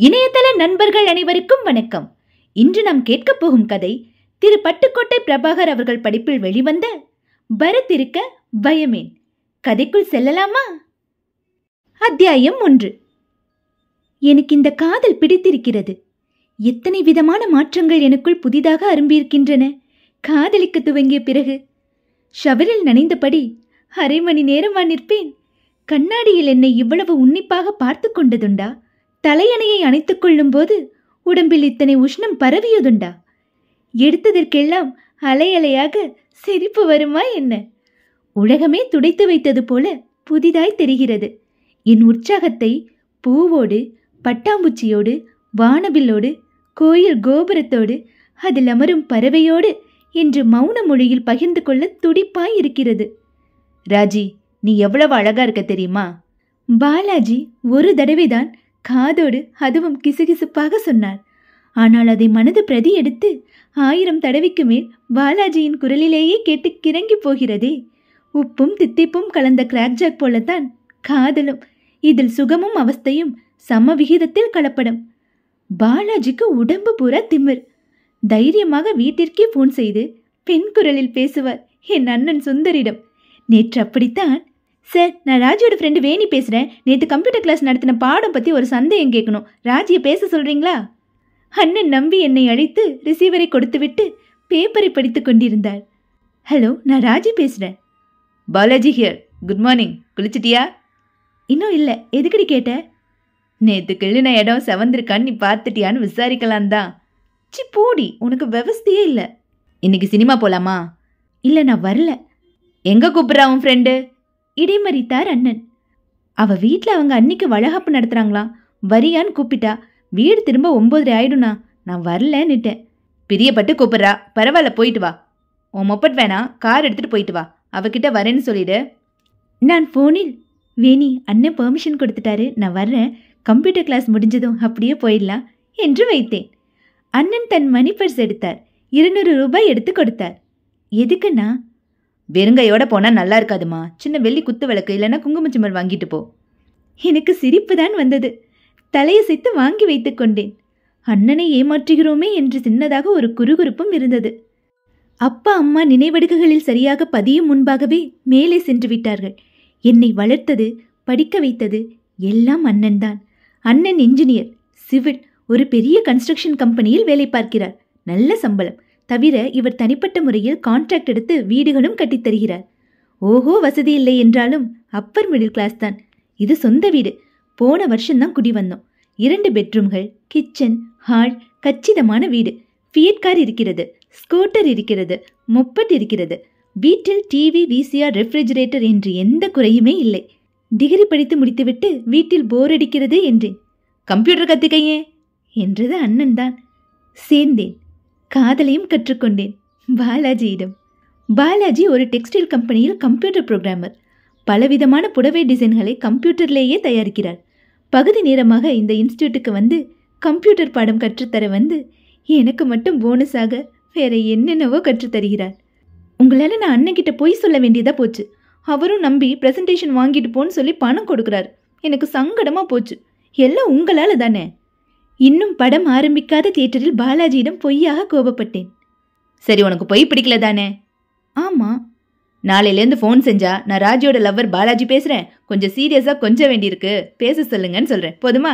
இணையதள நண்பர்கள் அனைவருக்கும் வணக்கம். இன்று நாம் கேட்கப் போகும் கதை திரு பட்டுக்கோட்டை பிரபாகர் அவர்கள் படிப்பில் வெளிவந்த பரத் இருக்க பயமேன். கதைக்குள் செல்லலாமா? அத்தியாயம் 1. எனக்கு இந்த காதல் பிடித்திருக்கிறது. எத்தனை விதமான மாற்றங்கள் எனக்குள் புதிதாக அரும்பியிருக்கின்றன. காதலிக்க துவங்கிய பிறகு ஷவரில் நனைந்தபடி அரை மணி நேரமா நிற்பேன். கண்ணாடியில் என்னை இவ்வளவு உன்னிப்பாக பார்த்து கொண்டதுண்டா? தலையணையை அணைத்துக் கொள்ளும் போது உடம்பில் இத்தனை உஷ்ணம் பரவியதுண்டா? எடுத்ததற்கெல்லாம் அலை அலையாக சிரிப்பு வருமா என்ன? உலகமே துடைத்து வைத்தது போல புதிதாய் தெரிகிறது. என் உற்சாகத்தை பூவோடு, பட்டாம்பூச்சியோடு, வானவில்லோடு, கோயில் கோபுரத்தோடு, அதில் அமரும் பறவையோடு என்று மௌன மொழியில் பகிர்ந்து கொள்ள துடிப்பாய் இருக்கிறது. ராஜி, நீ எவ்வளவு அழகா இருக்க தெரியுமா? பாலாஜி ஒரு தடவைதான் காதோடு அதுவும் கிசுகிசுப்பாக சொன்னார். ஆனால் அதை மனது பிரதி எடுத்து 1000 தடவைக்கு மேல் பாலாஜியின் குரலிலேயே கேட்டு கிறங்கி போகிறதே. உப்பும் தித்திப்பும் கலந்த கிராக்ஜாக் போலத்தான் காதலும். இதில் சுகமும் அவஸ்தையும் சம விகிதத்தில் கலப்படம். பாலாஜிக்கு உடம்பு பூரா திமிர். தைரியமாக வீட்டிற்கே போன் செய்து பெண் குரலில் பேசுவார் என் அண்ணன் சுந்தரிடம். நேற்று அப்படித்தான். சார், நான் ராஜியோட ஃப்ரெண்டு வேணி பேசுகிறேன். நேற்று கம்ப்யூட்டர் கிளாஸ் நடத்தின பாடம் பற்றி ஒரு சந்தேகம் கேட்கணும். ராஜியை பேச சொல்கிறீங்களா? அண்ணன் நம்பி என்னை அழைத்து ரிசீவரை கொடுத்துவிட்டு பேப்பரை படித்து கொண்டிருந்தார். ஹலோ, நான் ராஜி பேசுகிறேன். பாலாஜி ஹியர். Good morning. குளிச்சிட்டியா? இன்னும் இல்லை. எதுக்கடி கேட்ட? நேற்று கிள்ளின இடம் செவந்திருக்கான்னு நீ பார்த்துட்டியான்னு விசாரிக்கலாம் தான். சி போடி, உனக்கு விவஸ்தையே இல்லை. இன்னைக்கு சினிமா போகலாமா? இல்லை, நான் வரல. எங்கே கூப்பிட்றா உன் ஃப்ரெண்டு? இடைமறித்தார் அண்ணன். அவ வீட்டில் அவங்க அன்னைக்கு வளகாப்பு நடத்துகிறாங்களாம். வரியான்னு கூப்பிட்டா. வீடு திரும்ப 9:30 ஆயிடும்னா. நான் வரலன்னுட்டேன். பிரியப்பட்டு கூப்பிட்றா. பரவாயில்ல, போயிட்டு வா. உன் மொப்பட் வேணா, கார் எடுத்துகிட்டு போயிட்டு வா. அவகிட்ட வரேன்னு சொல்லிடு. நான் ஃபோனில், வேணி அண்ணன் பெர்மிஷன் கொடுத்துட்டாரு, நான் வர்றேன், கம்ப்யூட்டர் கிளாஸ் முடிஞ்சதும் அப்படியே போயிடலாம் என்று வைத்தேன். அண்ணன் தன் மணி பர்ஸ் எடுத்தார். 200 ரூபாய் எடுத்து கொடுத்தார். எதுக்குண்ணா? வெறுங்கையோட போனால் நல்லா இருக்காதுமா. சின்ன வெள்ளி குத்து விளக்கு இல்லைன்னா குங்குமச்சிமல் வாங்கிட்டு போ. எனக்கு சிரிப்பு தான் வந்தது. தலையசைத்து வாங்கி வைத்து கொண்டேன். அண்ணனை ஏமாற்றுகிறோமே என்று சின்னதாக ஒரு குறுகுறுப்பும் இருந்தது. அப்பா அம்மா நினைவடுக்குகளில் சரியாக பதியும் முன்பாகவே மேலே சென்று விட்டார்கள். என்னை வளர்த்தது, படிக்க வைத்தது எல்லாம் அண்ணன் தான். அண்ணன் இன்ஜினியர், சிவில், ஒரு பெரிய கன்ஸ்ட்ரக்ஷன் கம்பெனியில் வேலை பார்க்கிறார். நல்ல சம்பளம். தவிர இவர் தனிப்பட்ட முறையில் கான்ட்ராக்ட் எடுத்து வீடுகளும் கட்டித் தருகிறார். ஓஹோ, வசதி இல்லை என்றாலும் அப்பர் மிடில் கிளாஸ் தான். இது சொந்த வீடு. போன வருஷம்தான் குடி வந்தோம். 2 பெட்ரூம்கள், கிச்சன், ஹால், கச்சிதமான வீடு. ஃபியட் கார் இருக்கிறது, ஸ்கூட்டர் இருக்கிறது, மொப்பட் இருக்கிறது. வீட்டில் டிவி, விசிஆர், ரெஃப்ரிஜரேட்டர் என்று எந்த குறையுமே இல்லை. டிகிரி படித்து முடித்துவிட்டு வீட்டில் போர் அடிக்கிறது என்றேன். கம்ப்யூட்டர் கற்றுக்கையே என்றது அண்ணன் தான். சேர்ந்தேன். காதலையும் கற்றுக்கொண்டேன் பாலாஜியிடம். பாலாஜி ஒரு டெக்ஸ்டைல் கம்பெனியில் கம்ப்யூட்டர் புரோகிராமர். பலவிதமான புடவை டிசைன்களை கம்ப்யூட்டர்லேயே தயாரிக்கிறார். பகுதி நேரமாக இந்த இன்ஸ்டியூட்டுக்கு வந்து கம்ப்யூட்டர் பாடம் கற்றுத்தர வந்து எனக்கு மட்டும் போனஸாக வேற என்னென்னவோ கற்றுத்தருகிறார். உங்களால் நான் அண்ணன்கிட்ட போய் சொல்ல வேண்டியதாக போச்சு. அவரும் நம்பி ப்ரெசன்டேஷன் வாங்கிட்டு போன்னு சொல்லி பணம் கொடுக்குறாரு. எனக்கு சங்கடமாக போச்சு. எல்லாம் உங்களால் தானே. இன்னும் படம் ஆரம்பிக்காத தியேட்டரில் பாலாஜியிடம் பொய்யாக கோபப்பட்டேன். சரி, உனக்கு பொய் பிடிக்கல தானே? ஆமாம். நாளையிலேருந்து ஃபோன் செஞ்சா நான் ராஜியோட லவ்வர் பாலாஜி பேசுகிறேன், கொஞ்சம் சீரியஸாக கொஞ்சம் வேண்டியிருக்கு, பேச சொல்லுங்கன்னு சொல்கிறேன். போதுமா?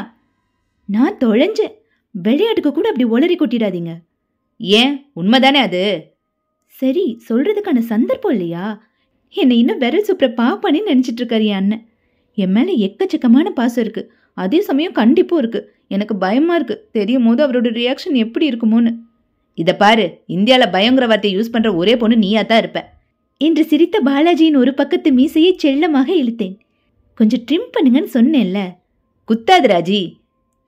நான் தொலைஞ்சேன். விளையாட்டுக்கு கூட அப்படி ஒளறி கொட்டிடாதீங்க. ஏன், உண்மைதானே அது? சரி, சொல்கிறதுக்கான சந்தர்ப்பம் இல்லையா? என்னை இன்னும் விரல் சுப்புற பாப்பானே நினச்சிட்டு இருக்காரு என் அண்ணன். என் மேலே எக்கச்சக்கமான பாசம் இருக்குது. அதே சமயம் கண்டிப்பும் இருக்குது. எனக்கு பயமாக இருக்குது. தெரியும் போது அவரோட ரியாக்ஷன் எப்படி இருக்குமோன்னு. இதை பாரு, இந்தியாவில் பயங்கர வார்த்தையை யூஸ் பண்ணுற ஒரே பொண்ணு நீயா தான் இருப்ப என்று சிரித்த பாலாஜியின் ஒரு பக்கத்து மீசையை செல்லமாக இழுத்தேன். கொஞ்சம் ட்ரிம் பண்ணுங்கன்னு சொன்னேன்ல. குத்தாது ராஜி.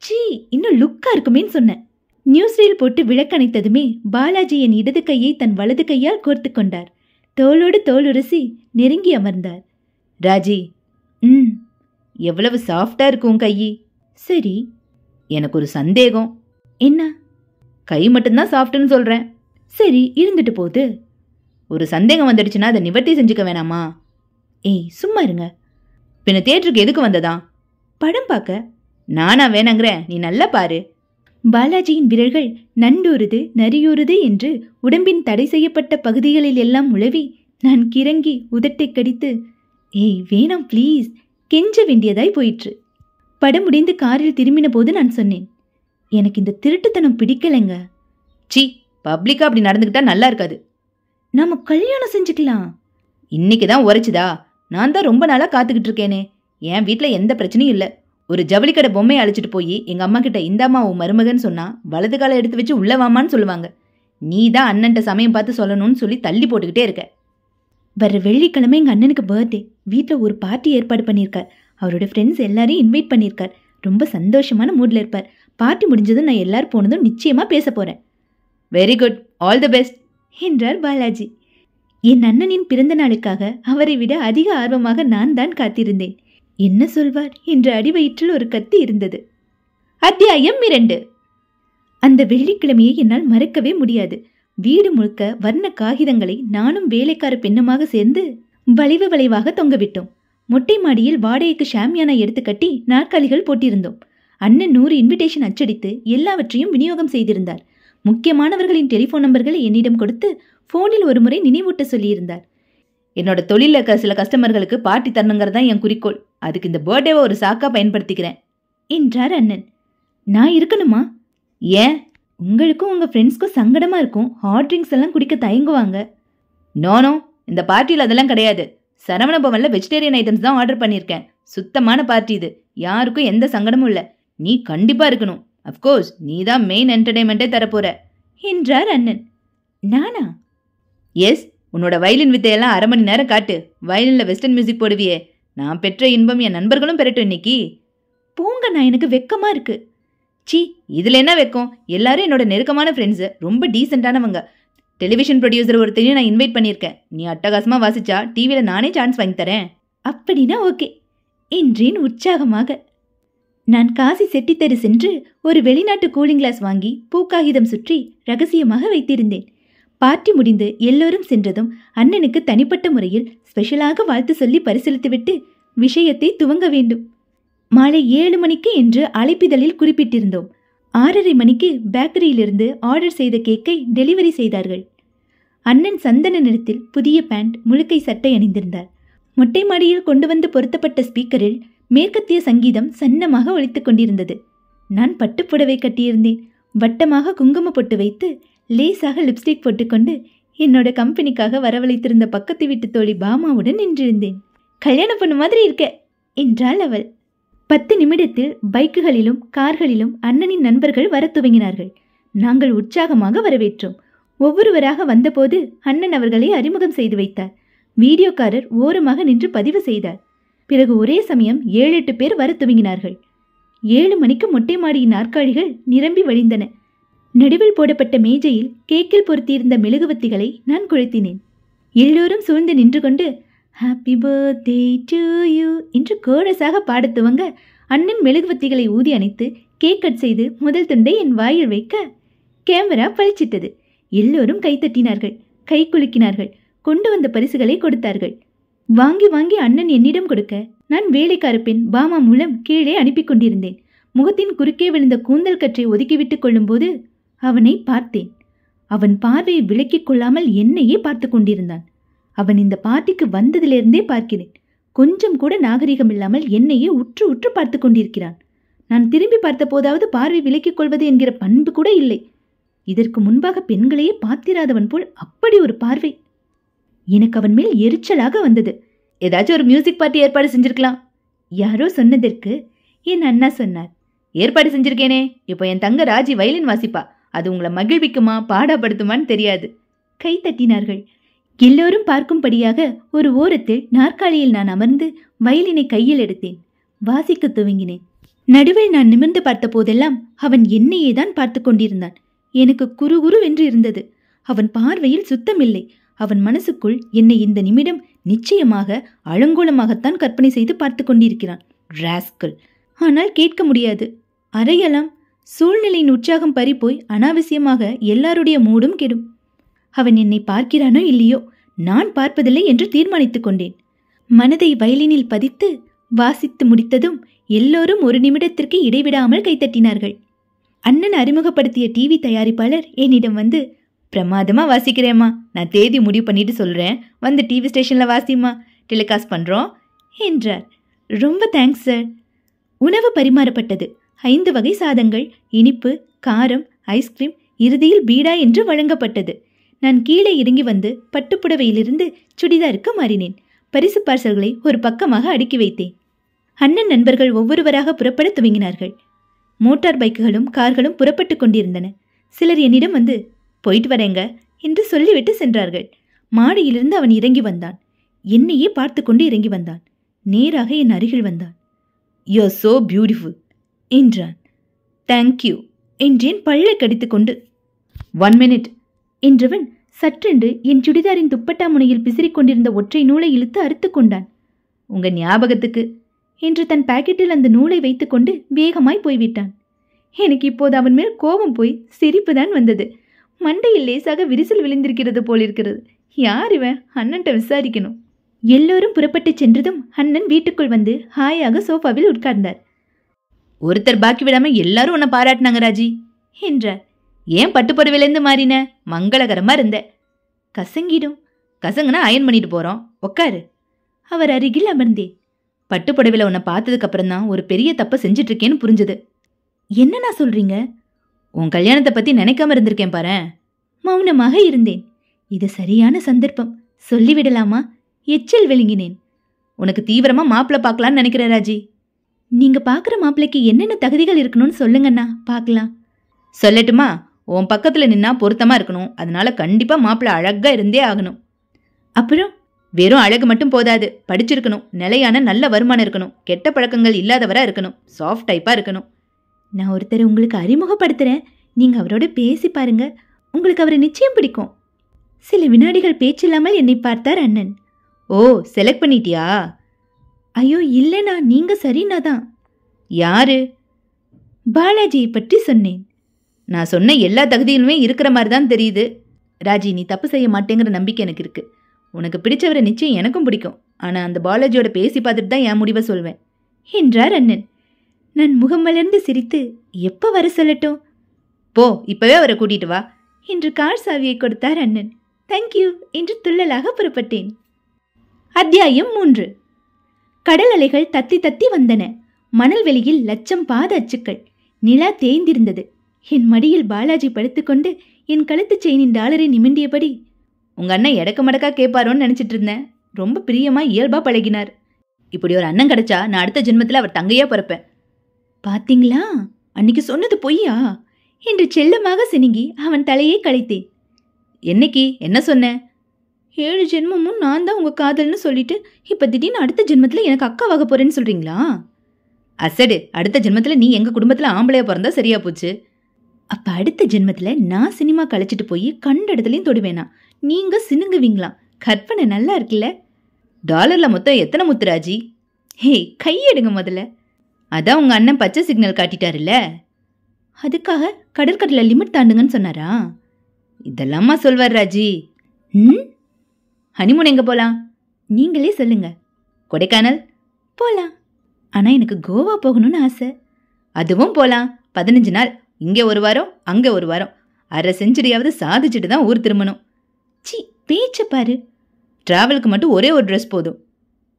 சீ, இன்னும் லுக்காக இருக்குமேன்னு சொன்னேன். நியூஸ் ரீல் போட்டு விளக்கணைத்ததுமே பாலாஜி என் இடது கையை தன் வலது கையால் கோர்த்து கொண்டார். தோளோடு தோளுரசி நெருங்கி அமர்ந்தார். ராஜி, எவ்வளவு சாஃப்டா இருக்கும் கையி. சரி, எனக்கு ஒரு சந்தேகம். என்ன? கை மட்டும்தான் சாஃப்ட்னு சொல்றேன். சரி, இருந்துட்டு போகுது. ஒரு சந்தேகம் வந்துடுச்சுன்னா அதை நிவர்த்தி செஞ்சுக்க வேணாமா? ஏய், சும்மா இருங்க. பின்ன தியேட்டருக்கு எதுக்கு வந்ததா? படம் பார்க்க. நானா வேணாங்கிறேன், நீ நல்லா பாரு. பாலாஜியின் விரல்கள் நண்டூறுது நரியூறுது என்று உடம்பின் தடை செய்யப்பட்ட பகுதிகளில் எல்லாம் உழவி நான் கிறங்கி உதட்டை கடித்து, ஏய் வேணாம் ப்ளீஸ், கெஞ்ச வேண்டியதாய் போயிற்று. படம் முடிந்து காரில் திரும்பின போது நான் சொன்னேன், எனக்கு இந்த திருட்டுத்தனம் பிடிக்கலைங்க. சி, பப்ளிக்கா அப்படி நடந்துக்கிட்டா நல்லா இருக்காது. நாம கல்யாணம் செஞ்சுக்கலாம். இன்னைக்கு தான் உரைச்சுதா? நான் தான் ரொம்ப நாளாக காத்துக்கிட்டு இருக்கேனே. என் வீட்டில் எந்த பிரச்சனையும் இல்லை. ஒரு ஜவுளிக்கடை பொம்மையை அழைச்சிட்டு போய் எங்கள் அம்மா கிட்ட இந்தாம்மா உன் மருமகன் சொன்னா வலது காலை எடுத்து வச்சு உள்ளவாமான்னு சொல்லுவாங்க. நீ தான் அண்ணன்ட்ட சமயம் பார்த்து சொல்லணும்னு சொல்லி தள்ளி போட்டுக்கிட்டே இருக்க. வர்ற வெள்ளிக்கிழமை எங்கள் அண்ணனுக்கு பர்த்டே. வீட்டில் ஒரு பார்ட்டி ஏற்பாடு பண்ணியிருக்கார். அவரோட ஃப்ரெண்ட்ஸ் எல்லாரையும் இன்வைட் பண்ணியிருக்கார். ரொம்ப சந்தோஷமான மூடில் இருப்பார். பார்ட்டி முடிஞ்சதும் நான் எல்லாரும் போனதும் நிச்சயமாக பேச போகிறேன். Very good, all the best என்றார் பாலாஜி. என் அண்ணனின் பிறந்த நாளுக்காக அவரை விட அதிக ஆர்வமாக நான் தான் காத்திருந்தேன். என்ன சொல்வார் என்ற அடிவயிற்றில் ஒரு கத்தி இருந்தது. அத்தியாயம் 2. அந்த வெள்ளிக்கிழமையை என்னால் மறக்கவே முடியாது. வீடு முழுக்க வர்ண காகிதங்களை நானும் வேலைக்கார பெண்ணுமாக சேர்ந்து வளைவு வளைவாக தொங்கவிட்டோம். மொட்டை மாடியில் வாடகைக்கு ஷாமியானா எடுத்து கட்டி நாற்காலிகள் போட்டிருந்தோம். அண்ணன் 100 இன்விடேஷன் அச்சடித்து எல்லாவற்றையும் விநியோகம் செய்திருந்தார். முக்கியமானவர்களின் டெலிஃபோன் நம்பர்களை என்னிடம் கொடுத்து போனில் ஒரு முறை நினைவூட்ட சொல்லியிருந்தார். என்னோட தொழில சில கஸ்டமர்களுக்கு பார்ட்டி தரணுங்கிறது தான் என் குறிக்கோள். அதுக்கு இந்த பர்த்டேவை ஒரு சாக்கா பயன்படுத்திக்கிறேன் என்றார் அண்ணன். நான் இருக்கணுமா? ஏன்? உங்களுக்கும் உங்க ஃப்ரெண்ட்ஸ்க்கும் சங்கடமா இருக்கும். ஹாட் ட்ரிங்க்ஸ் எல்லாம் குடிக்க தயங்குவாங்க. நோனோ, இந்த பார்ட்டியில் அதெல்லாம் கிடையாது. சரவண பவன்ல வெஜிடேரியன் ஐட்டம்ஸ் தான் ஆர்டர் பண்ணியிருக்கேன். சுத்தமான பார்ட்டி இது. யாருக்கும் எந்த சங்கடமும் இல்லை. நீ கண்டிப்பா இருக்கணும். அப்கோர்ஸ் நீ தான் மெயின் என்டர்டைன்மெண்ட்டே தரப்போற என்றார் அண்ணன். நானா? எஸ், உன்னோட வயலின் வித்தையெல்லாம் 1/2 மணி நேரம் காட்டு. வயலின்ல வெஸ்டர்ன் மியூசிக் போடுவியே. நான் பெற்ற இன்பம் என் நண்பர்களும் பெறட்டும் இன்னைக்கு. போங்க, நான் எனக்கு வெக்கமா இருக்கு. சி, இதுல என்ன வெக்கம்? எல்லாரும் என்னோட நெருக்கமான ஃப்ரெண்ட்ஸு, ரொம்ப டீசெண்டானவங்க. டெலிவிஷன் ப்ரொடியூசர் ஒருத்தரையும் நான் இன்வைட் பண்ணியிருக்கேன். நீ அட்டகாசமா வாசிச்சா டிவியில் நானே சான்ஸ் வாங்கி தரேன். அப்படின்னா ஓகே என்றேன் உற்சாகமாக. நான் காசி செட்டித்தெரு சென்று ஒரு வெளிநாட்டு கூலிங் கிளாஸ் வாங்கி பூக்காகிதம் சுற்றி ரகசியமாக வைத்திருந்தேன். பார்ட்டி முடிந்து எல்லோரும் சென்றதும் அண்ணனுக்கு தனிப்பட்ட முறையில் ஸ்பெஷலாக வாழ்த்து சொல்லி பரிசீலித்துவிட்டு விஷயத்தை துவங்க வேண்டும். மாலை 7 மணிக்கு என்று அழைப்பிதழில் குறிப்பிட்டிருந்தோம். 6:30 மணிக்கு பேக்கரியிலிருந்து ஆர்டர் செய்த கேக்கை டெலிவரி செய்தார்கள். அண்ணன் சந்தன நிறத்தில் புதிய பேண்ட், முழுக்கை சட்டை அணிந்திருந்தார். மொட்டை மாடியில் கொண்டு வந்து பொருத்தப்பட்ட ஸ்பீக்கரில் மேற்கத்திய சங்கீதம் சன்னமாக ஒலித்துக் கொண்டிருந்தது. நான் பட்டுப்புடவை கட்டியிருந்தேன். வட்டமாக குங்கும பொட்டு வைத்து லேசாக லிப்ஸ்டிக் போட்டுக்கொண்டு என்னோட கம்பெனிக்காக வரவழைத்திருந்த பக்கத்து வீட்டு தோழி பாமாவுடன் நின்றிருந்தேன். கல்யாண பொண்ணு மாதிரி இருக்க என்றாள் அவள். 10 நிமிடத்தில் பைக்குகளிலும் கார்களிலும் அண்ணனின் நண்பர்கள் வர துவங்கினார்கள். நாங்கள் உற்சாகமாக வரவேற்றோம். ஒவ்வொருவராக வந்தபோது அண்ணன் அவர்களை அறிமுகம் செய்து வைத்தார். வீடியோக்காரர் ஓரமாக நின்று பதிவு செய்தார். பிறகு ஒரே சமயம் 7-8 பேர் வர துவங்கினார்கள். 7 மணிக்கு மொட்டை மாடியின் நாற்காலிகள் நிரம்பி வழிந்தன. நடுவில் போடப்பட்ட மேஜையில் கேக்கில் பொருத்தியிருந்த மெழுகுவத்திகளை நான் கொளுத்தினேன். எல்லோரும் சூழ்ந்து நின்று கொண்டு ஹாப்பி பர்த்டே டு யூ என்று கோரஸாக பாடத் துவங்க அண்ணன் மெழுகுவத்திகளை ஊதி அணைத்து கேக் கட் செய்து முதல் துண்டை என் வாயில் வைக்க கேமரா பளிச்சிட்டது. எல்லோரும் கைத்தட்டினார்கள், கை குலுக்கினார்கள், கொண்டு வந்த பரிசுகளை கொடுத்தார்கள். வாங்கி வாங்கி அண்ணன் என்னிடம் கொடுக்க நான் வேலைக்கார பெண் பாமா மூலம் கீழே அனுப்பி கொண்டிருந்தேன். முகத்தின் குறுக்கே விழுந்த கூந்தல் கற்றை ஒதுக்கிவிட்டுக் கொள்ளும்போது அவனை பார்த்தேன். அவன் பார்வையை விலக்கிக் கொள்ளாமல் என்னையே பார்த்து கொண்டிருந்தான். அவன் இந்த பார்ட்டிக்கு வந்ததிலிருந்தே பார்க்கிறேன். கொஞ்சம் கூட நாகரிகம் இல்லாமல் என்னையே உற்று உற்று பார்த்து கொண்டிருக்கிறான். நான் திரும்பி பார்த்த போதாவது பார்வை விலக்கிக் கொள்வது என்கிற பண்பு கூட இல்லை. இதற்கு முன்பாக பெண்களையே பார்த்திராதவன் போல் அப்படி ஒரு பார்வை. எனக்கு அவன் மேல் எரிச்சலாக வந்தது. ஏதாச்சும் ஒரு மியூசிக் பார்ட்டி ஏற்பாடு செஞ்சிருக்கலாம் யாரோ சொன்னதற்கு என் அண்ணா சொன்னார். ஏற்பாடு செஞ்சிருக்கேனே, இப்போ என் தங்க ராஜி வயலின் வாசிப்பா. அது உங்களை மகிழ்விக்குமா பாடப்படுத்துமான்னு தெரியாது. கை தட்டினார்கள். எல்லோரும் பார்க்கும்படியாக ஒரு ஓரத்தில் நாற்காலியில் நான் அமர்ந்து வயலினை கையில் எடுத்தேன். வாசிக்க துவங்கினேன். நடுவில் நான் நிமிர்ந்து பார்த்த போதெல்லாம் அவன் என்னையே தான் பார்த்து கொண்டிருந்தான். எனக்கு குறுகுறுவென்று இருந்தது. அவன் பார்வையில் சுத்தமில்லை. அவன் மனசுக்குள் என்னை இந்த நிமிடம் நிச்சயமாக அலங்கோலமாகத்தான் கற்பனை செய்து பார்த்து கொண்டிருக்கிறான். ராஸ்கல். ஆனால் கேட்க முடியாது. அறையலாம். சூழ்நிலையின் உற்சாகம் பறிப்போய் அனாவசியமாக எல்லாருடைய மூடும் கெடும். அவன் என்னை பார்க்கிறானோ இல்லையோ, நான் பார்ப்பதில்லை என்று தீர்மானித்துக் கொண்டேன். மனதை வயலினில் பதித்து வாசித்து முடித்ததும் எல்லோரும் ஒரு நிமிடத்திற்கு இடைவிடாமல் கைத்தட்டினார்கள். அண்ணன் அறிமுகப்படுத்திய டிவி தயாரிப்பாளர் என்னிடம் வந்து, பிரமாதமா வாசிக்கிறேம்மா, நான் தேதி முடிவு பண்ணிட்டு சொல்றேன், வந்து டிவி ஸ்டேஷன்ல வாசிம்மா, டெலிகாஸ்ட் பண்றோம் என்றார். ரொம்ப தேங்க்ஸ் சார். உணவு பரிமாறப்பட்டது. 5 வகை சாதங்கள், இனிப்பு, காரம், ஐஸ்கிரீம், இறுதியில் பீடா என்று வழங்கப்பட்டது. நான் கீழே இறங்கி வந்து பட்டுப்புடவையிலிருந்து சுடிதாருக்கு மாறினேன். பரிசு பார்சல்களை ஒரு பக்கமாக அடுக்கி வைத்தேன். அண்ணன் நண்பர்கள் ஒவ்வொருவராக புறப்பட துவங்கினார்கள். மோட்டார் பைக்குகளும் கார்களும் புறப்பட்டு கொண்டிருந்தன. சிலர் என்னிடம் வந்து, போயிட்டு வரேங்க என்று சொல்லிவிட்டு சென்றார்கள். மாடியிலிருந்து அவன் இறங்கி வந்தான். என்னையே பார்த்து கொண்டு இறங்கி வந்தான். நேராக என் அருகில் வந்தான். யூ ஆர் சோ பியூட்டிஃபுல் என்றான். தேங்க்யூ என்றேன் பல்லை கடித்து கொண்டு. 1 minute என்றவன் சற்றென்று என் சுடிதாரின் துப்பட்டா முனையில் பிசிறிக் கொண்டிருந்த ஒற்றை நூலை இழுத்து அறுத்து கொண்டான். உங்க ஞாபகத்துக்கு என்று தன் பாக்கெட்டில் அந்த நூலை வைத்துக்கொண்டு வேகமாய் போய்விட்டான். எனக்கு இப்போது அவன் மேல் கோபம் போய் சிரிப்புதான் வந்தது. மண்டையில் லேசாக விரிசல் விழுந்திருக்கிறது போலிருக்கிறது. யார் இவன்? அண்ணன்ட்ட விசாரிக்கணும். எல்லோரும் புறப்பட்டு சென்றதும் அண்ணன் வீட்டுக்குள் வந்து ஹாயாக சோஃபாவில் உட்கார்ந்தார். ஒருத்தர் பாக்கி விடாம எல்லாரும் உன்னை பாராட்டினாங்க ராஜி என்றார். ஏன் பட்டுப்புடவையிலேருந்து மாறின? மங்களகரமா இருந்த. கசங்கிடும். கசங்குனா அயன் பண்ணிட்டு போறோம், உக்காரு. அவர் அருகில் அமர்ந்தேன். பட்டுப்புடவையில் உன்னை பார்த்ததுக்கு அப்புறம் தான் ஒரு பெரிய தப்பை செஞ்சுட்டு இருக்கேன்னு புரிஞ்சுது. என்னண்ணா சொல்றீங்க? உன் கல்யாணத்தை பத்தி நினைக்காம இருந்திருக்கேன் பாரு. மௌனமாக இருந்தேன். இது சரியான சந்தர்ப்பம், சொல்லிவிடலாமா? எச்சில் விழுங்கினேன். உனக்கு தீவிரமா மாப்பிள்ளை பார்க்கலான்னு நினைக்கிறேன் ராஜி. நீங்க பாக்குற மாப்பிள்ளைக்கு என்னென்ன தகுதிகள் இருக்கணும்னு சொல்லுங்கண்ணா, பார்க்கலாம். சொல்லட்டுமா? உன் பக்கத்துல நின்னா பொருத்தமா இருக்கணும். அதனால கண்டிப்பா மாப்பிள்ளை அழகா இருந்தே ஆகணும். அப்புறம் வெறும் அழகு மட்டும் போதாது, படிச்சிருக்கணும், நிலையான நல்ல வருமானம் இருக்கணும், கெட்ட பழக்கங்கள் இல்லாதவரா இருக்கணும், சாஃப்ட் டைப்பா இருக்கணும். நான் ஒருத்தர் உங்களுக்கு அறிமுகப்படுத்துறேன், நீங்க அவரோட பேசி பாருங்க, உங்களுக்கு அவரை நிச்சயம் பிடிக்கும். சில வினாடிகள் பேச்சில்லாமல் என்னை பார்த்தார் அண்ணன். ஓ, செலக்ட் பண்ணிட்டியா? ஐயோ இல்லைண்ணா, நீங்க சரிண்ணா தான். யாரு? பாலாஜியை பற்றி சொன்னேன். நான் சொன்ன எல்லா தகுதிகளுமே இருக்கிற மாதிரி தான் தெரியுது. ராஜி, நீ தப்பு செய்ய மாட்டேங்கிற நம்பிக்கை எனக்கு இருக்கு. உனக்கு பிடிச்சவரை நிச்சயம் எனக்கும் பிடிக்கும். ஆனால் அந்த பாலாஜியோட பேசி பார்த்துட்டு தான் என் முடிவை சொல்வேன் என்றார் அண்ணன். நான் முகம் மலர்ந்து சிரித்து, எப்போ வர சொல்லட்டும்? போ, இப்பவே அவரை கூட்டிட்டு வா என்று கார் சாவியை கொடுத்தார் அண்ணன். தேங்க்யூ என்று துள்ளலாக புறப்பட்டேன். அத்தியாயம் 3. கடல் அலைகள் தத்தி தத்தி வந்தன. மணல் வெளியில் லட்சம் பாத அச்சுக்கள். நிலா தேய்ந்திருந்தது. என் மடியில் பாலாஜி படுத்துக்கொண்டு என் கழுத்து செயினின் டாலரை நிமிண்டியபடி, உங்க அண்ணன் எடக்க மடக்கா கேட்பாரோன்னு நினைச்சிட்டு இருந்தேன். ரொம்ப பிரியமா இயல்பா பழகினார். இப்படி ஒரு அண்ணன் கிடைச்சா நான் அடுத்த ஜென்மத்தில் அவர் தங்கையா பிறப்பேன். பாத்தீங்களா, அன்னைக்கு சொன்னது பொய்யா என்று செல்லமாக சினுங்கி அவன் தலையை களைத்தேன். என்னைக்கு என்ன சொன்ன? 7 ஜென்மமும் நான் தான் உங்க காதல்னு சொல்லிட்டு இப்ப திடீர்னு அடுத்த ஜென்மத்துல எனக்கு அக்காவாக போறேன்னு சொல்றீங்களா? அசடு, அடுத்த ஜென்மத்துல நீ எங்க குடும்பத்துல ஆம்பளையா பிறந்தா சரியா போச்சு. அப்ப அடுத்த ஜென்மத்துல நான் சினிமா கழிச்சிட்டு போய் கண்ட இடத்துலயும் தொடுவேனா? நீங்க சினுங்குவீங்களாம். கற்பனை நல்லா இருக்குல்ல? டாலர்ல மொத்தம் எத்தனை முத்துராஜி? ஹே, கையெடுங்க முதல்ல. அதான் உங்க அண்ணன் பச்சை சிக்னல் காட்டிட்டாருல்ல, அதுக்காக கடற்கரையில லிமிட் தாண்டுங்கன்னு சொன்னாரா? இதெல்லாமா சொல்வார் ராஜி. ஹனிமூன் எங்க போலாம்? நீங்களே சொல்லுங்க. கொடைக்கானல் போலாம். ஆனா எனக்கு கோவா போகணும்னு ஆசை. அதுவும் போலாம். 15 நாள், இங்கே 1 வாரம், அங்கே 1 வாரம், அரை செஞ்சுரியாவது சாதிச்சுட்டு தான் ஊர் திரும்பணும். சி, பேச்ச பாரு. டிராவலுக்கு மட்டும் ஒரே ஒரு ட்ரெஸ் போதும்,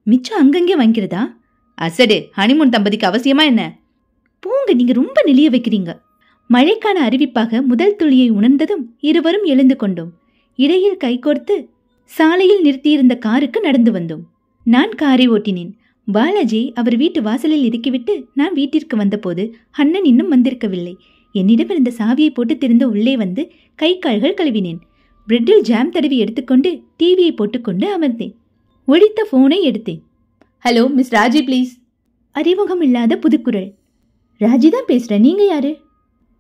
மிச்சம் அங்கங்கே வாங்கிக்கிறதா? அசடு, ஹனிமூன் தம்பதிக்கு அவசியமா என்ன? போங்க, நீங்க ரொம்ப நெளிய வைக்கிறீங்க. மழைக்கான அறிவிப்பாக முதல் துளியை உணர்ந்ததும் இருவரும் எழுந்து கொண்டோம். இடையில் கைகோர்த்து சாலையில் நிறுத்தியிருந்த காருக்கு நடந்து வந்தோம். நான் காரை ஓட்டினேன். பாலாஜி அவர் வீட்டு வாசலில் இறக்கிவிட்டு நான் வீட்டிற்கு வந்தபோது அண்ணன் இன்னும் வந்திருக்கவில்லை. என்னிடம் இருந்த சாவியை போட்டு திறந்து உள்ளே வந்து கை கால்கள் கழுவினேன். பிரெட்டில் ஜாம் தடவி எடுத்துக்கொண்டு டிவியை போட்டுக்கொண்டு அமர்ந்தேன். ஒழித்த போனை எடுத்தேன். Hello miss Raji please. அறிமுகம் இல்லாத புதுக்குரல். ராஜி தான் பேசுறேன், நீங்க யாரு?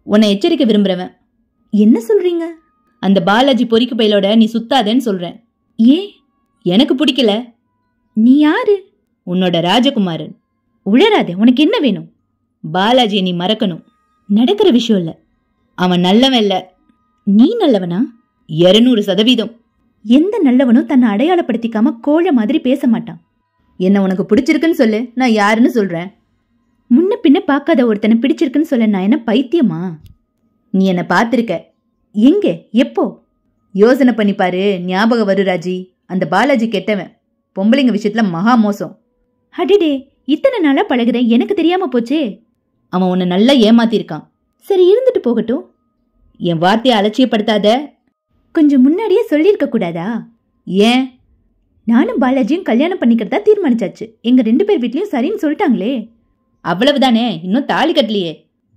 உன்னை எச்சரிக்க விரும்புறவன். என்ன சொல்றீங்க? அந்த பாலாஜி பொறிக்கு பையலோட நீ சுத்தாதேன்னு சொல்றேன். ஏன்? எனக்கு பிடிக்கல. நீ யாரு? உன்னோட ராஜகுமாரன். உளராதே, உனக்கு என்ன வேணும்? பாலாஜியை நீ மறக்கணும். நடக்கிற விஷயம் இல்ல. அவன் நல்லவன் இல்ல. நீ நல்லவனா? 200%. எந்த நல்லவனும் தன்னை அடையாளப்படுத்திக்காம கோழ மாதிரி பேச மாட்டான். என்ன உனக்கு பிடிச்சிருக்குன்னு சொல்லு, நான் யாருன்னு சொல்றேன். முன்ன பின்ன பார்க்காத ஒருத்தனை பிடிச்சிருக்குன்னு சொல்ல நான் என்ன பைத்தியமா? நீ என்ன பார்த்திருக்க. எங்க, எப்போ? யோசனை பண்ணி பாரு, ஞாபகம் வரு ராஜி. அந்த பாலாஜி கெட்டவன், பொம்பளைங்க விஷயத்துல மகா மோசம். அடிடே, இத்தனை நாளா பழகுறேன், எனக்கு தெரியாம போச்சே. அவன் உன்னை நல்லா ஏமாத்திருக்கான். சரி, இருந்துட்டு போகட்டும். என் வார்த்தையை அலட்சியப்படுத்தாத. கொஞ்சம் முன்னாடியே சொல்லியிருக்க கூடாதா? ஏன்? நானும் பாலாஜியும் கல்யாணம் பண்ணிக்கிறதா தீர்மானிச்சாச்சு. எங்க 2 பேர் வீட்லயும் சரின்னு சொல்லிட்டாங்களே. அவ்வளவுதானே, இன்னும் தாலி கட்டலையே.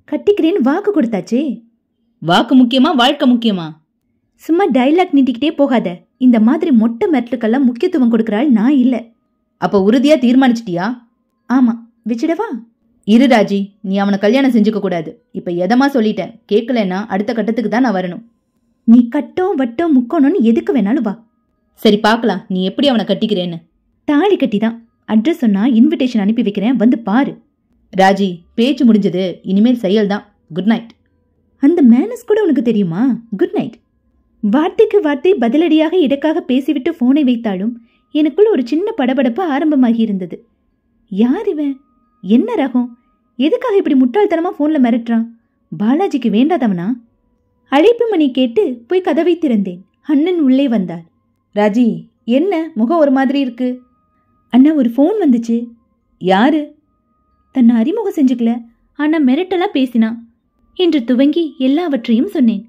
கட்டிக்கிறேன்னு வாக்கு கொடுத்தாச்சே. வாக்கு முக்கியமா, வாழ்க்கை முக்கியமா? சும்மா டைலாக் நீட்டிக்கிட்டே போகாத. இந்த மாதிரி மொட்டை மெரட்டுக்கெல்லாம் முக்கியத்துவம் கொடுக்கறாள் நான் இல்ல. அப்ப உறுதியா தீர்மானிச்சிட்டியா? ஆமா. வச்சிடவா? இரு ராஜி, நீ அவனை கல்யாணம் செஞ்சுக்க கூடாது. இப்ப எதமா சொல்லிட்டேன், கேட்கலன்னா அடுத்த கட்டத்துக்கு தான் நான் வரணும். நீ கட்டம் வட்டம் முக்கணும்னு எதுக்கு வேணாலும் வா. சரி, பார்க்கலாம் நீ எப்படி அவனை கட்டிக்கிறேன்னு. தாலி கட்டி தான். அட்ரஸ் சொன்னா இன்விடேஷன் அனுப்பி வைக்கிறேன், வந்து பாரு. ராஜி, பேச்சு முடிஞ்சது, இனிமேல் செயல் தான். Good night. அந்த மேனஸ் கூட உனக்கு தெரியுமா? Good night. வார்த்தைக்கு வார்த்தை பதிலடியாக இடக்காக பேசிவிட்டு போனை வைத்தாலும் எனக்குள்ள ஒரு சின்ன படபடப்பு ஆரம்பமாகி இருந்தது. யார் இவன்? என்ன ரகம்? எதுக்காக இப்படி முட்டாள்தனமா போன்ல மிரட்டுறான்? பாலாஜிக்கு வேண்டாதவனா? அழைப்பு மணி கேட்டு போய் கதவை திறந்தேன். அண்ணன் உள்ளே வந்தார். ராஜி, என்ன முகம் ஒரு மாதிரி இருக்கு? அண்ணா, ஒரு போன் வந்துச்சு. யாரு? தன்னை அறிமுகம் செஞ்சுக்கல, ஆனா மிரட்டலா பேசினா என்று துவங்கி எல்லாவற்றையும் சொன்னேன்.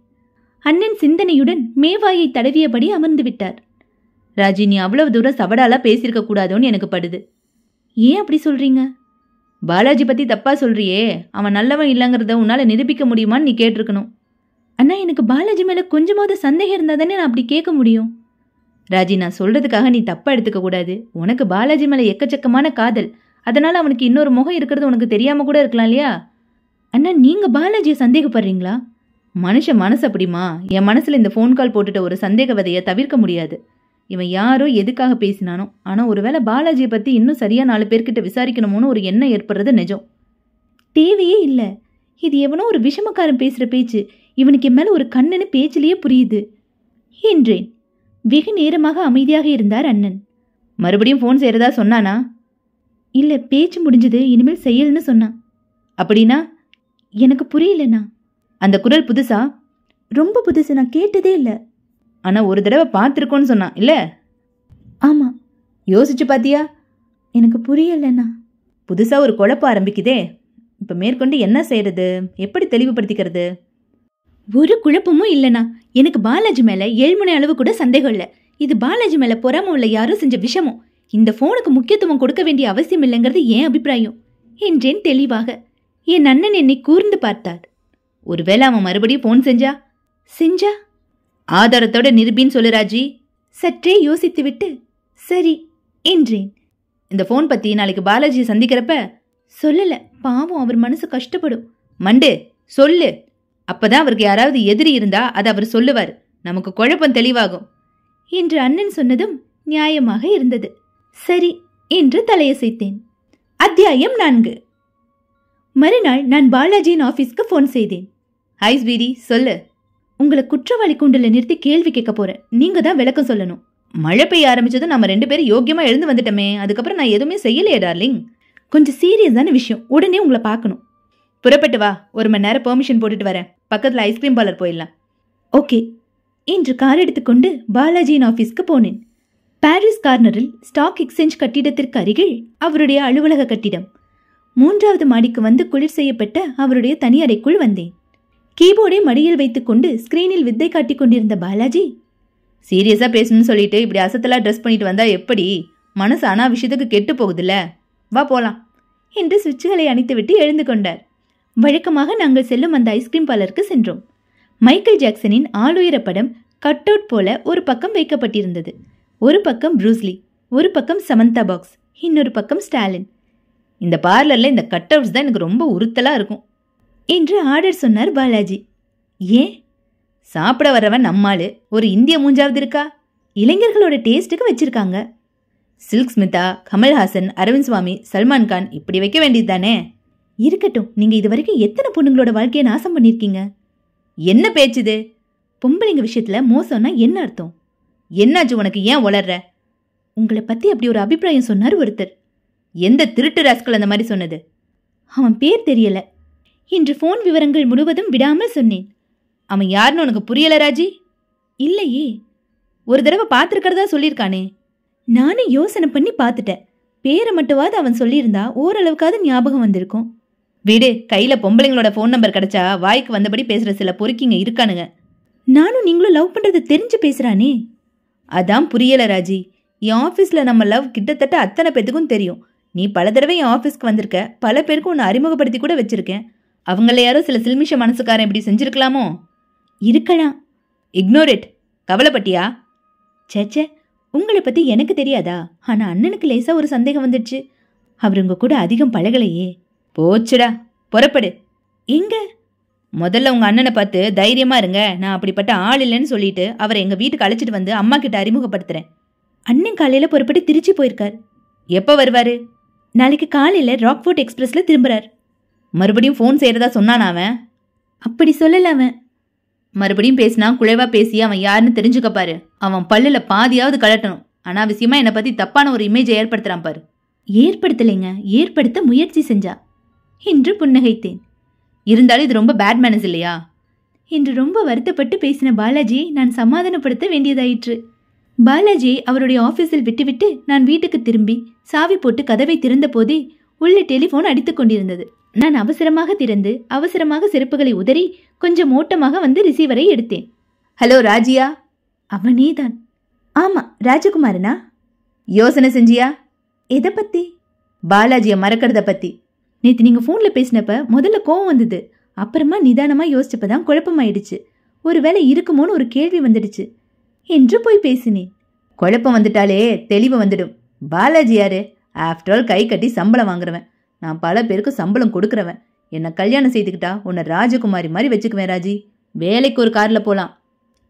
அண்ணன் சிந்தனையுடன் மேவாயை தடவியபடி அமர்ந்து விட்டார். ராஜி, நீ அவ்வளவு தூரம் சவடாலா பேசியிருக்க கூடாதோன்னு எனக்கு படுது. ஏன் அப்படி சொல்றீங்க? பாலாஜி பத்தி தப்பா சொல்றியே, அவன் நல்லவன் இல்லைங்கிறத உன்னால நிரூபிக்க முடியுமான்னு நீ கேட்டிருக்கணும். அண்ணா, எனக்கு பாலாஜி மேல கொஞ்சமாவது சந்தேகம் இருந்தா தானே நான் அப்படி கேட்க முடியும். ராஜி, நான் சொல்றதுக்காக நீ தப்பா எடுத்துக்க கூடாது. உனக்கு பாலாஜி மேல எக்கச்சக்கமான காதல், அதனால அவனுக்கு இன்னொரு முகம் இருக்கிறது உனக்கு தெரியாம கூட இருக்கலாம் இல்லையா? அண்ணா, நீங்க பாலாஜியை சந்தேகப்படுறீங்களா? மனுஷன் மனசு அப்படிமா? என் மனசுல இந்த ஃபோன் கால் போட்டுட்ட ஒரு சந்தேக விதையை தவிர்க்க முடியாது. இவன் யாரோ எதுக்காக பேசினானோ, ஆனா ஒருவேளை பாலாஜியை பத்தி இன்னும் சரியா 4 பேர்கிட்ட விசாரிக்கணுமோன்னு ஒரு எண்ணம் ஏற்படுறது நிஜம். தேவையே இல்ல. இது எவனோ ஒரு விஷமக்காரன் பேசுற பேச்சு. இவனுக்கு என் மேல ஒரு கண்ணுன்னு பேச்சிலேயே புரியுது என்றேன். வெகு நேரமாக அமைதியாக இருந்தார் அண்ணன். மறுபடியும் ஃபோன் செய்யறதா சொன்னானா? இல்ல, பேச்சு முடிஞ்சது, இனிமேல் செயல்னு சொன்னான். அப்படின்னா? எனக்கு புரியலண்ணா. அந்த குரல் புதுசா? ரொம்ப புதுசு, நான் கேட்டதே இல்லை. ஆனா ஒரு தடவை பார்த்துருக்கோன்னு சொன்னான் இல்ல? ஆமா. யோசிச்சு பாத்தியா? எனக்கு புரியலண்ணா. புதுசா ஒரு குழப்பம் ஆரம்பிக்குதே. இப்ப மேற்கொண்டு என்ன செய்யறது? எப்படி தெளிவுபடுத்திக்கிறது? ஒரு குழப்பமும் இல்லைண்ணா. எனக்கு பாலாஜி மேல 7 மணி அளவு கூட சந்தேகம் இல்லை. இது பாலாஜி மேல பொறாம உள்ள யாரும் செஞ்ச விஷமம். இந்த போனுக்கு முக்கியத்துவம் கொடுக்க வேண்டிய அவசியம் இல்லைங்கிறது என் அபிப்பிராயம் என்றேன் தெளிவாக. என் அண்ணன் என்னை கூர்ந்து பார்த்தார். ஒருவேளை அவன் மறுபடியும் போன் செஞ்சா ஆதாரத்தோட நிரூபின்னு சொல்லு ராஜி. சற்றே யோசித்துவிட்டு சரி என்றேன். இந்த போன் பத்தி நாளைக்கு பாலாஜியை சந்திக்கிறப்ப சொல்லல, பாவம், அவர் மனசு கஷ்டப்படும். மண்டு சொல்லு, அப்பதான் அவருக்கு யாராவது எதிரி இருந்தா அதை அவர் சொல்லுவார், நமக்கு குழப்பம் தெளிவாகும் என்று அண்ணன் சொன்னதும் நியாயமாக இருந்தது. சரி என்று தலையசைத்தேன். அத்தியாயம் 4. மறுநாள் நான் பாலாஜியின் ஆபீஸ்க்கு போன் செய்தேன். ஹாய் ஸ்வீடி, சொல்லு. உங்களை குற்றவாளி கூண்டுல நிறுத்தி கேள்வி கேட்க போறேன். நீங்க தான் விளக்கம் சொல்லணும். மழை பெய்ய ஆரம்பிச்சதும் நம்ம 2 பேரும் யோக்கியமா எழுந்து வந்துட்டோமே, அதுக்கப்புறம் நான் எதுவுமே செய்யலையே டார்லிங். கொஞ்சம் சீரியஸான விஷயம், உடனே உங்களை பார்க்கணும். புறப்பட்டு வா, 1 மணி நேரம் பெர்மிஷன் போட்டுட்டு வரேன். பக்கத்துல ஐஸ்கிரீம் பார்லர் போயிடலாம். ஓகே என்று கார் எடுத்துக்கொண்டு பாலாஜியின் ஆபீஸ்க்கு போனேன். பாரிஸ் கார்னரில் ஸ்டாக் எக்ஸ்சேஞ்ச் கட்டிடத்திற்கு அருகில் அவருடைய அலுவலக கட்டிடம். 3வது மாடிக்கு வந்து குளிர் செய்யப்பட்ட அவருடைய தனி அறைக்குள் வந்தேன். கீபோர்டை மடியில் வைத்துக்கொண்டு ஸ்கிரீனில் வித்தை காட்டிக் கொண்டிருந்த பாலாஜி, சீரியஸா பேசணும்னு சொல்லிட்டு இப்படி அசத்தலா ட்ரெஸ் பண்ணிட்டு வந்தா எப்படி? மனசு அனாவசியத்துக்கு கெட்டு போகுதுல்ல, வா போலாம் என்று சுவிட்சுகளை அணைத்துவிட்டு எழுந்து கொண்டார். வழக்கமாக நாங்கள் செல்லும் அந்த ஐஸ்கிரீம் பார்லருக்கு சென்றோம். மைக்கேல் ஜாக்சனின் ஆளுயர படம் கட் அவுட் போல ஒரு பக்கம் வைக்கப்பட்டிருந்தது. ஒரு பக்கம் ப்ரூஸ்லி, ஒரு பக்கம் சமந்தா பாக்ஸ், இன்னொரு பக்கம் ஸ்டாலின். இந்த பார்லர்ல இந்த கட் அவுட்ஸ் தான் எனக்கு ரொம்ப உறுத்தலா இருக்கும் என்று ஆர்டர் சொன்னார் பாலாஜி. ஏன்? சாப்பிட வர்றவன் நம்மாளு, ஒரு இந்திய மூஞ்சாவது இருக்கா? இளைஞர்களோட டேஸ்ட்டுக்கு வச்சிருக்காங்க. சில்க் ஸ்மிதா, கமல்ஹாசன், அரவிந்த் சுவாமி, சல்மான் கான் இப்படி வைக்க வேண்டியது தானே. இருக்கட்டும், நீங்க இது வரைக்கும் எத்தனை பொண்ணுங்களோட வாழ்க்கையை நாசம் பண்ணிருக்கீங்க? என்ன பேச்சுது? பொம்பளைங்க விஷயத்துல மோசம்னா என்ன அர்த்தம்? என்னாச்சு உனக்கு? ஏன் உளர்ற? உங்களை பத்தி அப்படி ஒரு அபிப்பிராயம் சொன்னார் ஒருத்தர். எந்த திருட்டு ராஸ்கல் அந்த மாதிரி சொன்னது? அவன் பேர் தெரியல. இன்று ஃபோன் விவரங்கள் முழுவதும் விடாமல் சொன்னேன். அவன் யாருன்னு உனக்கு புரியல ராஜி? இல்லையே. ஒரு தடவை பார்த்துருக்கிறதா சொல்லியிருக்கானே. நானும் யோசனை பண்ணி பார்த்துட்டேன். பேரை மட்டுவாது அவன் சொல்லியிருந்தா ஓரளவுக்காவது ஞாபகம் வந்திருக்கும். வீடு கையில பொம்பளைங்களோட ஃபோன் நம்பர் கிடைச்சா வாய்க்கு வந்தபடி பேசுற சில பொறுக்கிங்க இருக்கானுங்க. நானும் நீங்களும் லவ் பண்றது தெரிஞ்சு பேசுறானே. அதான் புரியல ராஜி. என் ஆஃபீஸில் நம்ம லவ் கிட்டத்தட்ட அத்தனை பேத்துக்கும் தெரியும். நீ பல தடவை என் ஆஃபீஸ்க்கு வந்திருக்க. பல பேருக்கு உன்னை அறிமுகப்படுத்தி கூட வச்சிருக்கேன். அவங்கள யாரோ சில சில்மிஷ மனசுக்காரன் இப்படி செஞ்சிருக்கலாமோ? இருக்கலாம். Ignore it. கவலைப்பட்டியா? சேச்சே, உங்களை பற்றி எனக்கு தெரியாதா? ஆனால் அண்ணனுக்கு லேசாக ஒரு சந்தேகம் வந்துடுச்சு. அவர் உங்க கூட அதிகம் பழகலையே. போச்சுடா, புறப்படு. எங்க? முதல்ல உங்க அண்ணனை பார்த்து தைரியமா இருங்க, நான் அப்படிப்பட்ட ஆள் இல்லைன்னு சொல்லிட்டு அவரை எங்க வீட்டுக்கு அழைச்சிட்டு வந்து அம்மா கிட்ட அறிமுகப்படுத்துறேன். அண்ணன் காலையில புறப்பட்டு திருச்சி போயிருக்கார். எப்போ வருவாரு? நாளைக்கு காலையில ராக்ஃபோர்ட் எக்ஸ்பிரஸ்ல திரும்புறார். மறுபடியும் ஃபோன் செய்யறதா சொன்னான் அவன். அப்படி சொல்லல அவன். மறுபடியும் பேசினா குழைவா பேசி அவன் யாருன்னு தெரிஞ்சுக்க பாரு. அவன் பல்லுல பாதியாவது கலட்டணும். அனாவசியமா என்னை பத்தி தப்பான ஒரு இமேஜை ஏற்படுத்துறான் பாரு. ஏற்படுத்தலைங்க, ஏற்படுத்த முயற்சி செஞ்சா என்று புன்னகைத்தேன். இருந்தாலும் இது ரொம்ப பேட் மேனஸ் இல்லையா என்று ரொம்ப வருத்தப்பட்டு பேசின பாலாஜியை நான் சமாதானப்படுத்த வேண்டியதாயிற்று. பாலாஜியை அவருடைய ஆபீஸில் விட்டுவிட்டு நான் வீட்டுக்கு திரும்பி சாவி போட்டு கதவை திறந்த போதே உள்ள டெலிபோன் அடித்துக் கொண்டிருந்தது. நான் அவசரமாக திறந்து அவசரமாக செருப்புகளை உதறி கொஞ்சம் ஓட்டமாக வந்து ரிசீவரை எடுத்தேன். ஹலோ ராஜியா? அவனேதான். ஆமா, ராஜகுமாரனா? யோசனை செஞ்சியா? எதை பத்தி? பாலாஜியை மறக்கிறத பத்தி. நேற்று நீங்கள் ஃபோனில் பேசினப்ப முதல்ல கோவம் வந்தது. அப்புறமா நிதானமாக யோசிச்சப்பதான் குழப்பமாயிடுச்சு. ஒருவேளை இருக்குமோன்னு ஒரு கேள்வி வந்துடுச்சு என்று போய் பேசினேன். குழப்பம் வந்துட்டாலே தெளிவு வந்துடும். பாலாஜி யாரு? ஆஃப்டர் ஆல் கை கட்டி சம்பளம் வாங்குறவன். நான் பல பேருக்கு சம்பளம் கொடுக்குறவன். என்னை கல்யாணம் செய்துக்கிட்டா உன்னை ராஜகுமாரி மாதிரி வச்சுக்குவேன் ராஜி. வேலைக்கு ஒரு காரில் போகலாம்.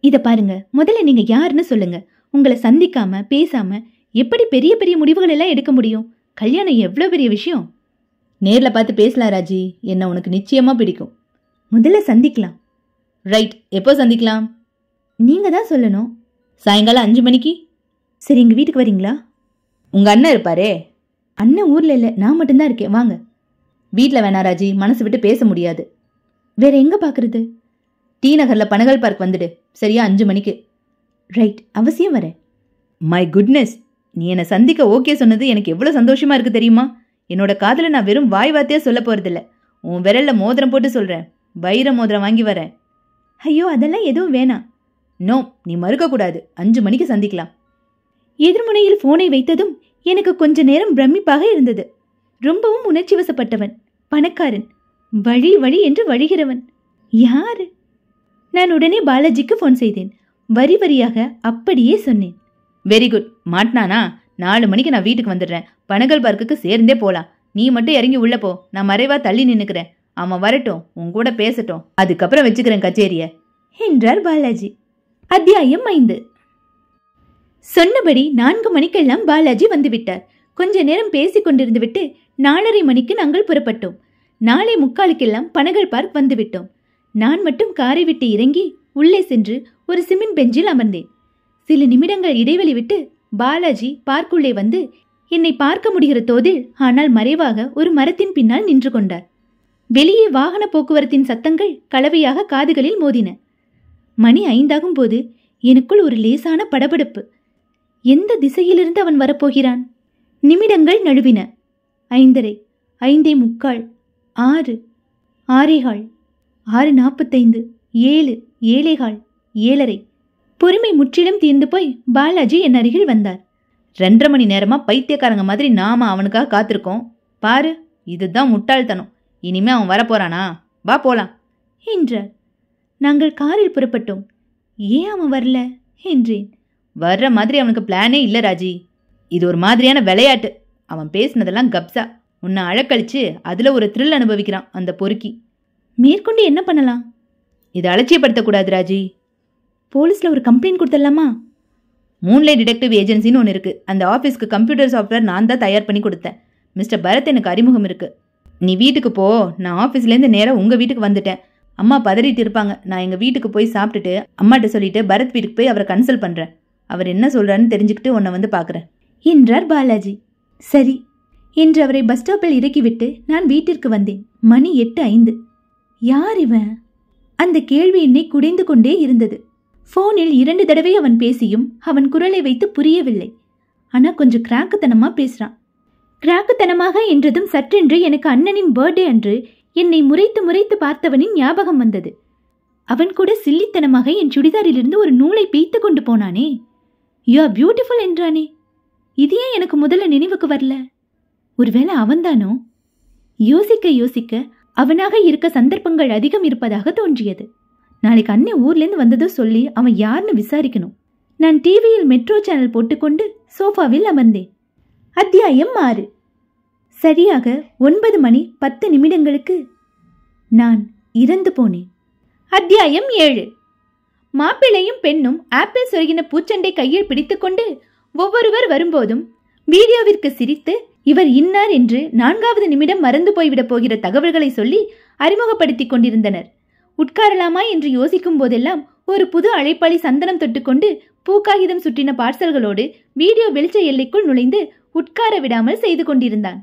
இதை பாருங்க, முதல்ல நீங்கள் யாருன்னு சொல்லுங்க. உங்களை சந்திக்காம பேசாம எப்படி பெரிய பெரிய முடிவுகள் எல்லாம் எடுக்க முடியும்? கல்யாணம் எவ்வளோ பெரிய விஷயம். நேரில் பார்த்து பேசலாம் ராஜி. என்ன உனக்கு நிச்சயமா பிடிக்கும். முதல்ல சந்திக்கலாம். ரைட், எப்போ சந்திக்கலாம்? நீங்கள் தான் சொல்லணும். சாயங்காலம் 5 மணிக்கு. சரி, எங்கள் வீட்டுக்கு வரீங்களா? உங்கள் அண்ணன் இருப்பாரே. அண்ணன் ஊரில் இல்லை, நான் மட்டும்தான் இருக்கேன். வாங்க. வீட்டில் வேணா ராஜி, மனசு விட்டு பேச முடியாது. வேற எங்கே பார்க்குறது? டி நகரில் பனகல் பார்க் வந்துடு. சரியா 5 மணிக்கு. ரைட், அவசியம் வரேன். மை குட்னஸ், நீ என்னை சந்திக்க ஓகே சொன்னது எனக்கு எவ்வளோ சந்தோஷமா இருக்கு தெரியுமா? என்னோட காதலை நான் வெறும் வாய் வார்த்தையா சொல்ல போறதில்ல. உன் விரல்ல மோதிரம் போட்டு சொல்றேன். வைர மோதிரம் வாங்கி வரேன். ஐயோ, அதெல்லாம் எதுவும் வேணாம். நோ, நீ மறுக்கக்கூடாது. 5 மணிக்கு சந்திக்கலாம். எதிர்முனையில் போனை வைத்ததும் எனக்கு கொஞ்ச நேரம் பிரமிப்பாக இருந்தது. ரொம்பவும் உணர்ச்சி வசப்பட்டவன், பணக்காரன், வழி வழி என்று வழிகிறவன். யாரு? நான் உடனே பாலாஜிக்கு போன் செய்தேன். வரி வரியாக அப்படியே சொன்னேன். Very good. மாட்டினானா? 4 மணிக்கு நான் வீட்டுக்கு வந்துடுறேன். பனகல் பார்க்குக்கு சேர்ந்தே போலாம். நீ மட்டும் இறங்கி உள்ள போ. நான் மறைவா தள்ளி நின்னுக்கிறேன். அவன் வரட்டும், உன் கூட பேசட்டும். அதுக்கப்புறம் வச்சுக்கிறேன் கச்சேரிய என்றார் பாலாஜி. அத்தியாயம் 5. சொன்னபடி 4 மணிக்கெல்லாம் பாலாஜி வந்துவிட்டார். கொஞ்ச நேரம் பேசிக் கொண்டிருந்து விட்டு 4:30 மணிக்கு நாங்கள் புறப்பட்டோம். 4:45 பனகல் பார்க் வந்துவிட்டோம். நான் மட்டும் காரை விட்டு இறங்கி உள்ளே சென்று ஒரு சிமெண்ட் பெஞ்சில் அமர்ந்தேன். சில நிமிடங்கள் இடைவெளி விட்டு பாலாஜி பார்க்குள்ளே வந்து என்னை பார்க்க முடிகிற தோதில், ஆனால் மறைவாக ஒரு மரத்தின் பின்னால் நின்று கொண்டார். வெளியே வாகன போக்குவரத்தின் சத்தங்கள் கலவையாக காதுகளில் மோதின. மணி 5 போது எனக்குள் ஒரு லேசான படபடப்பு. எந்த திசையிலிருந்து அவன் வரப்போகிறான்? நிமிடங்கள் நழுவின. 5:30, 5:45, 6, 6:15, 6:45, 7, 7:15, 7:30. பொறுமை முற்றிலும் தீர்ந்து போய் பாலாஜி என் அருகில் வந்தார். 2.5 மணி நேரமா பைத்தியக்காரங்க மாதிரி நாம அவனுக்காக காத்திருக்கோம். பாரு, இதுதான் முட்டாள்தனம். இனிமே அவன் வரப்போறானா? வா போலாம் என்றார். நாங்கள் காரில் புறப்பட்டோம். ஏன் அவன் வரல என்றேன். வர்ற மாதிரி அவனுக்கு பிளானே இல்லை ராஜி. இது ஒரு மாதிரியான விளையாட்டு. அவன் பேசினதெல்லாம் கப்சா. உன்னை அழக்கழிச்சு அதுல ஒரு த்ரில் அனுபவிக்கிறான் அந்த பொறுக்கி. மேற்கொண்டு என்ன பண்ணலாம்? இதை அலட்சியப்படுத்தக்கூடாது ராஜி. போலீஸ்ல ஒரு கம்ப்ளைண்ட் கொடுத்துடலாமா? மூன்லைட் டிடெக்டிவ் ஏஜென்சின்னு ஒன்று இருக்கு. அந்த ஆஃபீஸ்க்கு கம்ப்யூட்டர் சாஃப்ட்வேர் நான் தான் தயார் பண்ணி கொடுத்தேன். மிஸ்டர் பரத் எனக்கு அறிமுகம் இருக்கு. நீ வீட்டுக்கு போ. நான் ஆஃபீஸ்லேருந்து நேராக உங்கள் வீட்டுக்கு வந்துட்டேன். அம்மா பதறிட்டு இருப்பாங்க. நான் எங்கள் வீட்டுக்கு போய் சாப்பிட்டுட்டு அம்மாட்ட சொல்லிட்டு பரத் வீட்டுக்கு போய் அவரை கன்சல்ட் பண்ணுறேன். அவர் என்ன சொல்கிறான்னு தெரிஞ்சுக்கிட்டு உன்னை வந்து பார்க்குறேன் என்றார் பாலாஜி. சரி என்று அவரை பஸ் ஸ்டாப்பில் இறக்கிவிட்டு நான் வீட்டிற்கு வந்தேன். மணி 8:05. யார் இவன்? அந்த கேள்வி என்னை குடைந்து கொண்டே இருந்தது. போனில் 2 தடவை அவன் பேசியும் அவன் குரலை வைத்து புரியவில்லை. ஆனா கொஞ்சம் கிராக்குத்தனமா பேசுறான். கிராக்குத்தனமாக என்றதும் சற்றென்று எனக்கு அண்ணனின் பர்த்டே அன்று என்னை முறைத்து முறைத்து பார்த்தவனின் ஞாபகம் வந்தது. அவன் கூட சில்லித்தனமாக என் சுடிதாரிலிருந்து ஒரு நூலை பீத்து கொண்டு போனானே. யூ ஆர் பியூட்டிஃபுல் என்றானே. இது ஏன் எனக்கு முதல்ல நினைவுக்கு வரல? ஒருவேளை அவன்தானோ? யோசிக்க யோசிக்க அவனாக இருக்க சந்தர்ப்பங்கள் அதிகம் இருப்பதாக தோன்றியது. நாளைக்கு அண்ணன் ஊர்லேருந்து வந்ததோ சொல்லி அவன் யாருன்னு விசாரிக்கணும். நான் டிவியில் மெட்ரோ சேனல் போட்டுக்கொண்டு சோஃபாவில் அமர்ந்தேன். அத்தியாயம் 6. சரியாக 9:10 நான் இறந்து போனேன். அத்தியாயம் 7. மாப்பிள்ளையும் பெண்ணும் ஆப்பிள் சொருகின பூச்சண்டை கையில் பிடித்துக்கொண்டு ஒவ்வொருவர் வரும்போதும் வீடியோவிற்கு சிரித்து இவர் இன்னார் என்று 4வது நிமிடம் மறந்து போய்விடப் போகிற தகவல்களை சொல்லி அறிமுகப்படுத்திக் கொண்டிருந்தனர். உட்காரலாமா என்று யோசிக்கும் போதெல்லாம் ஒரு புது அழைப்பாளி சந்தனம் தொட்டுக்கொண்டு பூக்காகிதம் சுற்றின பார்சல்களோடு வீடியோ வெளிச்ச எல்லைக்குள் நுழைந்து உட்கார விடாமல் செய்து கொண்டிருந்தான்.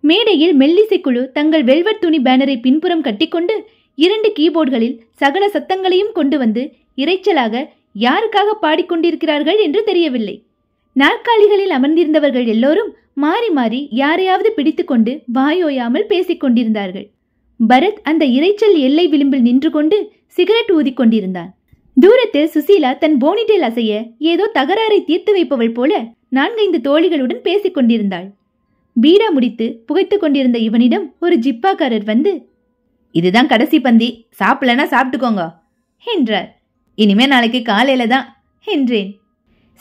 மேடையில் மெல்லிசை குழு தங்கள் வெல்வெட் துணி பேனரை பின்புறம் கட்டிக்கொண்டு 2 கீபோர்டுகளில் சகல சத்தங்களையும் கொண்டு வந்து இறைச்சலாக யாருக்காக பாடிக்கொண்டிருக்கிறார்கள் என்று தெரியவில்லை. நாற்காலிகளில் அமர்ந்திருந்தவர்கள் எல்லோரும் மாறி மாறி யாரையாவது பிடித்துக்கொண்டு வாயோயாமல் பேசிக் கொண்டிருந்தார்கள். பரத் அந்த இறைச்சல் எல்லை விளிம்பில் நின்று கொண்டு சிகரெட் ஊதிக்கொண்டிருந்தான். தூரத்தில் சுசீலா தன் போனிட்டேல் அசைய ஏதோ தகராறை தீர்த்து வைப்பவள் போல 4-5 தோழிகளுடன் பேசிக் கொண்டிருந்தாள். பீடா முடித்து புகைத்து கொண்டிருந்த இவனிடம் ஒரு ஜிப்பாக்காரர் வந்து, இதுதான் கடைசி பந்தி, சாப்பிடலன்னா சாப்பிட்டுக்கோங்க என்றார். இனிமே நாளைக்கு காலையில தான் என்றேன்.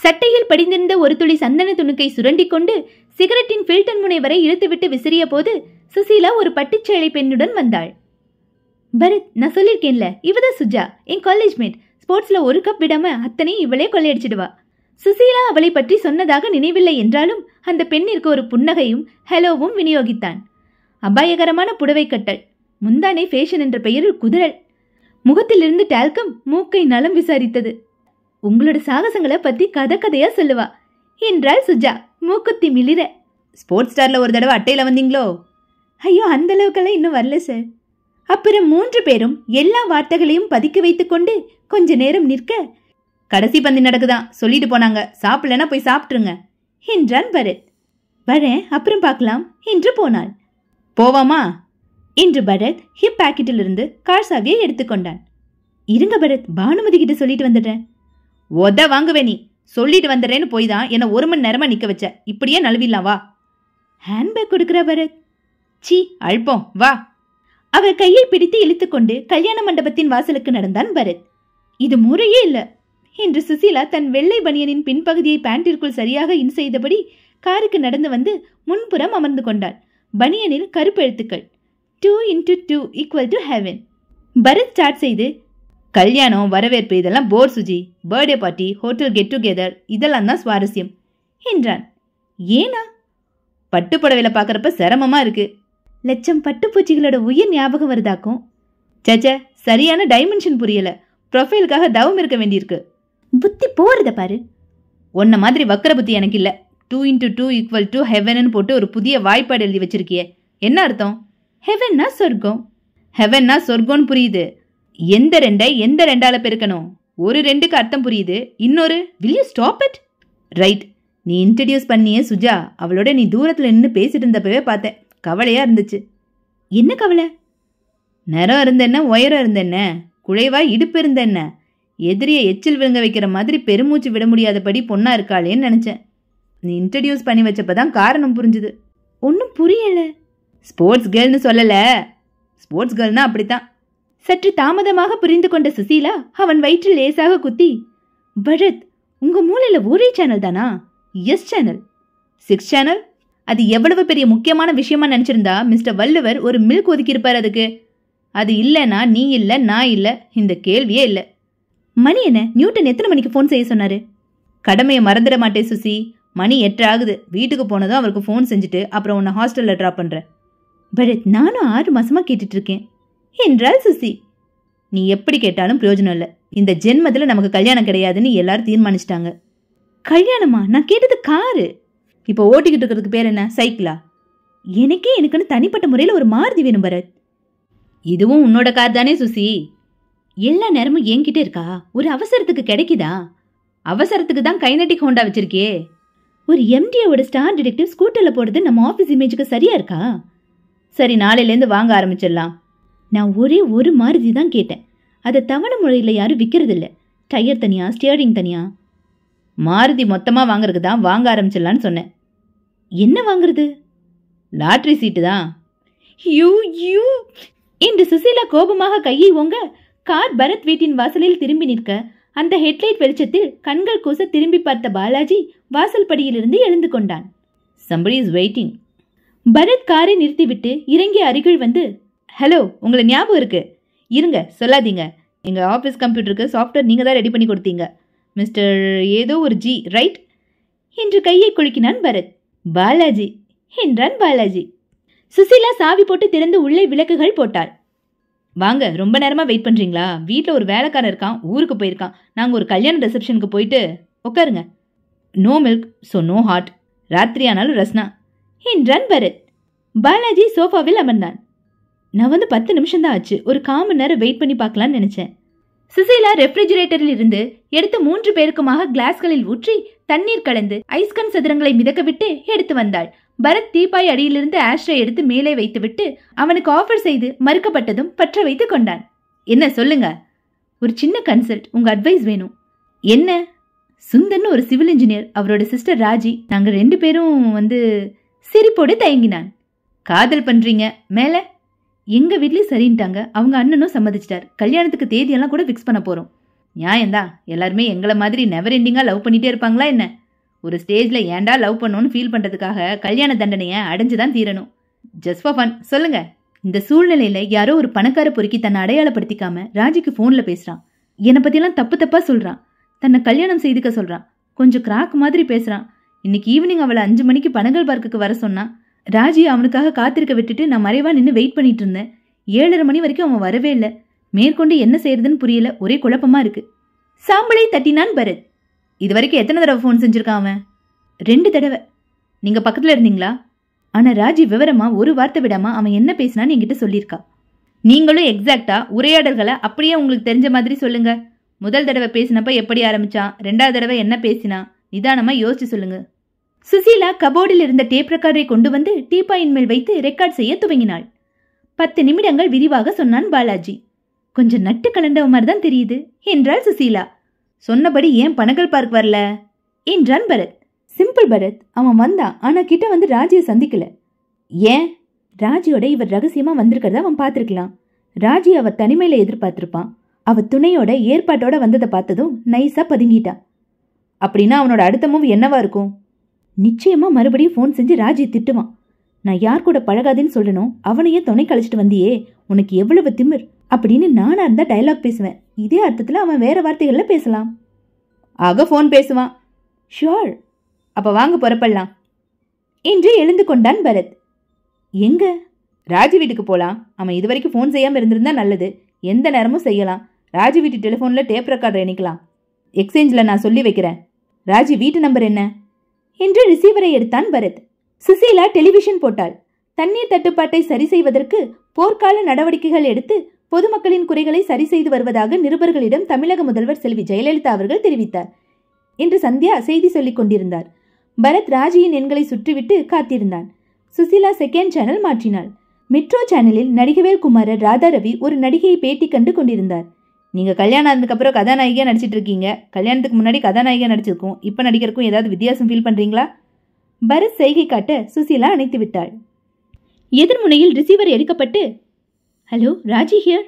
சட்டையில் படிந்திருந்த ஒரு துளி சந்தன துணுக்கை சுரண்டி கொண்டு சிகரெட்டின் ஃபில்டன் முனை வரை இழுத்துவிட்டு விசிறிய போது சுசீலா ஒரு பட்டுச்சேலை பெண்ணுடன் வந்தாள். பரத், நான் சொல்லியிருக்கேன்ல, இவதான் சுஜா, என் காலேஜ் மேட். ஸ்போர்ட்ஸ்ல ஒரு கப் விடாம அத்தனை இவளே கொள்ளையடிச்சிடுவா. சுசீலா அவளை பற்றி சொன்னதாக நினைவில்லை என்றாலும் அந்த பெண்ணிற்கு ஒரு புன்னகையும் ஹலோவும் விநியோகித்தான். அபாயகரமான புடவை கட்டல், முந்தானை ஃபேஷன் என்ற பெயரில் குதிரல், முகத்திலிருந்து டால்கம் மூக்கை நலம் விசாரித்தது. உங்களோட சாகசங்களை பத்தி கதையா சொல்லுவா என்றாள் சுஜா மூக்குத்தி மிளிர. ஸ்போர்ட்ஸ் ஸ்டார்ல ஒரு தடவை அட்டையில வந்தீங்களோ? ஐயோ, அந்த அளவுக்கெல்லாம் இன்னும் வரல சார். அப்புறம் 3 பேரும் எல்லா வார்த்தைகளையும் பதுக்கி வைத்துக் கொண்டு கொஞ்ச நேரம் நிற்க, கடைசி பந்தி நடக்குதான் சொல்லிட்டு போனாங்க, சாப்பிடலன்னா போய் சாப்பிட்டுருங்க என்றான் பரத். வரேன், அப்புறம் பார்க்கலாம் என்று போனாள். போவாமா என்று பரத் ஹிப் பாக்கெட்டிலிருந்து கார் சாவியை எடுத்துக்கொண்டான். இருங்க பரத், பானுமதி கிட்ட சொல்லிட்டு வந்துடுறேன். உத வாங்குவே, நீ சொல்லிட்டு வந்துடுறேன்னு போய் தான் என்ன 1 மணி நேரமா நிக்க வச்ச. இப்படியே நழுவிடலாம் வா. ஹேண்ட்பேக் கொடுக்குற பரத். சீ, அல்பம் வா. அவர் கையை பிடித்து இழுத்துக்கொண்டு கல்யாண மண்டபத்தின் வாசலுக்கு நடந்தான் பரத். இது முறையே இல்ல என்று சுசீலா தன் வெள்ளை பனியனின் பின்பகுதியை பேண்டிற்குள் சரியாக இன் செய்தபடி காருக்கு நடந்து வந்து முன்புறம் அமர்ந்து கொண்டாள். பனியனில் கருப்பு எழுத்துக்கள் 2 × 2 = heaven. பரத் ஸ்டார்ட் செய்து, கல்யாணம், வரவேற்பு இதெல்லாம் bore Suji. Birthday party, hotel get together இதெல்லாம் தான் சுவாரஸ்யம் என்றான். ஏனா? பட்டு புடவையில பார்க்கறப்ப சிரமமா இருக்கு. லட்சம் பட்டுப்பூச்சிகளோட உயிர் ஞாபகம் வருதாக்கும். சச்ச, சரியான டைமென்ஷன் புரியல. ப்ரொஃபைலுக்காக தவம் இருக்க வேண்டியிருக்கு. புத்தி போறத பாரு. ஒன்ன மாதிரி வக்கர புத்தி எனக்கு இல்ல. 2 × 2 = heaven போட்டு ஒரு புதிய வாய்ப்பாடு எழுதி வச்சிருக்கியே, என்ன அர்த்தம்? ஹெவன்னா சொர்க்கம். ஹெவன்னா சொர்க்கம்னு புரியுது. எந்த 2 எந்த 2ஆல பெருக்கணும்? ஒரு 2க்கு அர்த்தம் புரியுது, இன்னொரு will you stop it? Right, நீ இன்ட்ரடியூஸ் பண்ணியே சுஜா, அவளோட நீ தூரத்துல நின்று பேசிட்டு இருந்தப்பவே பார்த்தேன். கவலையா இருந்துச்சு. என்ன கவலை? நிறம் இருந்த என்ன, உயரம் இருந்த என்ன, குழைவா இடுப்பு இருந்த என்ன, எதிரிய எச்சில் விழுங்க வைக்கிற மாதிரி பெருமூச்சு விட முடியாதபடி பொண்ணா இருக்காளேன்னு நினைச்சேன். நீ இன்ட்ரடியூஸ் பண்ணி வச்சப்பதான் காரணம் புரிஞ்சுது. ஒன்னும் புரியல. ஸ்போர்ட்ஸ் கேர்ள்னு சொல்லல, ஸ்போர்ட்ஸ் கேர்ள்னா அப்படித்தான். சற்று தாமதமாக புரிந்து கொண்ட சுசீலா அவன் வயிற்றில் லேசாக குத்தி, பரத், உங்க மூலையில ஒரே சேனல் தானா? Yes channel. 6 சேனல்? அது எவ்வளவு பெரிய முக்கியமான விஷயமா நினைச்சிருந்தா மிஸ்டர் வள்ளுவர் ஒரு மில்க் ஒதுக்கி இருப்பார் அதுக்கு. அது இல்லைன்னா நீ இல்லை, நான் இல்லை, இந்த கேள்வியே இல்லை. மணி என்ன? நியூட்டன் எத்தனை மணிக்கு ஃபோன் செய்ய சொன்னாரு? கடமையை மறந்துட மாட்டே சுசி. மணி 8 ஆகுது. வீட்டுக்கு போனதும் அவருக்கு ஃபோன் செஞ்சுட்டு அப்புறம் உன்னை ஹாஸ்டல்ல ட்ராப் பண்றேன். பரத், நானும் 6 மாசமா கேட்டுட்டு இருக்கேன் என்றாள் சுசி. நீ எப்படி கேட்டாலும் பிரயோஜனம் இல்லை. இந்த ஜென்மத்தில் நமக்கு கல்யாணம் கிடையாதுன்னு எல்லாரும் தீர்மானிச்சிட்டாங்க. கல்யாணமா? நான் கேட்டது காரு. இப்போ ஓட்டிக்கிட்டு இருக்கிறதுக்கு பேர் என்ன? சைக்கிளா? எனக்குன்னு தனிப்பட்ட முறையில் ஒரு மாருதி வேணும் பரத். இதுவும் உன்னோட கார் தானே சுசி? எல்லா நேரமும் என்கிட்ட இருக்கா? ஒரு அவசரத்துக்கு கிடைக்குதா? அவசரத்துக்கு தான் கைனடிக் ஹோண்டா வச்சிருக்கே. ஒரு எம்டியோட ஸ்டார் டிடெக்டிவ் ஸ்கூட்டர்ல போடுறது நம்ம ஆஃபீஸ் இமேஜுக்கு சரியா இருக்கா? சரி, நாளையிலேருந்து வாங்க ஆரம்பிச்சிடலாம். நான் ஒரே ஒரு மாருதி தான் கேட்டேன். அதை தவணை முறையில் யாரும் விற்கிறது இல்லை. டயர் தனியா, ஸ்டியரிங் தனியா. மாருதி மொத்தமாக வாங்குறதுக்கு தான் வாங்க ஆரம்பிச்சிடலான்னு சொன்னேன். என்ன வாங்குறது? லாட்ரி சீட்டு தான். யூ யூ என்று சுசீலா கோபமாக கையை ஓங்க கார் பரத் வீட்டின் வாசலில் திரும்பி நிற்க அந்த ஹெட்லைட் வெளிச்சத்தில் கண்கள் கூச திரும்பி பார்த்த பாலாஜி வாசல் படியிலிருந்து எழுந்து கொண்டான். Somebody is waiting. பரத் காரை நிறுத்திவிட்டு இறங்கி அருகில் வந்து, ஹலோ, உங்களை ஞாபகம் இருக்கு? இருங்க, சொல்லாதீங்க. எங்கள் ஆஃபீஸ் கம்ப்யூட்டருக்கு சாஃப்ட்வேர் நீங்கள் தான் ரெடி பண்ணி கொடுத்தீங்க. மிஸ்டர் ஏதோ ஒரு ஜி, ரைட்? என்று கையை குலுக்கினான் பரத். பாலாஜி என்றான் பாலாஜி. சுசீலா சாவி போட்டு திறந்து உள்ளே விளக்குகள் போட்டாள். வாங்க, ரொம்ப நேரமாக வெயிட் பண்ணுறீங்களா? வீட்டில் ஒரு வேலைக்காரன் இருக்கான், ஊருக்கு போயிருக்கான். நாங்கள் ஒரு கல்யாண ரிசப்ஷனுக்கு போயிட்டு உட்காருங்க. No milk, so no hot. ராத்திரி ஆனாலும் ரஸ்னா என்றான் பரத். பாலாஜி சோஃபாவில் அமர்ந்தான். நான் வந்து 10 நிமிஷம் தான் ஆச்சு. ஒரு 1/4 மணி நேரம் வெயிட் பண்ணி பார்க்கலான்னு நினைச்சேன். சுசீலா ரெஃப்ரிஜிரேட்டரில் இருந்து எடுத்து 3 பேருக்குமாக கிளாஸ்களில் ஊற்றி தண்ணீர் கலந்து ஐஸ்கன் சதுரங்களை மிதக்க விட்டு எடுத்து வந்தாள். பரத் தீப்பாய் அடியிலிருந்து ஆஷ்ரை எடுத்து மேலே வைத்துவிட்டு அவனுக்கு ஆஃபர் செய்து மறுக்கப்பட்டதும் பற்ற வைத்து கொண்டான். என்ன சொல்லுங்க? ஒரு சின்ன கன்சல்ட், உங்க அட்வைஸ் வேணும். என்ன? சுந்தர்னு ஒரு சிவில் இன்ஜினியர், அவரோட சிஸ்டர் ராஜி, நாங்கள் 2 பேரும் வந்து சிரிப்போடு தயங்கினான். காதல் பண்றீங்க? மேல எங்க வீட்லயும் சரின்ட்டாங்க. அவங்க அண்ணனும் சம்மதிச்சிட்டார். கல்யாணத்துக்கு தேதியெல்லாம் கூட ஃபிக்ஸ் பண்ண போறோம். நியாயம்தான். எல்லாருமே எங்களை மாதிரி நெவர் எண்டிங்கா லவ் பண்ணிட்டே இருப்பாங்களா என்ன? ஒரு ஸ்டேஜ்ல ஏண்டா லவ் பண்ணோன்னு ஃபீல் பண்றதுக்காக கல்யாண தண்டனையை அடைஞ்சுதான் தீரணும். Just for fun. சொல்லுங்க. இந்த சூழ்நிலையில யாரோ ஒரு பணக்கார பொறுக்கி தன்னை அடையாளப்படுத்திக்காம ராஜிக்கு போன்ல பேசுறான். என்னை பத்தியெல்லாம் தப்பா சொல்றான். தன்னை கல்யாணம் செய்துக்க சொல்றான். கொஞ்சம் கிராக் மாதிரி பேசுறான். இன்னைக்கு ஈவினிங் அவளை 5 மணிக்கு பனகல் பார்க்குக்கு வர சொன்னான். ராஜி அவனுக்காக காத்திருக்க விட்டுட்டு நான் மறைவா நின்று வெயிட் பண்ணிட்டு இருந்தேன். 7:30 மணி வரைக்கும் அவன் வரவே இல்லை. மேற்கொண்டு என்ன செய்யறதுன்னு புரியல. ஒரே குழப்பமா இருக்கு. சாம்பலை தட்டினான் பரத். இது வரைக்கும் எத்தனை தடவை ஃபோன் செஞ்சிருக்கான் அவன்? 2 தடவை. நீங்க பக்கத்துல இருந்தீங்களா? ஆனா ராஜி விவரமா ஒரு வார்த்தை விடாம அவன் என்ன பேசினான்னு என்கிட்ட சொல்லியிருக்கா. நீங்களும் எக்ஸாக்டா உரையாடல்களை அப்படியே உங்களுக்கு தெரிஞ்ச மாதிரி சொல்லுங்க. முதல் தடவை பேசினப்ப எப்படி ஆரம்பிச்சான், 2வது தடவை என்ன பேசினா, நிதானமா யோசிச்சு சொல்லுங்க. சுசீலா கபோர்டில் இருந்த டேப் ரெக்கார்டரை கொண்டு வந்து டீப்பாயின் மேல் வைத்து ரெக்கார்ட் செய்ய துவங்கினாள். 10 நிமிடங்கள் விரிவாக சொன்னான் பாலாஜி. கொஞ்சம் நட்டு கலண்டவ மாதிரி தான் தெரியுது என்றாள் சுசீலா. சொன்னபடி ஏன் பனகல் பார்க் வரல என்றான் பரத். சிம்பிள் பரத், அவன் வந்தான். ஆனா கிட்ட வந்து ராஜியை சந்திக்கல. ஏன்? ராஜியோட இவர் ரகசியமா வந்திருக்கிறத அவன் பார்த்திருக்கலாம். ராஜி அவ தனிமையில எதிர்பார்த்திருப்பான். அவ துணையோட ஏற்பாட்டோட வந்ததை பார்த்ததும் நைஸா பதுங்கிட்டான். அப்படின்னா அவனோட அடுத்த மூவ் என்னவா இருக்கும்? நிச்சயமா மறுபடியும் ஃபோன் செஞ்சு ராஜி திட்டுவான். நான் யார் கூட பழகாதுன்னு சொல்லணும், அவனையே துணை கழிச்சிட்டு வந்தியே, உனக்கு எவ்வளவு திமிர் அப்படின்னு நானா இருந்தா டயலாக் பேசுவேன். இதே அர்த்தத்துல அவன் வேற வார்த்தைகள்ல பேசலாம். ஆக ஃபோன் பேசுவான். ஷுவர். அப்ப வாங்க புறப்படலாம் என்று எழுந்து கொண்டான் பரத். எங்க? ராஜி வீட்டுக்கு போலாம். அவன் இதுவரைக்கும் ஃபோன் செய்யாம இருந்திருந்தா நல்லது. எந்த நேரமும் செய்யலாம். ராஜி வீட்டு டெலிஃபோன்ல டேப் ரெக்கார்டர் இணைக்கலாம். எக்ஸ்சேஞ்சில் நான் சொல்லி வைக்கிறேன். ராஜி வீட்டு நம்பர் என்ன என்று ரிசீவரை எடுத்தான் பரத். சுசீலா டெலிவிஷன் போட்டாள். தண்ணீர் தட்டுப்பாட்டை சரி செய்வதற்கு போர்க்கால நடவடிக்கைகள் எடுத்து பொதுமக்களின் குறைகளை சரி செய்து வருவதாக நிருபர்களிடம் தமிழக முதல்வர் செல்வி ஜெயலலிதா அவர்கள் தெரிவித்தார் என்று சந்தியா செய்தி சொல்லிக் கொண்டிருந்தார். பரத் ராஜியின் எண்களை சுற்றிவிட்டு காத்திருந்தான். சுசீலா செகண்ட் சேனல் மாற்றினாள். மெட்ரோ சேனலில் நடிகவேல் குமாரர் ராதா ரவி ஒரு நடிகையை பேட்டி கண்டு கொண்டிருந்தார். நீங்க கல்யாணம் ஆனதுக்கு அப்புறம் கதாநாயகியா நடிச்சிட்டு இருக்கீங்க. கல்யாணத்துக்கு முன்னாடி கதாநாயகியா நடிச்சிருக்கும். இப்ப நடிக்கிறக்கும் ஏதாவது வித்தியாசம் ஃபீல் பண்றீங்களா? பரத் செய்கை காட்ட சுசீலா அணைத்து விட்டாள். எதிர்முனையில் ரிசீவர் எடுக்கப்பட்டு ஹலோ ராஜி ஹியர்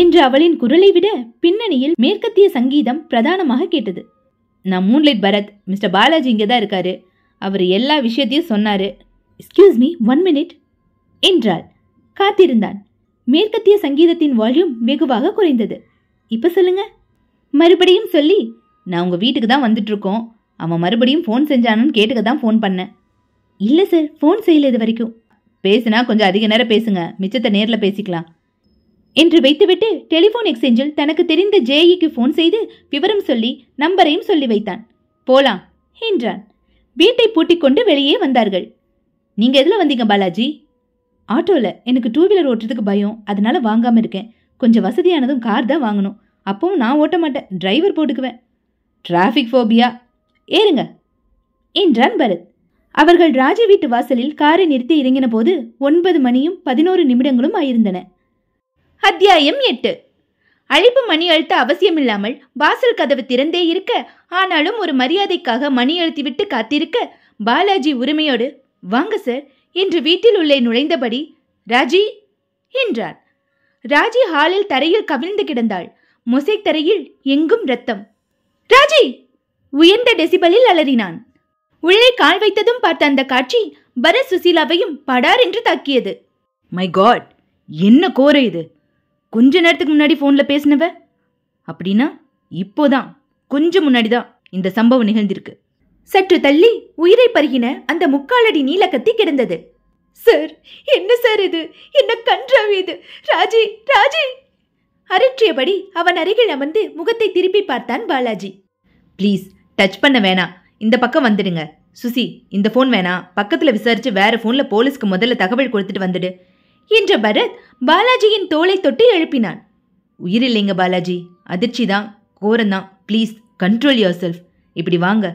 என்று அவளின் குரலை விட பின்னணியில் மேற்கத்திய சங்கீதம் பிரதானமாக கேட்டது. நான் மூன்லைட் பரத், மிஸ்டர் பாலாஜி இங்கே தான் இருக்காரு. அவர் எல்லா விஷயத்தையும் சொன்னாரு. எக்ஸ்கியூஸ் மீ 1 மினிட் என்றாள். காத்திருந்தான். மேற்கத்திய சங்கீதத்தின் வால்யூம் வெகுவாக குறைந்தது. இப்ப சொல்லுங்க. மறுபடியும் சொல்லி, நான் உங்க வீட்டுக்கு தான் வந்துட்டு இருக்கோம். அவன் மறுபடியும் ஃபோன் செஞ்சானுன்னு கேட்டுக்க தான் ஃபோன் பண்ணேன். இல்லை சார், ஃபோன் செய்யல இது வரைக்கும். பேசுனா கொஞ்சம் அதிக நேரம் பேசுங்க, மிச்சத்தை நேரில் பேசிக்கலாம் என்று வைத்துவிட்டு டெலிஃபோன் எக்ஸ்சேஞ்சில் தனக்கு தெரிந்த ஜேஇக்கு ஃபோன் செய்து விவரம் சொல்லி நம்பரையும் சொல்லி வைத்தான். போலாம் என்றான். வீட்டை பூட்டிக் கொண்டு வெளியே வந்தார்கள். நீங்க எதுல வந்தீங்க பாலாஜி? ஆட்டோல. எனக்கு 2 வீலர் ஓட்டுறதுக்கு பயம், அதனால வாங்காம இருக்கேன். கொஞ்சம் வசதியானதும் கார் தான் வாங்கணும். அப்பவும் நான் ஓட்ட மாட்டேன், டிரைவர் போட்டுக்குவேன். Traffic phobia. ஏறுங்க என்றான் பரத். அவர்கள் ராஜி வீட்டு வாசலில் காரை நிறுத்தி இறங்கின போது 9 மணியும் 11 நிமிடங்களும் ஆயிருந்தன. அத்தியாயம் 8. அழைப்பு மணி அழுத்த அவசியமில்லாமல் வாசல் கதவு திறந்தே இருக்க, ஆனாலும் ஒரு மரியாதைக்காக மணி அழுத்திவிட்டு காத்திருக்க, பாலாஜி உரிமையோடு வாங்க சார் என்று வீட்டில் உள்ளே நுழைந்தபடி ராஜி என்றான். ராஜி ஹாலில் தரையில் கவிழ்ந்து கிடந்தாள். மொசைக் தரையில் எங்கும் ரத்தம். ராஜி உயர்ந்த டெசிபலில் அலறினான். உள்ளே கால் வைத்ததும் பார்த்த அந்த காட்சி பரத் சுசீலாவையும் படார் என்று தாக்கியது. மை காட், என்ன கோர இது? கொஞ்ச நேரத்துக்கு முன்னாடி போன்ல பேசினவ அப்படின்னா இப்போதான் கொஞ்சம் முன்னாடிதான் இந்த சம்பவம் நிகழ்ந்திருக்கு. சற்று தள்ளி உயிரை பருகின அந்த 3/4 அடி நீல கத்தி கிடந்தது. சார், என்ன சார் இது? என்ன கன்றாவி இது? ராஜி ராஜி அரற்றியபடி அவன் அருகில் அமர்ந்து முகத்தை திருப்பி பார்த்தான் பாலாஜி. ப்ளீஸ் டச் பண்ண வேணாம், இந்த பக்கம் வந்துடுங்க. சுசி, இந்த போன் வேணாம், பக்கத்துல விசாரிச்சு வேற போன்ல போலீஸ்க்கு முதல்ல தகவல் கொடுத்துட்டு வந்துடு என்ற பரத் பாலாஜியின் தோளை தொட்டு எழுப்பினான். உயிரில்லைங்க பாலாஜி, அதிர்ச்சிதான், கோரந்தான். Please control yourself. இப்படி வாங்க.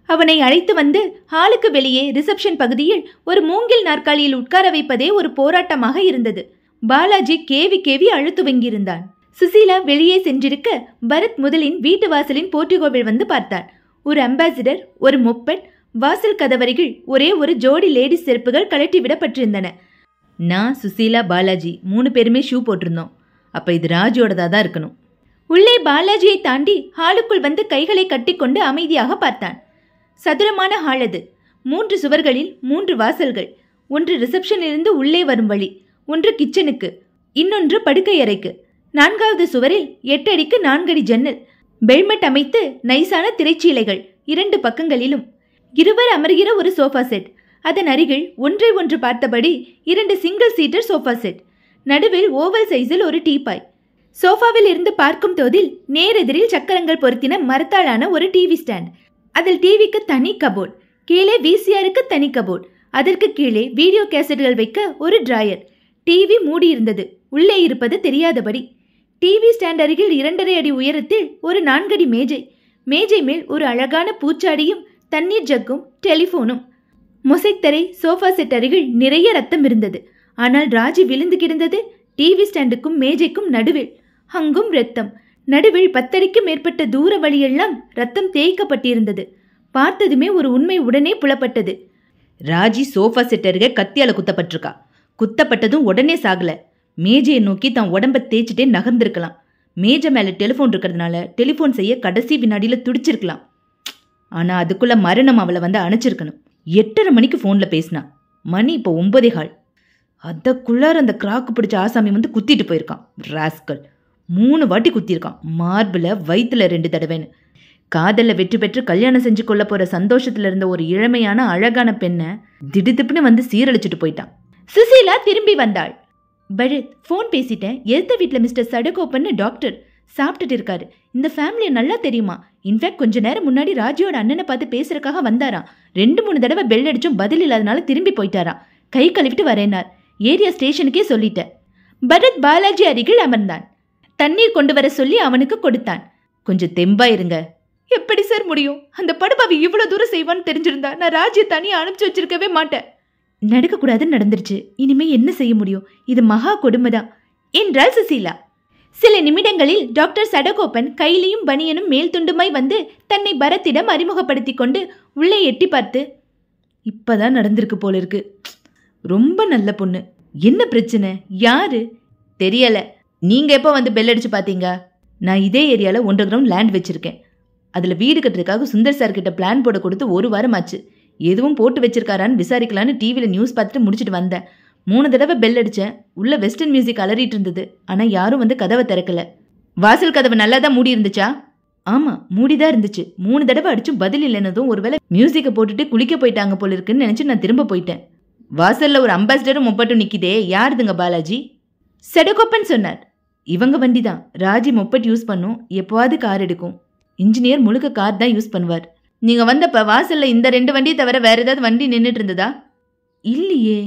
அவனை அழைத்து வந்து ஹாலுக்கு வெளியே ரிசப்ஷன் பகுதியில் ஒரு மூங்கில் நாற்காலியில் உட்கார வைப்பதே ஒரு போராட்டமாக இருந்தது. பாலாஜி கேவி கேவி அழுத்துவங்கியிருந்தான். சுசீலா வெளியே சென்றிருக்க பரத் முதலின் வீட்டு வாசலின் போர்ட்டிகோவில் வந்து பார்த்தான். ஒரு அம்பாசிடர், ஒரு மொப்பட், வாசல் கதவருகில் ஒரே ஒரு ஜோடி லேடிஸ் செருப்புகள் கழட்டி விடப்பட்டிருந்தன. நான், சுசீலா, பாலாஜி 3 பேருமே ஷூ போட்டிருந்தோம். அப்ப இது ராஜியோடதா தான் இருக்கணும். உள்ளே பாலாஜியை தாண்டி ஹாலுக்குள் வந்து கைகளை கட்டிக்கொண்டு அமைதியாக பார்த்தான். சதுரமான ஹால் அது. 3 சுவர்களில் 3 வாசல்கள். ஒன்று ரிசப்ஷனிலிருந்து உள்ளே வரும் வழி, ஒன்று கிச்சனுக்கு, இன்னொன்று படுக்கை அறைக்கு. 4வது சுவரில் 8 அடிக்கு 4 அடி ஜன்னல். பெல்மெட் அமைத்து நைசான திரைச்சீலைகள் 2 பக்கங்களிலும். இருவர் அமர்கிற ஒரு சோஃபா செட். அதன் அருகில் ஒன்றை ஒன்று பார்த்தபடி 2 சிங்கிள் சீட்டர் சோஃபா செட். நடுவில் ஓவல் சைஸில் ஒரு டீபாய். சோஃபாவில் இருந்து பார்க்கும் தோதில் நேரெதிரில் சக்கரங்கள் பொருத்தின மரத்தாலான ஒரு டிவி ஸ்டாண்ட். அதில் டிவிக்கு தனி கபோர்ட், கீழே விசிஆருக்கு தனி கபோர்ட், அதற்கு கீழே வீடியோ கேசட்டுகள் வைக்க ஒரு டிராயர். டிவி மூடியிருந்தது, உள்ளே இருப்பது தெரியாதபடி. டிவி ஸ்டாண்ட் அருகில் 2.5 அடி உயரத்தில் ஒரு 4 அடி மேஜை. மேஜை மேல் ஒரு அழகான பூச்சாடியும் தண்ணீர் ஜக்கும் டெலிஃபோனும். மொசைக் தரை சோஃபா செட் அருகில் நிறைய ரத்தம் இருந்தது. ஆனால் ராஜி விழுந்து கிடந்தது டிவி ஸ்டாண்டுக்கும் மேஜைக்கும் நடுவில். அங்கும் ரத்தம். நடுவில் 10 அடிக்கும் மேற்பட்ட தூர வழியெல்லாம் ரத்தம் தேய்க்கப்பட்டிருந்தது. பார்த்ததுமே ஒரு உண்மை உடனே புலப்பட்டது. ராஜி சோஃபா செட் அருகே கத்தியால குத்தப்பட்டிருக்கா. குத்தப்பட்டதும் உடனே சாகல. மேஜையை நோக்கி தான் உடம்ப தேய்ச்சிட்டே நகர்ந்திருக்கலாம். மேஜை மேல டெலிஃபோன் இருக்கிறதுனால டெலிஃபோன் செய்ய கடைசி வினாடியில துடிச்சிருக்கலாம். ஆனா அதுக்குள்ள மரணம் அவளை வந்து அணைச்சிருக்கணும். 8:30 மணிக்கு போன்ல பேசினா. மணி இப்போ 9:15. அதற்குள்ளார அந்த கிராக்கு பிடிச்ச ஆசாமி வந்து குத்திட்டு போயிருக்கான். ராஸ்கல் 3 வாட்டி குத்திருக்கான். மார்பில், வயிற்றுல 2 தடவைன்னு. காதல்ல வெற்றி பெற்று கல்யாணம் செஞ்சு கொள்ள போற சந்தோஷத்துல இருந்த ஒரு இளமையான அழகான பெண்ணை திடுதிப்புன்னு வந்து சீரழிச்சுட்டு போயிட்டான். சுசீலா திரும்பி வந்தாள். பரத், போன் பேசிட்டேன். எந்த வீட்டில் மிஸ்டர் சடகோப்பன்னு டாக்டர் சாப்பிட்டுட்டு இருக்காரு. இந்த ஃபேமிலியை நல்லா தெரியுமா? இன்ஃபேக்ட் கொஞ்ச நேரம் முன்னாடி ராஜியோட அண்ணனை பார்த்து பேசுறதுக்காக வந்தாராம். 2-3 தடவை பெல் அடிச்சும் பதில் இல்லாதனால திரும்பி போயிட்டாராம். கை கழுவிட்டு வரேனார். ஏரியா ஸ்டேஷனுக்கே சொல்லிட்டேன். பரத் பாலாஜி அருகில் அமர்ந்தான். தண்ணீர் கொண்டு வர சொல்லி அவனுக்கு கொடுத்தான். கொஞ்சம் தெம்பா இருங்க. எப்படி சார் முடியும்? அந்த படுபாவி இவ்வளவு தூரம் செய்வான்னு தெரிஞ்சிருந்தா நான் ராஜியை தனியா அனுப்பிச்சு வச்சிருக்கவே மாட்டேன். நடக்கக்கூடாதுன்னு நடந்துருச்சு. இனிமே என்ன செய்ய முடியும்? இது மகா கொடுமைதான் என்றாள் சுசீலா. சில நிமிடங்களில் டாக்டர் சடகோப்பன் கைலியும் பனியனும் மேல் துண்டுமாய் வந்து தன்னை பரத்திடம் அறிமுகப்படுத்தி கொண்டு உள்ளே எட்டி பார்த்து, இப்பதான் நடந்திருக்கு போல இருக்கு. ரொம்ப நல்ல பொண்ணு. என்ன பிரச்சனை? யாரு தெரியல. நீங்க எப்போ வந்து பெல் அடிச்சு பாத்தீங்க? நான் இதே ஏரியால 1.5 கிரவுண்ட் லேண்ட் வச்சிருக்கேன். அதுல வீடு கட்டுறதுக்காக சுந்தர் சார் கிட்ட பிளான் போட கொடுத்து 1 வாரம் ஆச்சு. எதுவும் போட்டு வச்சிருக்காரான்னு விசாரிக்கலான்னு டிவியில நியூஸ் பார்த்துட்டு முடிச்சுட்டு வந்தேன். 3 தடவை பெல் அடிச்சேன். உள்ள வெஸ்டர்ன் மியூசிக் அலறிட்டு இருந்தது. ஆனா யாரும் வந்து கதவை திறக்கல. வாசல் கதவு நல்லா தான் மூடி இருந்துச்சா? ஆமா, மூடிதான் இருந்துச்சு. 3 தடவை அடிச்சும் பதில் இல்லைன்னதும் ஒருவேளை மியூசிக்கை போட்டுட்டு குளிக்க போயிட்டாங்க போல இருக்குன்னு நினைச்சு நான் திரும்ப போயிட்டேன். வாசல்ல ஒரு அம்பாசிடரும் மொப்பட்டும் நிக்கிதே, யாருதுங்க பாலாஜி? சடகோப்பன் சொன்னார். இவங்க வண்டி தான். ராஜி மொப்பட் யூஸ் பண்ணும், எப்போவாது கார் எடுக்கும். இன்ஜினியர் முழுக்க கார் தான் யூஸ் பண்ணுவார். நீங்க வந்தப்ப வாசல்ல இந்த 2 வண்டியை தவிர வேற ஏதாவது வண்டி நின்றுட்டு இருந்ததா? இல்லையே.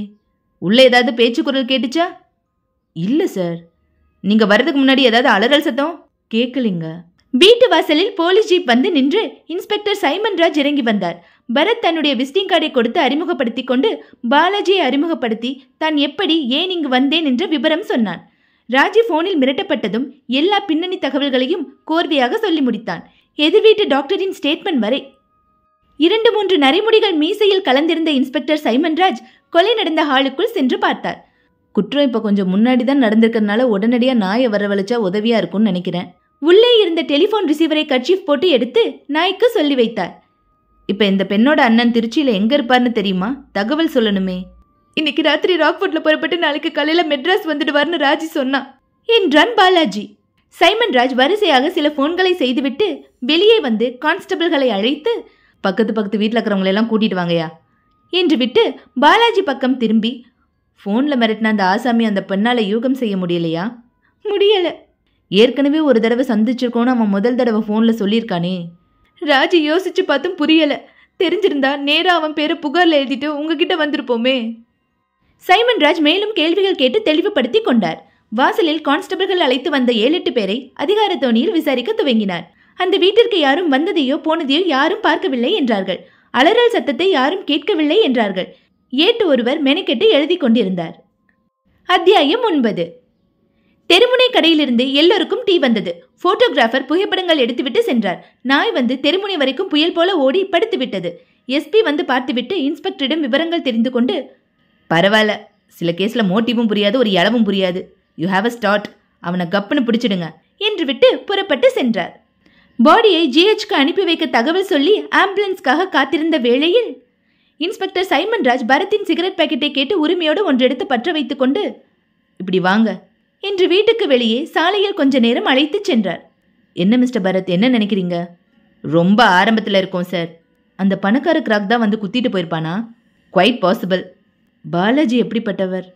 உள்ள ஏதாவது பேச்சு குரல் கேட்டுச்சா? இல்ல சார். நீங்க வர்றதுக்கு முன்னாடி ஏதாவது அலறல் சத்தம்? கேட்கலிங்க. வீட்டு வாசலில் போலீஸ் ஜீப் வந்து நின்று இன்ஸ்பெக்டர் சைமன் ராஜ் இறங்கி வந்தார். பரத் தன்னுடைய விசிட்டிங் கார்டை கொடுத்து அறிமுகப்படுத்தி கொண்டு பாலாஜியை அறிமுகப்படுத்தி தான் எப்படி ஏன் இங்கு வந்தேன் என்ற விபரம் சொன்னான். ராஜி போனில் மிரட்டப்பட்டதும் எல்லா பின்னணி தகவல்களையும் கோர்வையாக சொல்லி முடித்தான். எதிர்வீட்டு டாக்டரின் ஸ்டேட்மெண்ட் வரை. 2-3 நரைமுடிகள் மீசையில் கலந்திருந்த இன்ஸ்பெக்டர் சைமன் ராஜ் கொலை நடந்த ஹாலுக்குள் சென்று பார்த்தார். குற்றம் இப்ப கொஞ்சம் முன்னாடி தான் நடந்திருக்கிறதுனால உடனடியா நாயை வரவழைச்சா உதவியா இருக்கும்னு நினைக்கிறேன். உள்ளே இருந்த டெலிபோன் ரிசீவரை கர்ச்சீஃப் போட்டு எடுத்து நாய்க்கு சொல்லி வைத்தார். இப்ப இந்த பெண்ணோட அண்ணன் திருச்சியில எங்க இருப்பார்னு தெரியுமா? தகவல் சொல்லணுமே. இன்னைக்கு ராத்திரி ராக்ஃபோர்ட்ல புறப்பட்டு நாளைக்கு காலையில மெட்ராஸ் வந்துடுவார்னு ராஜி சொன்னான் என்றான் பாலாஜி. சைமன் ராஜ் வரிசையாக சில போன்களை செய்துவிட்டு வெளியே வந்து கான்ஸ்டபிள்களை அழைத்து பக்கத்து வீட்டில் இருக்கிறவங்களை எல்லாம் கூட்டிட்டு வாங்கயா என்று விட்டு பாலாஜி பக்கம் திரும்பி, போன்ல மிரட்டின அந்த ஆசாமி அந்த பெண்ணால யூகம் செய்ய முடியலையா? முடியல. ஏற்கனவே ஒரு தடவை சந்திச்சிருக்கோன்னு அவன் முதல் தடவை போன்ல சொல்லியிருக்கானே. ராஜி யோசிச்சு பார்த்தும் புரியல. தெரிஞ்சிருந்தா நேரா அவன் பேரை புகார்ல எழுதிட்டு உங்ககிட்ட வந்திருப்போமே. சைமன் ராஜ் மேலும் கேள்விகள் கேட்டு தெளிவுபடுத்தி கொண்டார். வாசலில் கான்ஸ்டபிள்கள் அழைத்து வந்த 7-8 பேரை அதிகார தோணியில் விசாரிக்க துவங்கினார். அந்த வீட்டிற்கு யாரும் வந்ததையோ போனதையோ யாரும் பார்க்கவில்லை என்றார்கள். அலறல் சத்தத்தை யாரும் கேட்கவில்லை என்றார்கள். ஏட்டு ஒருவர் மெனக்கெட்டு எழுதி கொண்டிருந்தார். அத்தியாயம் 9. தெருமுனை கடையிலிருந்து எல்லோருக்கும் டீ வந்தது. போட்டோகிராஃபர் புகைப்படங்கள் எடுத்துவிட்டு சென்றார். நாய் வந்து தெருமுனை வரைக்கும் புயல் போல ஓடி படுத்து விட்டது. எஸ்பி வந்து பார்த்துவிட்டு இன்ஸ்பெக்டரிடம் விவரங்கள் தெரிந்து கொண்டு, பரவாயில்ல, சில கேஸ்ல மோட்டிவும் புரியாது, ஒரு இளவும் புரியாது. You have a start. அவனை கப்புன்னு பிடிச்சிடுங்க என்று விட்டு புறப்பட்டு சென்றார். பாடியை ஜிஹெச்க்கு அனுப்பி வைக்க தகவல் சொல்லி ஆம்புலன்ஸ்க்காக காத்திருந்த வேளையில் இன்ஸ்பெக்டர் சைமன் ராஜ் பரத்தின் சிகரெட் பாக்கெட்டை கேட்டு உரிமையோடு ஒன்றெடுத்து பற்ற வைத்துக் கொண்டு, இப்படி வாங்க என்று வீட்டுக்கு வெளியே சாலையில் கொஞ்ச நேரம் அழைத்து சென்றார். என்ன மிஸ்டர் பரத், என்ன நினைக்கிறீங்க? ரொம்ப ஆரம்பத்தில் இருக்கோம் சார். அந்த பணக்கார கிராக் தான் வந்து குத்திட்டு போயிருப்பானா? Quite possible. பாலாஜி எப்படிப்பட்டவர்?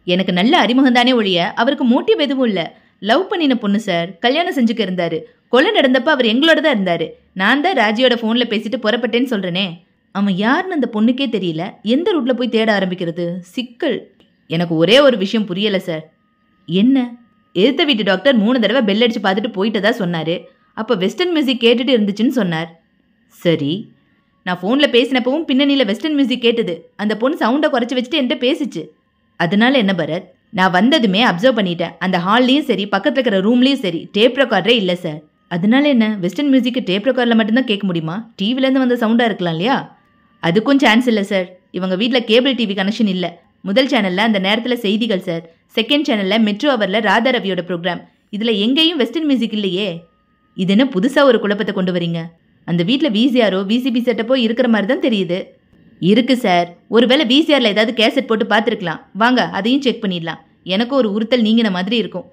எனக்கு நல்ல அறிமுகம் தானே ஒழிய அவருக்கு மோட்டிவ் எதுவும் இல்லை. லவ் பண்ணின பொண்ணு சார். கல்யாணம் செஞ்சுக்க இருந்தாரு. கொலை நடந்தப்ப அவர் எங்களோட தான் இருந்தாரு. நான் தான் ராஜியோட போன்ல பேசிட்டு புறப்பட்டேன்னு சொல்றேனே. அவன் யாருன்னு அந்த பொண்ணுக்கே தெரியல. எந்த ரூட்ல போய் தேட ஆரம்பிக்கிறது? சிக்கல். எனக்கு ஒரே ஒரு விஷயம் புரியல சார். என்ன? எதிர்த்த வீட்டு டாக்டர் 3 தடவை பெல் அடிச்சு பார்த்துட்டு போயிட்டதா சொன்னாரு. அப்ப வெஸ்டர்ன் மியூசிக் கேட்டுட்டு இருந்துச்சுன்னு சொன்னார். சரி, நான் போன்ல பேசினப்பவும் பின்னணியில வெஸ்டர்ன் மியூசிக் கேட்டது. அந்த பொண்ணு சவுண்டை குறைச்சி வச்சுட்டு என்கிட்ட பேசிச்சு. அதனால என்ன பரத்? நான் வந்ததுமே அப்சர்வ் பண்ணிட்டேன். அந்த ஹால்லையும் சரி பக்கத்தில் இருக்கிற ரூம்லையும் சரி டேப் ரெக்கார்டரே இல்லை சார். அதனால என்ன? வெஸ்டர்ன் மியூசிக்கு டேப் ரெக்கார்டில் மட்டும்தான் கேட்க முடியுமா? டிவிலேருந்து வந்த சவுண்டாக இருக்கலாம் இல்லையா? அதுக்கும் சான்ஸ் இல்லை சார். இவங்க வீட்டில் கேபிள் டிவி கனெக்ஷன் இல்லை. முதல் சேனலில் அந்த நேரத்தில் செய்திகள் சார். செகண்ட் சேனலில் மெட்ரோ அவரில் ராதா ரவியோட ப்ரோக்ராம். இதில் எங்கேயும் வெஸ்டர்ன் மியூசிக் இல்லையே. இது என்ன புதுசாக ஒரு குழப்பத்தை கொண்டு வரீங்க? அந்த வீட்டில் விசிஆரோ விசிபி செட்டப்போ இருக்கிற மாதிரி தான் தெரியுது. இருக்கு சார். ஒருவேளை விசிஆரில் ஏதாவது கேசட் போட்டு பார்த்துருக்கலாம். வாங்க அதையும் செக் பண்ணிடலாம். எனக்கு ஒரு உறுத்தல் நீங்கின மாதிரி இருக்கும்.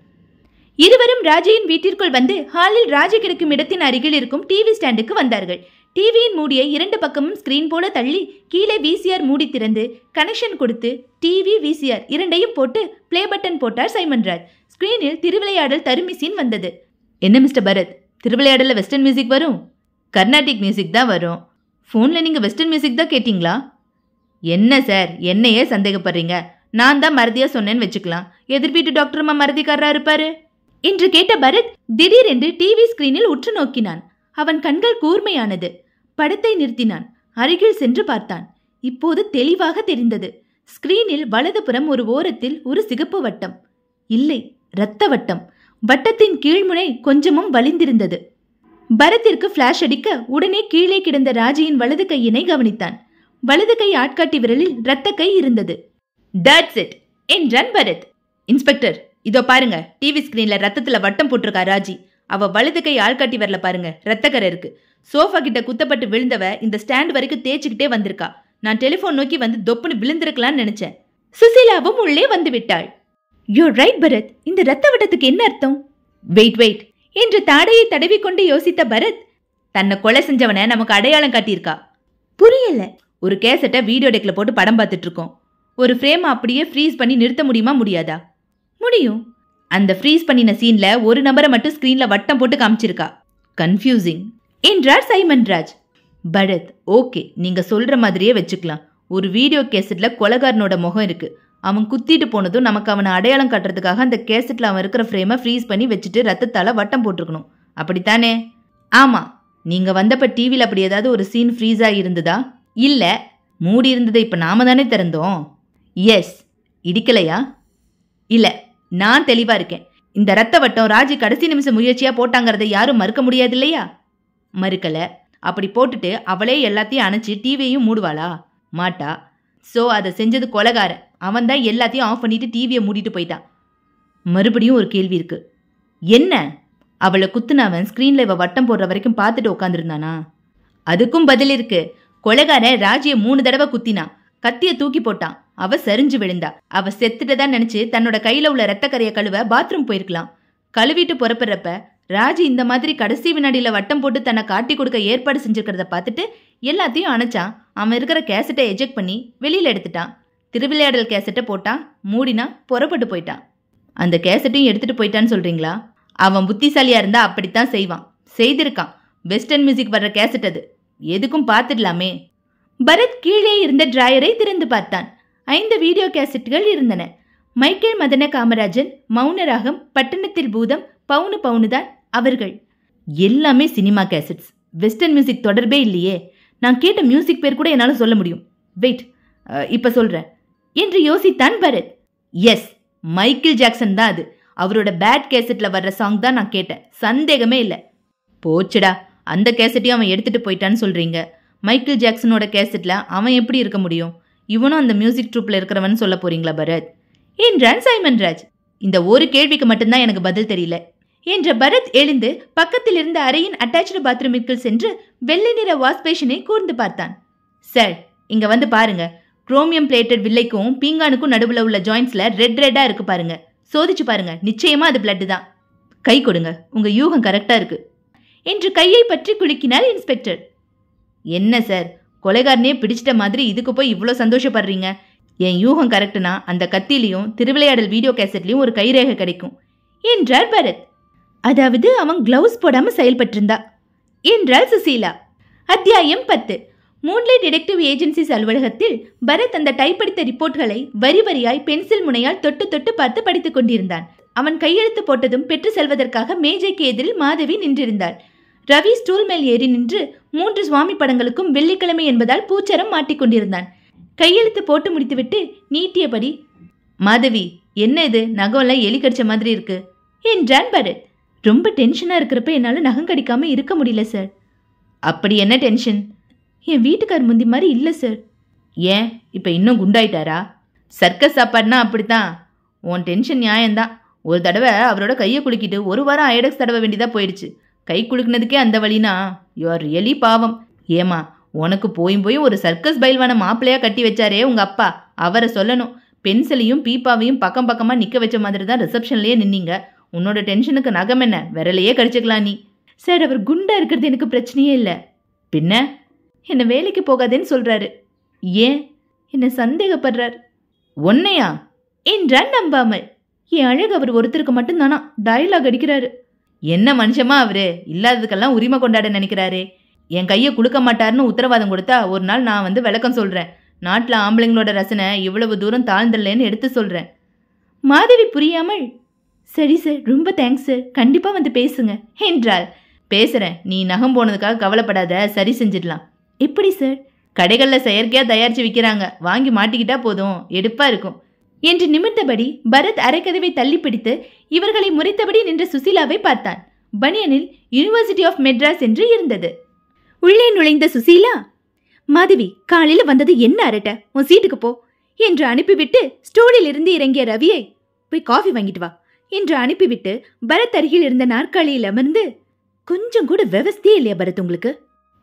இருவரும் ராஜியின் வீட்டிற்குள் வந்து ஹாலில் ராஜி கிடக்கும் இடத்தின் அருகில் இருக்கும் டிவி ஸ்டாண்டுக்கு வந்தார்கள். டிவியின் மூடியை 2 பக்கமும் ஸ்கிரீன் போல தள்ளி கீழே விசிஆர் மூடி திறந்து கனெக்ஷன் கொடுத்து டிவி விசிஆர் 2ஐயும் போட்டு பிளே பட்டன் போட்டார் சைமன் ராஜ். ஸ்கிரீனில் திருவிளையாடல் தருமி சீன் வந்தது. என்ன மிஸ்டர் பரத், திருவிளையாடலில் வெஸ்டர்ன் மியூசிக் வரும்? கர்நாடிக் மியூசிக் தான் வரும். ஃபோனில் நீங்கள் வெஸ்டர்ன் மியூசிக் தான் கேட்டிங்களா? என்ன சார், என்னையே சந்தேகப்படுறீங்க? நான் தான் மறதியாக சொன்னேன்னு வச்சுக்கலாம். எதிர்வீட்டு டாக்டருமா மறதிக்காரரா இருப்பாரு என்று கேட்ட பரத் திடீரென்று டிவி ஸ்கிரீனில் உற்று நோக்கினான். அவன் கண்கள் கூர்மையானது. படத்தை நிறுத்தினான். அருகில் சென்று பார்த்தான். இப்போது தெளிவாக தெரிந்தது. ஸ்கிரீனில் வலதுபுறம் ஒரு ஓரத்தில் ஒரு சிகப்பு வட்டம். இல்லை, இரத்த வட்டம். வட்டத்தின் கீழ்முனை கொஞ்சமும் வலிந்திருந்தது. பரத்திற்கு பிளாஷ் அடிக்க உடனே கீழே கிடந்த ராஜியின் வலது கையினை கவனித்தான். வலது கை ஆட்காட்டி விரலில் இரத்த கை இருந்தது. தட்ஸ் இட் என்றான் பரத். இன்ஸ்பெக்டர், இதோ பாருங்க, டிவி ஸ்கிரீன்ல ரத்தத்துல வட்டம் போட்டிருக்கா ராஜி. அவ வலது கை ஆள்காட்டி விரல பாருங்க, ரத்தக்கரை இருக்கு. சோஃபா கிட்ட குத்தப்பட்டு விழுந்தவ இந்த ஸ்டாண்ட் வரைக்கும் தேய்ச்சிக்கிட்டே வந்திருக்கா. நான் டெலிபோன் நோக்கி வந்து தொப்புன்னு விழுந்திருக்கலான்னு நினைச்சேன். சுசீலாவும் உள்ளே வந்து விட்டாள். யூ ரைட் பரத், இந்த ரத்த வட்டத்துக்கு என்ன அர்த்தம்? வெயிட் என்று தாடையை தடவிக்கொண்டு யோசித்த பரத், தன்னை கொலை செஞ்சவனை நமக்கு அடையாளம் காட்டியிருக்கா. புரியல. ஒரு கேசட்டை வீடியோ டெக்ல போட்டு படம் பார்த்துட்டு இருக்கோம். ஒரு ஃப்ரேம் அப்படியே ஃப்ரீஸ் பண்ணி நிறுத்த முடியுமா? முடியாதா? முடியும். அந்த ஃப்ரீஸ் பண்ணின சீன்ல ஒரு நபரை மட்டும் ஸ்கிரீன்ல வட்டம் போட்டு காமிச்சிருக்கா. கன்ஃபியூசிங் என்றார் சைமன் ராஜ். பரத், ஓகே, நீங்க சொல்ற மாதிரியே வச்சுக்கலாம். ஒரு வீடியோ கேசட்ல கொலைகாரனோட முகம் இருக்கு. அவன் குத்திட்டு போனதும் நமக்கு அவனை அடையாளம் காட்டுறதுக்காக அந்த கேசட்ல அவன் இருக்கிற ஃப்ரேமை ஃப்ரீஸ் பண்ணி வச்சுட்டு ரத்தத்தால வட்டம் போட்டிருக்கணும். அப்படித்தானே? ஆமா. நீங்க வந்தப்ப டிவியில் அப்படி ஏதாவது ஒரு சீன் ஃப்ரீஸா இருந்ததா? இல்ல, மூடி இருந்ததை இப்ப நாம தானே திறந்தோம். எஸ். இடிக்கலையா? இல்ல, நான் தெளிவா இருக்கேன். இந்த ரத்த வட்டம் ராஜி கடைசி நிமிஷம் முயற்சியா போட்டாங்கிறத யாரும் மறுக்க முடியாது இல்லையா? மறுக்கல. அப்படி போட்டுட்டு அவளே எல்லாத்தையும் அணைச்சு டிவியையும் மூடுவாளா? மாட்டா. சோ அதை செஞ்சது கொலைகாரன். அவன் தான் எல்லாத்தையும் ஆஃப் பண்ணிட்டு டிவியை மூடிட்டு போயிட்டான். மறுபடியும் ஒரு கேள்வி இருக்கு. என்ன? அவளை குத்துனவன் ஸ்கிரீன்ல இவ வட்டம் போடுற வரைக்கும் பார்த்துட்டு உட்காந்துருந்தானா? அதுக்கும் பதில் இருக்கு. கொலைகாரன் ராஜிய 3 தடவை குத்தினான். கத்திய தூக்கி போட்டான். அவ சரிஞ்சு விழுந்தா. அவ செத்துட்டதான் நினைச்சு தன்னோட கையில உள்ள ரத்தக்கரைய கழுவ பாத்ரூம் போயிருக்கலாம். கழுவிட்டு புறப்படுறப்ப ராஜி இந்த மாதிரி கடைசி வினாடியில வட்டம் போட்டு தன்னை காட்டி கொடுக்க ஏற்பாடு செஞ்சிருக்கிறத பார்த்துட்டு எல்லாத்தையும் அணைச்சான். அவன் இருக்கிற கேசட்டை எஜெக்ட் பண்ணி வெளியில எடுத்துட்டான். திருவிளையாடல் கேசட்டை போட்டான், மூடினா, புறப்பட்டு போயிட்டான். அந்த கேசட்டையும் எடுத்துட்டு போயிட்டான்னு சொல்றீங்களா? அவன் புத்திசாலியா இருந்தா அப்படித்தான் செய்வான். செய்திருக்கான். வெஸ்டர்ன் மியூசிக் வர்ற கேசட் அது. எதுக்கும் பார்த்துடலாமே. பரத் கீழே இருந்த டிராயரை திறந்து பார்த்தான். 5 வீடியோ கேசட்டுகள் இருந்தன. மைக்கேல் மதன காமராஜன், மௌனராகம், பட்டணத்தில் பூதம், பவுனு பவுனுதான் அவர்கள். எல்லாமே சினிமா கேசட்ஸ். வெஸ்டர்ன் மியூசிக் தொடர்பே இல்லையே. நான் கேட்ட மியூசிக் பேர் கூட என்னால சொல்ல முடியும். வெயிட், இப்ப சொல்றேன் என்று யோசித்தான் பரத். எஸ், மைக்கேல் ஜாக்சன் தான் அது. அவரோட பேட் கேசட்ல வர்ற சாங் தான் நான் கேட்டேன். சந்தேகமே இல்லை. போச்சுடா, அந்த கேசட்டையும் அவன் எடுத்துட்டு போயிட்டான்னு சொல்றீங்க. மைக்கேல் ஜாக்சனோட கேசட்ல அவன் எப்படி இருக்க முடியும்? இவனும் அந்த மியூசிக் ட்ரூப்ல இருக்கிறவன் சொல்ல போறீங்களா பரத்? என்றான் சைமன் ராஜ். இந்த ஒரு கேள்விக்கு மட்டும்தான் எனக்கு பதில் தெரியல என்ற பரத் எழுந்து பக்கத்தில் இருந்த அறையின் அட்டாச்டு பாத்ரூமிற்குள் சென்று வெள்ளை நிற வாஷ் பேஷனை கூர்ந்து பார்த்தான். சார், இங்க வந்து பாருங்க. குரோமியம் பிளேட்டட் வில்லைக்கும் பீங்கானுக்கும் நடுவுல உள்ள ஜாயின்ஸ்ல ரெட்டா இருக்கு பாருங்க. சோதிச்சு பாருங்க. நிச்சயமா அது பிளட் தான். கை கொடுங்க, உங்க யூகம் கரெக்டா இருக்கு என்று கையை பற்றி குலுக்கினார் இன்ஸ்பெக்டர். என்ன சார், கொலைகாரனே பிடிச்சிட்ட மாதிரி இதுக்கு போய் இவ்வளோ சந்தோஷப்படுறீங்க? என் யூகம் கரெக்டுனா அந்த கத்திலையும் திருவிளையாடல் வீடியோ கேசட்லையும் ஒரு கைரேகை கிடைக்கும் என்றார் பரத். அதாவது அவன் கிளவுஸ் போடாம செயல்பட்டிருந்தா என்றார் சுசீலா. அத்தியாயம் 10. மூன்லைட் டிடெக்டிவ் ஏஜென்சிஸ் அலுவலகத்தில் பரத் அந்த டைப்படித்த ரிப்போர்ட்களை வரி வரியாய் பென்சில் முனையால் தொட்டு தொட்டு பார்த்து படித்துக் கொண்டிருந்தான். அவன் கையெழுத்து போட்டதும் பெற்று செல்வதற்காக மேஜைக்கு எதிரில் மாதவி நின்றிருந்தாள். ரவி ஸ்டூல் மேல் ஏறி நின்று 3 சுவாமி படங்களுக்கும் வெள்ளிக்கிழமை என்பதால் பூச்சரம் மாட்டிக்கொண்டிருந்தான். கையெழுத்து போட்டு முடித்துவிட்டு நீட்டியபடி, மாதவி, என்ன இது, நகம்லாம் எலி கடிச்ச மாதிரி இருக்கு என்றான் பரத். ரொம்ப டென்ஷனா இருக்கிறப்ப என்னால நகம் கடிக்காம இருக்க முடியல சார். அப்படி என்ன டென்ஷன்? என் வீட்டுக்கார் முந்தி மாதிரி இல்ல சார். ஏன், இப்ப இன்னும் குண்டாயிட்டாரா? சர்க்கஸ் சாப்பாடுனா அப்படித்தான். உன் டென்ஷன் நியாயம்தான். ஒரு தடவை அவரோட கையை குலுக்கிட்டு 1 வாரம் ஐடெக்ஸ் தடவை வேண்டியதா போயிடுச்சு. கை குலுக்குனதுக்கே அந்த வழினா யூ ஆர் ரியலி பாவம். ஏமா, உனக்கு போயும் ஒரு சர்க்கஸ் பயில்வான மாப்பிள்ளையா கட்டி வச்சாரே உங்க அப்பா, அவரை சொல்லணும். பென்சிலையும் பீப்பாவையும் பக்கம் பக்கமா நிக்க வச்ச மாதிரி தான் ரிசப்ஷன்லயே நின்னீங்க. உன்னோட டென்ஷனுக்கு நகம் என்ன, விரலையே கடிச்சுக்கலாம் நீ. சார், அவர் குண்டா இருக்கிறது எனக்கு பிரச்சனையே இல்லை. பின்ன என்ன வேலைக்கு போகாதேன்னு சொல்றாரு. ஏன்? என்ன சந்தேகப்படுறார். ஒன்னையா என்றான் நம்பாமல். என் அழகு அவர் ஒருத்தருக்கு மட்டும்தானா டயலாக் அடிக்கிறாரு. என்ன மனுஷமா அவரு, இல்லாததுக்கெல்லாம் உரிமை கொண்டாட நினைக்கிறாரே. என் கையை குலுக்க மாட்டாருன்னு உத்தரவாதம் கொடுத்தா ஒரு நாள் நான் வந்து விளக்கம் சொல்றேன். நாட்டில் ஆம்பளைங்களோட ரசனை இவ்வளவு தூரம் தாழ்ந்தல்லேன்னு எடுத்து சொல்றேன். மாதவி புரியாமல், சரி சார், ரொம்ப தேங்க்ஸ் சார், கண்டிப்பா வந்து பேசுங்க என்றாள். பேசுறேன், நீ நகம் போனதுக்காக கவலைப்படாத, சரி செஞ்சிடலாம். எப்படி சார்? கடைகளில் செயற்கையா தயாரிச்சு விற்கிறாங்க, வாங்கி மாட்டிக்கிட்டா போதும், எடுப்பா இருக்கும் என்று நிமிர்ந்தபடி பரத் அரைக்கதவை தள்ளி பிடித்து இவர்களை முறைத்தபடி நின்ற சுசீலாவை பார்த்தான். பனியனில் யூனிவர்சிட்டி ஆஃப் மெட்ராஸ் என்று இருந்தது. உள்ளே நுழைந்த சுசீலா, மாதவி, காலையில வந்தது என்ன அரட்ட, உன் சீட்டுக்கு போ என்று அனுப்பிவிட்டு ஸ்டூலில் இருந்து இறங்கிய ரவியை, போய் காஃபி வாங்கிட்டு வா என்று அனுப்பிவிட்டு பரத் அருகில் இருந்த நாற்காலியில் அமர்ந்து, கொஞ்சம் கூட விவஸ்தையே இல்லையா பரத் உங்களுக்கு?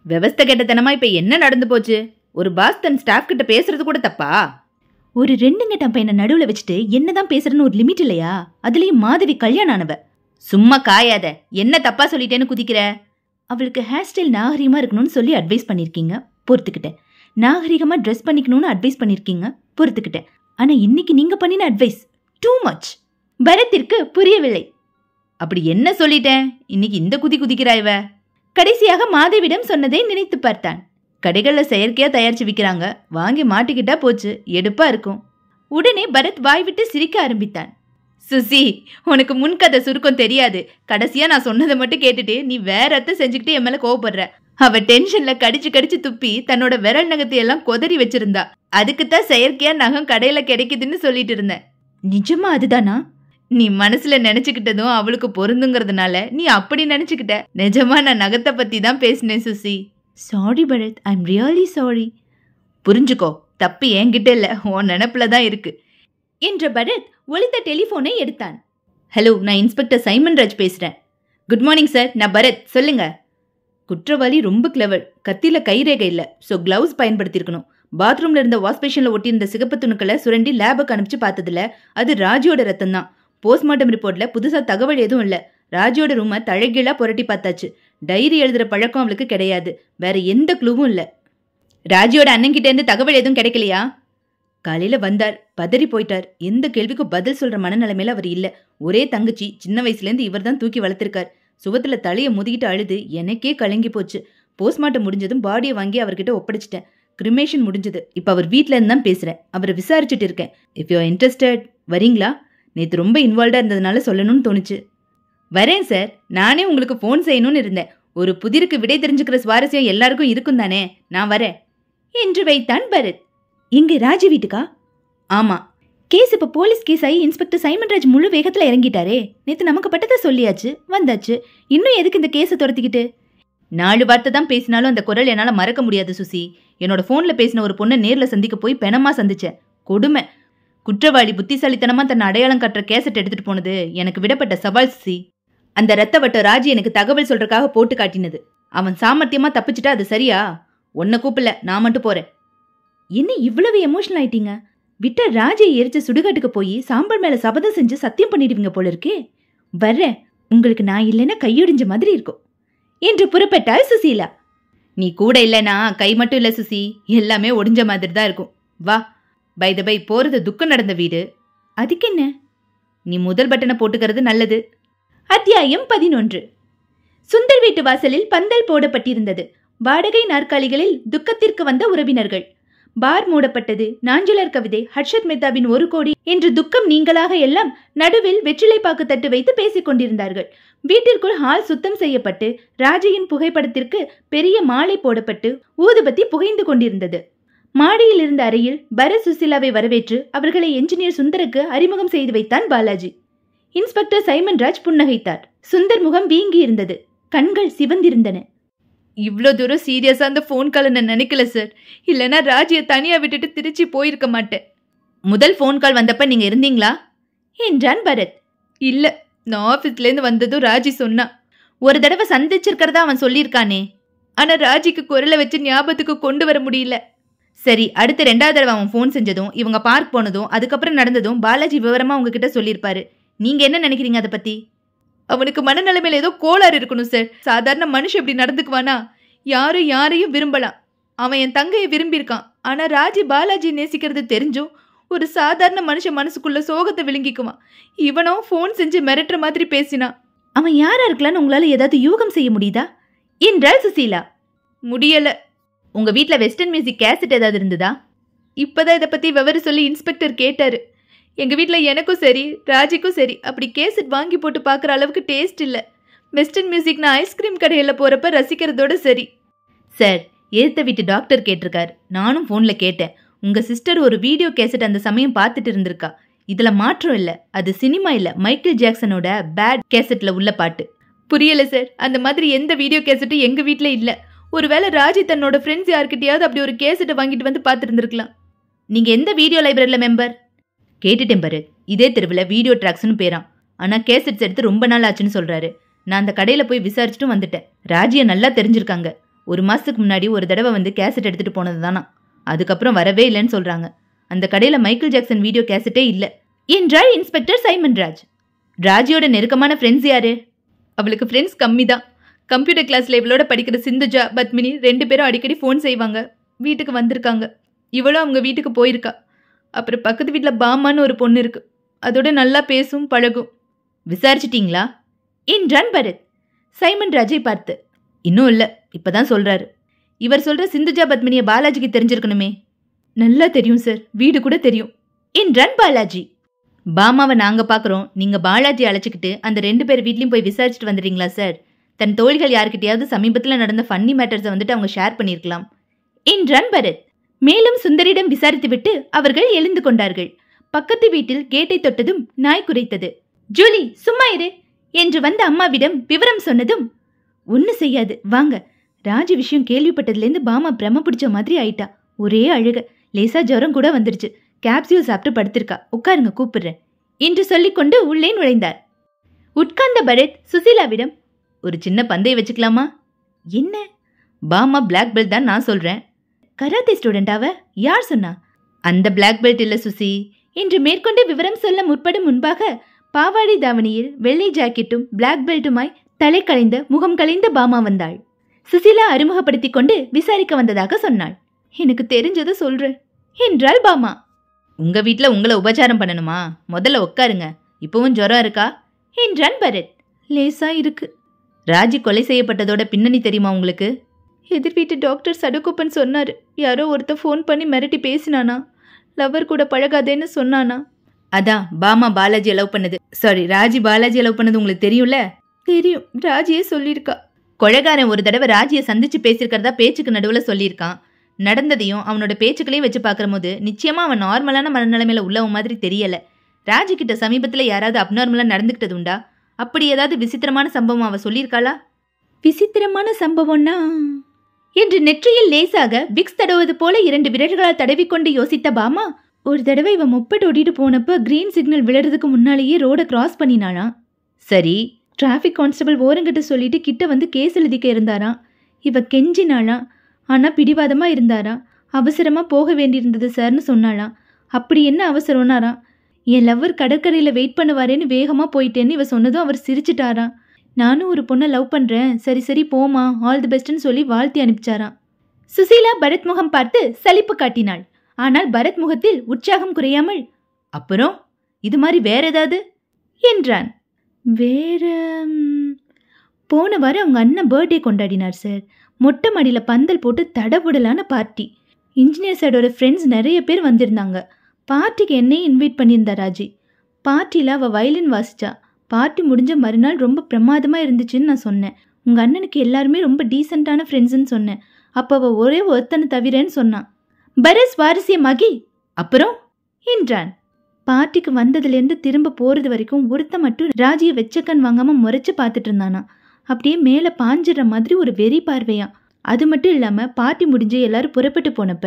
விவஸ்தை கெட்டத்தனமா இப்ப என்ன நடந்து போச்சு? ஒரு பாஸ் தன் ஸ்டாஃப் கிட்ட பேசுறது கூட தப்பா? ஒரு 2 கட்டம் பையனை நடுவுல வச்சுட்டு என்னதான் பேசுறன்னு ஒரு லிமிட் இல்லையா? அதுலயும் மாதவி கல்யாணம் ஆனவ. சும்மா காயாத, என்ன தப்பா சொல்லிட்டேன்னு குதிக்கிற? அவளுக்கு ஹேர் ஸ்டைல் நாகரிகமா இருக்கணும்னு சொல்லி அட்வைஸ் பண்ணிருக்கீங்க, பொறுத்துக்கிட்டேன். நாகரிகமா ட்ரெஸ் பண்ணிக்கணும்னு அட்வைஸ் பண்ணிருக்கீங்க, பொறுத்துக்கிட்டேன். ஆனா இன்னைக்கு நீங்க பண்ணின அட்வைஸ் டூ மச். பரத்திற்கு புரியவில்லை. அப்படி என்ன சொல்லிட்டேன் இன்னைக்கு இந்த குதிக்கிறாய்வ? கடைசியாக மாதவிடம் சொன்னதை நினைத்து பார்த்தான். கடைகளில் செயற்கையா தயாரிச்சு விற்கிறாங்க, வாங்கி மாட்டிக்கிட்டா போச்சு, எடுப்பா இருக்கும். உடனே பரத் வாய் விட்டு சிரிக்க ஆரம்பித்தான். சுசி, உனக்கு முன்கதை சுருக்கம் தெரியாது. கடைசியா நான் சொன்னதை மட்டும் கேட்டுட்டு நீ வேற அர்த்தம் செஞ்சுக்கிட்டு என் மேல கோவப்படுற. அவ டென்ஷன்ல கடிச்சு கடிச்சு துப்பி தன்னோட விரல் நகத்தை எல்லாம் கொதறி வச்சிருந்தா. அதுக்குத்தான் செயற்கையா நகம் கடையில கிடைக்குதுன்னு சொல்லிட்டு இருந்தேன். நிஜமா அதுதானா? நீ மனசுல நினைச்சுக்கிட்டதும் அவளுக்கு பொருந்துங்கிறதுனால நீ அப்படி நினைச்சுக்கிட்ட. நிஜமா நான் நகத்தை பத்தி தான் பேசினேன் Suchi. Sorry Bharath, I am really sorry. புரிஞ்சுக்கோ, தப்பு என்கிட்ட இல்ல, உன் நினப்புல தான் இருக்கு என்ற பரத் ஒலித்த டெலிஃபோனை எடுத்தான். ஹலோ, நான் இன்ஸ்பெக்டர் சைமன் ராஜ் பேசுறேன். குட் மார்னிங் சார், நான் பரத், சொல்லுங்க. குற்றவாளி ரொம்ப கிளவர். கத்தியில கைரேகை இல்லை, ஸோ கிளவுஸ் பயன்படுத்தியிருக்கணும். பாத்ரூம்ல இருந்த வாஷ்பேஷன்ல ஒட்டியிருந்த சிகப்பு துணுக்களை சுரண்டி லேபுக்கு அனுப்பிச்சு பார்த்ததுல அது ராஜியோட ரத்தம் தான். போஸ்ட்மார்ட்டம் ரிப்போர்ட்ல புதுசா தகவல் எதுவும் இல்லை. ராஜியோட ரூமை தழகீழா புரட்டி பார்த்தாச்சு. டைரி எழுதுற பழக்கம் அவளுக்கு கிடையாது. வேற எந்த க்ளூவும் இல்லை. ராஜியோட அண்ணன்கிட்ட இருந்து தகவல் எதுவும் கிடைக்கலையா? காலையில வந்தார், பதறி போயிட்டார். எந்த கேள்விக்கும் பதில் சொல்ற மனநிலைமையில அவர் இல்ல. ஒரே தங்கச்சி, சின்ன வயசுல இருந்து இவர் தான் தூக்கி வளர்த்திருக்கார். சுவத்துல தலையை முதிக்கிட்டு அழுது எனக்கே கலங்கி போச்சு. போஸ்ட்மார்ட்டம் முடிஞ்சதும் பாடியை வாங்கி அவர்கிட்ட ஒப்படைச்சிட்டேன். கிரிமேஷன் முடிஞ்சது. இப்ப அவர் வீட்டுல இருந்து தான் பேசுறேன். அவரை விசாரிச்சுட்டு இருக்கேன். இஃப் யூ ஆர் இன்ட்ரெஸ்டட், வரீங்களா? நேற்று ரொம்ப இன்வால்வ்டா இருந்ததுனால சொல்லணும்னு தோணுச்சு. வரேன் சார். நானே உங்களுக்கு ஃபோன் செய்யணும்னு இருந்தேன். ஒரு புதிருக்கு விடை தெரிஞ்சுக்கிற சுவாரஸ்யம் எல்லாருக்கும் இருக்கும் தானே, நான் வரேன் என்று வைத்தான் பரத். இங்க ராஜி வீட்டுக்கா? ஆமா. கேஸ் இப்ப போலீஸ் கேஸ் ஆகி இன்ஸ்பெக்டர் சைமன் ராஜ் முழு வேகத்துல இறங்கிட்டாரே. நேத்து நமக்கு பட்டதை சொல்லியாச்சு, வந்தாச்சு. இன்னும் எதுக்கு இந்த கேஸை துரத்திக்கிட்டு? 4 வார்த்தை தான் பேசினாலும் அந்த குரல் என்னால மறக்க முடியாது சுசி. என்னோட போன்ல பேசின ஒரு பொண்ணை நேர்ல சந்திக்க போய் பெணமா சந்திச்சேன். கொடுமை. குற்றவாளி புத்திசாலித்தனமா தன்னை அடையாளம் கட்டுற கேசட் எடுத்துட்டு போனது எனக்கு விடப்பட்ட சவால் சுசி. அந்த ரத்த வட்ட ராஜி எனக்கு தகவல் சொல்றதுக்காக போட்டு காட்டினது. அவன் சாமர்த்தியமா தப்பிச்சுட்டா அது சரியா? உன்னை கூப்பிடல, நான் மட்டும் போறேன். என்ன இவ்வளவு எமோஷனல் ஆயிட்டீங்க? விட்ட ராஜை எரிச்ச சுடுகாட்டுக்கு போய் சாம்பல் மேல சபதம் செஞ்சு சத்தியம் பண்ணிடுவீங்க போல இருக்கே. வர்றேன், உங்களுக்கு நான் இல்லைன்னா கையொடிஞ்ச மாதிரி இருக்கும் என்று புறப்பட்டாள் சுசீலா. நீ கூட இல்லைனா கை மட்டும் இல்ல சுசி, எல்லாமே ஒடிஞ்ச மாதிரி தான் இருக்கும். வா. பை த பை, போறது துக்கம் நடந்த வீடு. அதுக்கு என்ன? நீ முதல் பட்டனை போட்டுக்கிறது நல்லது. அத்தியாயம் 11. சுந்தர் வீட்டு வாசலில் பந்தல் போடப்பட்டிருந்தது. வாடகை நாற்காலிகளில் துக்கத்திற்கு வந்த உறவினர்கள். பார் மூடப்பட்டது. நாஞ்சிலர் கவிதை, ஹர்ஷத் மெஹ்தாவின் 1 கோடி என்று துக்கம் நீங்களாக எல்லாம் நடுவில் வெற்றிலை பாக்கு தட்டு வைத்து பேசிக் கொண்டிருந்தார்கள். வீட்டிற்குள் ஹால் சுத்தம் செய்யப்பட்டு ராஜியின் புகைப்படத்திற்கு பெரிய மாலை போடப்பட்டு ஊதுபத்தி புகைந்து கொண்டிருந்தது. மாடியில் இருந்த அறையில் பரத் சுசிலாவை வரவேற்று அவர்களை என்ஜினியர் சுந்தருக்கு அறிமுகம் செய்து வைத்தான் பாலாஜி. இன்ஸ்பெக்டர் சைமன் ராஜ் புன்னகைத்தார். சுந்தர் முகம் வீங்கி இருந்தது. கண்கள் சிவந்திருந்தன. இவ்வளோ தூரம் சீரியஸா அந்த ஃபோன் காலை நான் நினைக்கல சார். இல்லைன்னா ராஜியை தனியா விட்டுட்டு திருச்சி போயிருக்க மாட்டேன். முதல் ஃபோன் கால் வந்தப்ப நீங்க இருந்தீங்களா என்றான் பரத். இல்ல, நான் ஆபீஸ்லேருந்து வந்ததும் ராஜி சொன்னா. ஒரு தடவை சந்திச்சிருக்கிறதா அவன் சொல்லியிருக்கானே. ஆனா ராஜிக்கு குரலை வச்சு ஞாபகத்துக்கு கொண்டு வர முடியல. சரி, அடுத்த 2வது தடவை அவன் ஃபோன் செஞ்சதும் இவங்க பார்க் போனதும் அதுக்கப்புறம் நடந்ததும் பாலாஜி விவரமா உங்ககிட்ட சொல்லியிருப்பாரு. நீங்க என்ன நினைக்கிறீங்க அதை பத்தி? அவனுக்கு மனநிலைமையில ஏதோ கோளாறு இருக்கணும் சார். சாதாரண மனுஷன் இப்படி நடந்துக்குவானா? யாரும் யாரையும் விரும்பலாம். அவன் என் தங்கையை விரும்பியிருக்கான். ஆனா ராஜி பாலாஜி நேசிக்கிறது தெரிஞ்சும் ஒரு சாதாரண மனுஷன் மனசுக்குள்ள சோகத்தை விழுங்கிக்குவான். இவனும் ஃபோன் செஞ்சு மிரட்டுற மாதிரி பேசினான். அவன் யாரா இருக்கலான்னு உங்களால ஏதாவது யூகம் செய்ய முடியுதா என்றாள் சுசீலா. முடியல. உங்க வீட்டுல வெஸ்டர்ன் மியூசிக் கேசட் ஏதாவது இருந்ததா? இப்பதான் இதை பத்தி விவரம் சொல்லி இன்ஸ்பெக்டர் கேட்டாரு. எங்கள் வீட்டில் எனக்கும் சரி ராஜிக்கும் சரி அப்படி கேசட் வாங்கி போட்டு பார்க்குற அளவுக்கு டேஸ்ட் இல்லை. வெஸ்டர்ன் மியூசிக் நான் ஐஸ்கிரீம் கடையில் போகிறப்ப ரசிக்கிறதோட சரி. சார், ஏத்த வீட்டு டாக்டர் கேட்டிருக்கார். நானும் ஃபோனில் கேட்டேன். உங்கள் சிஸ்டர் ஒரு வீடியோ கேசட் அந்த சமயம் பார்த்துட்டு இருந்திருக்கா. இதில் மாற்றம் இல்லை. அது சினிமா இல்லை, மைக்கேல் ஜாக்சனோட பேட் கேசட்டில் உள்ள பாட்டு. புரியலை சார், அந்த மாதிரி எந்த வீடியோ கேசட்டும் எங்கள் வீட்டில் இல்லை. ஒருவேளை ராஜி தன்னோட ஃப்ரெண்ட்ஸ் யார்கிட்டயாவது அப்படி ஒரு கேசட்டை வாங்கிட்டு வந்து பார்த்துட்டு இருந்திருக்கலாம். நீங்கள் எந்த வீடியோ லைப்ரரியில் மெம்பர்? கேட்டுட்டேன் பரத். இதே தெருவில் வீடியோ ட்ராக்ஸ்னு பேரான். ஆனால் கேசட்ஸ் எடுத்து ரொம்ப நாள் ஆச்சுன்னு சொல்கிறாரு. நான் அந்த கடையில் போய் விசாரிச்சுட்டும் வந்துட்டேன். ராஜியை நல்லா தெரிஞ்சிருக்காங்க. 1 மாதத்துக்கு முன்னாடி ஒரு தடவை வந்து கேசட் எடுத்துகிட்டு போனது தானா. அதுக்கப்புறம் வரவே இல்லைன்னு சொல்கிறாங்க. அந்த கடையில் மைக்கேல் ஜாக்சன் வீடியோ கேசட்டே இல்லை என்றாள் இன்ஸ்பெக்டர் சைமன் ராஜ். ராஜியோட நெருக்கமான ஃப்ரெண்ட்ஸ் யாரு? அவளுக்கு ஃப்ரெண்ட்ஸ் கம்மி தான். கம்ப்யூட்டர் கிளாஸில் இவளோட படிக்கிற சிந்துஜா, பத்மினி 2 பேரும் அடிக்கடி ஃபோன் செய்வாங்க. வீட்டுக்கு வந்திருக்காங்க. இவளும் அவங்க வீட்டுக்கு போயிருக்கா. அப்புறம் பக்கத்து வீட்டில் பாமான்னு ஒரு பொண்ணு இருக்கு. அதோட நல்லா பேசும், பழகும். விசாரிச்சிட்டிங்களா என்றான் பரத் சைமன் ராஜை பார்த்து. இன்னும் இல்லை, இப்பதான் சொல்றாரு. இவர் சொல்ற சிந்துஜா பத்மினிய பாலாஜிக்கு தெரிஞ்சிருக்கணுமே. நல்லா தெரியும் சார், வீடு கூட தெரியும் என்றான் பாலாஜி. பாமாவை நாங்க பாக்குறோம், நீங்க பாலாஜி அழைச்சிக்கிட்டு அந்த 2 பேர் வீட்லயும் போய் விசாரிச்சுட்டு வந்துடுறீங்களா சார்? தன் தோழிகள் யாருக்கிட்டையாவது சமீபத்தில் நடந்த ஃபன்னி மேட்டர்ஸை வந்துட்டு அவங்க ஷேர் பண்ணியிருக்கலாம் என்றான் பரத். மேலும் சுந்தரிடம் விசாரித்துவிட்டு அவர்கள் எழுந்து கொண்டார்கள். பக்கத்து வீட்டில் கேட்டை தொட்டதும் நாய் குரைத்தது. ஜூலி சும்மா இரு என்று வந்த அம்மாவிடம் விவரம் சொன்னதும், ஒன்னு செய்யாது வாங்க. ராஜி விஷயம் கேள்விப்பட்டதுலேருந்து பாமா பிரம பிடிச்ச மாதிரி ஆயிட்டா. ஒரே அழுக, லேசா ஜுரம் கூட வந்துருச்சு. கேப்சியூல் சாப்பிட்டு படுத்திருக்கா, உட்காருங்க கூப்பிடுறேன் என்று சொல்லிக்கொண்டு உள்ளே நுழைந்தார். உட்கார்ந்த பரத் சுசீலாவிடம், ஒரு சின்ன பந்தயம் வச்சுக்கலாமா? என்ன? பாமா பிளாக் பெல்ட் தான் நான் சொல்றேன். கராத்தே ஸ்டூடெண்டாவ? யார் சொன்னா? அந்த பிளாக் பெல்ட் இல்ல சுசி என்று மேற்கொண்டு விவரம் சொல்ல முற்படும் முன்பாக பாவாடை தாவணியில் வெள்ளை ஜாக்கெட்டும் பிளாக் பெல்ட்டுமாய் தலை களைந்த முகம் களைந்த பாமா வந்தாள். சுசீலா அறிமுகப்படுத்திக் கொண்டு விசாரிக்க வந்ததாக சொன்னாள். எனக்கு தெரிஞ்சதை சொல்றேன் என்றாள் பாமா. உங்க வீட்டுல உங்களை உபச்சாரம் பண்ணணுமா? முதல்ல உட்காருங்க. இப்பவும் ஜுரம் இருக்கா என்றான் பரத். லேசா இருக்கு. ராஜி கொலை செய்யப்பட்டதோட பின்னணி தெரியுமா உங்களுக்கு? எதிர் வீட்டு டாக்டர் சடுகுப்பன் சொன்னாரு. யாரோ ஒருத்தர் ஃபோன் பண்ணி மிரட்டி பேசினானா, லவர் கூட பழகாதேன்னு சொன்னானா. அதான் பாமா பாலாஜி லவ் பண்ணது. சாரி, ராஜி பாலாஜி லவ் பண்ணது உங்களுக்கு தெரியும்ல? தெரியும், ராஜியே சொல்லியிருக்கா. கொலைகாரன் ஒரு தடவை ராஜியை சந்திச்சு பேசியிருக்கிறதா பேச்சுக்கு நடுவுல சொல்லியிருக்கான். நடந்ததையும் அவனோட பேச்சுக்களையும் வச்சு பார்க்குற போது நிச்சயமா அவன் நார்மலான மனநிலைமையில உள்ளவன் மாதிரி தெரியல. ராஜி கிட்ட சமீபத்தில் யாராவது அப்நார்மலா நடந்துக்கிட்டது உண்டா? அப்படி ஏதாவது விசித்திரமான சம்பவம் அவ சொல்லியிருக்காளா? விசித்திரமான சம்பவம்னா என்று நெற்றியில் லேசாக விக்ஸ் தடவுவது போல 2 விரல்களால் தடவிக்கொண்டு யோசித்த பாமா, ஒரு தடவை இவன் முப்பட்டு ஓடிட்டு போனப்ப கிரீன் சிக்னல் விழுறதுக்கு முன்னாலேயே ரோட கிராஸ் பண்ணினானா. சரி, டிராஃபிக் கான்ஸ்டபிள் ஓரங்கிட்ட சொல்லிட்டு கிட்ட வந்து கேஸ் எழுதிக்க இருந்தாராம். இவ கெஞ்சினாளாம். ஆனா பிடிவாதமா இருந்தாராம். அவசரமா போக வேண்டியிருந்தது சார்னு சொன்னாளாம். அப்படி என்ன அவசரம்னாராம். என் லவ்வர் கடற்கரையில வெயிட் பண்ணுவாரேன்னு வேகமா போயிட்டேன்னு இவ சொன்னதும் அவர் சிரிச்சிட்டாராம். நானும் ஒரு பொண்ணை லவ் பண்றேன், சரி சரி போமா, ஆல் தி பெஸ்ட்னு சொல்லி வாழ்த்தி அனுப்பிச்சாராம். சுசீலா பரத் முகம் பார்த்து சலிப்பு காட்டினாள். ஆனால் பரத் முகத்தில் உற்சாகம் குறையாமல், அப்புறம் இது மாதிரி வேற ஏதாவது என்றான். வேற போன வாரம் அவங்க அண்ணன் பர்த்டே கொண்டாடினார் சார். மொட்டை மாடியில் பந்தல் போட்டு தடபுடலான பார்ட்டி. இன்ஜினியர் சைடோட ஃப்ரெண்ட்ஸ் நிறைய பேர் வந்திருந்தாங்க. பார்ட்டிக்கு என்னையும் இன்வைட் பண்ணியிருந்தா ராஜி. பார்ட்டியில் அவள் வயலின் வாசிச்சா. பார்ட்டி முடிஞ்ச மறுநாள் ரொம்ப பிரமாதமாக இருந்துச்சுன்னு நான் சொன்னேன். உங்கள் அண்ணனுக்கு எல்லாருமே ரொம்ப டீசெண்டான ஃப்ரெண்ட்ஸுன்னு சொன்னேன். அப்போ அவள் ஒரே ஒருத்தனை தவிரன்னு சொன்னான். பரத் சுவாரஸ்யமாகி, அப்புறம் என்றான். பார்ட்டிக்கு வந்ததுலேருந்து திரும்ப போகிறது வரைக்கும் ஒருத்த மட்டும் ராஜியை வெச்சக்கன் வாங்காமல் முறைச்சு பார்த்துட்டு இருந்தானா. அப்படியே மேலே பாஞ்சிடுற மாதிரி ஒரு வெறி பார்வையான். அது மட்டும் இல்லாமல் பார்ட்டி முடிஞ்சு எல்லாரும் புறப்பட்டு போனப்ப,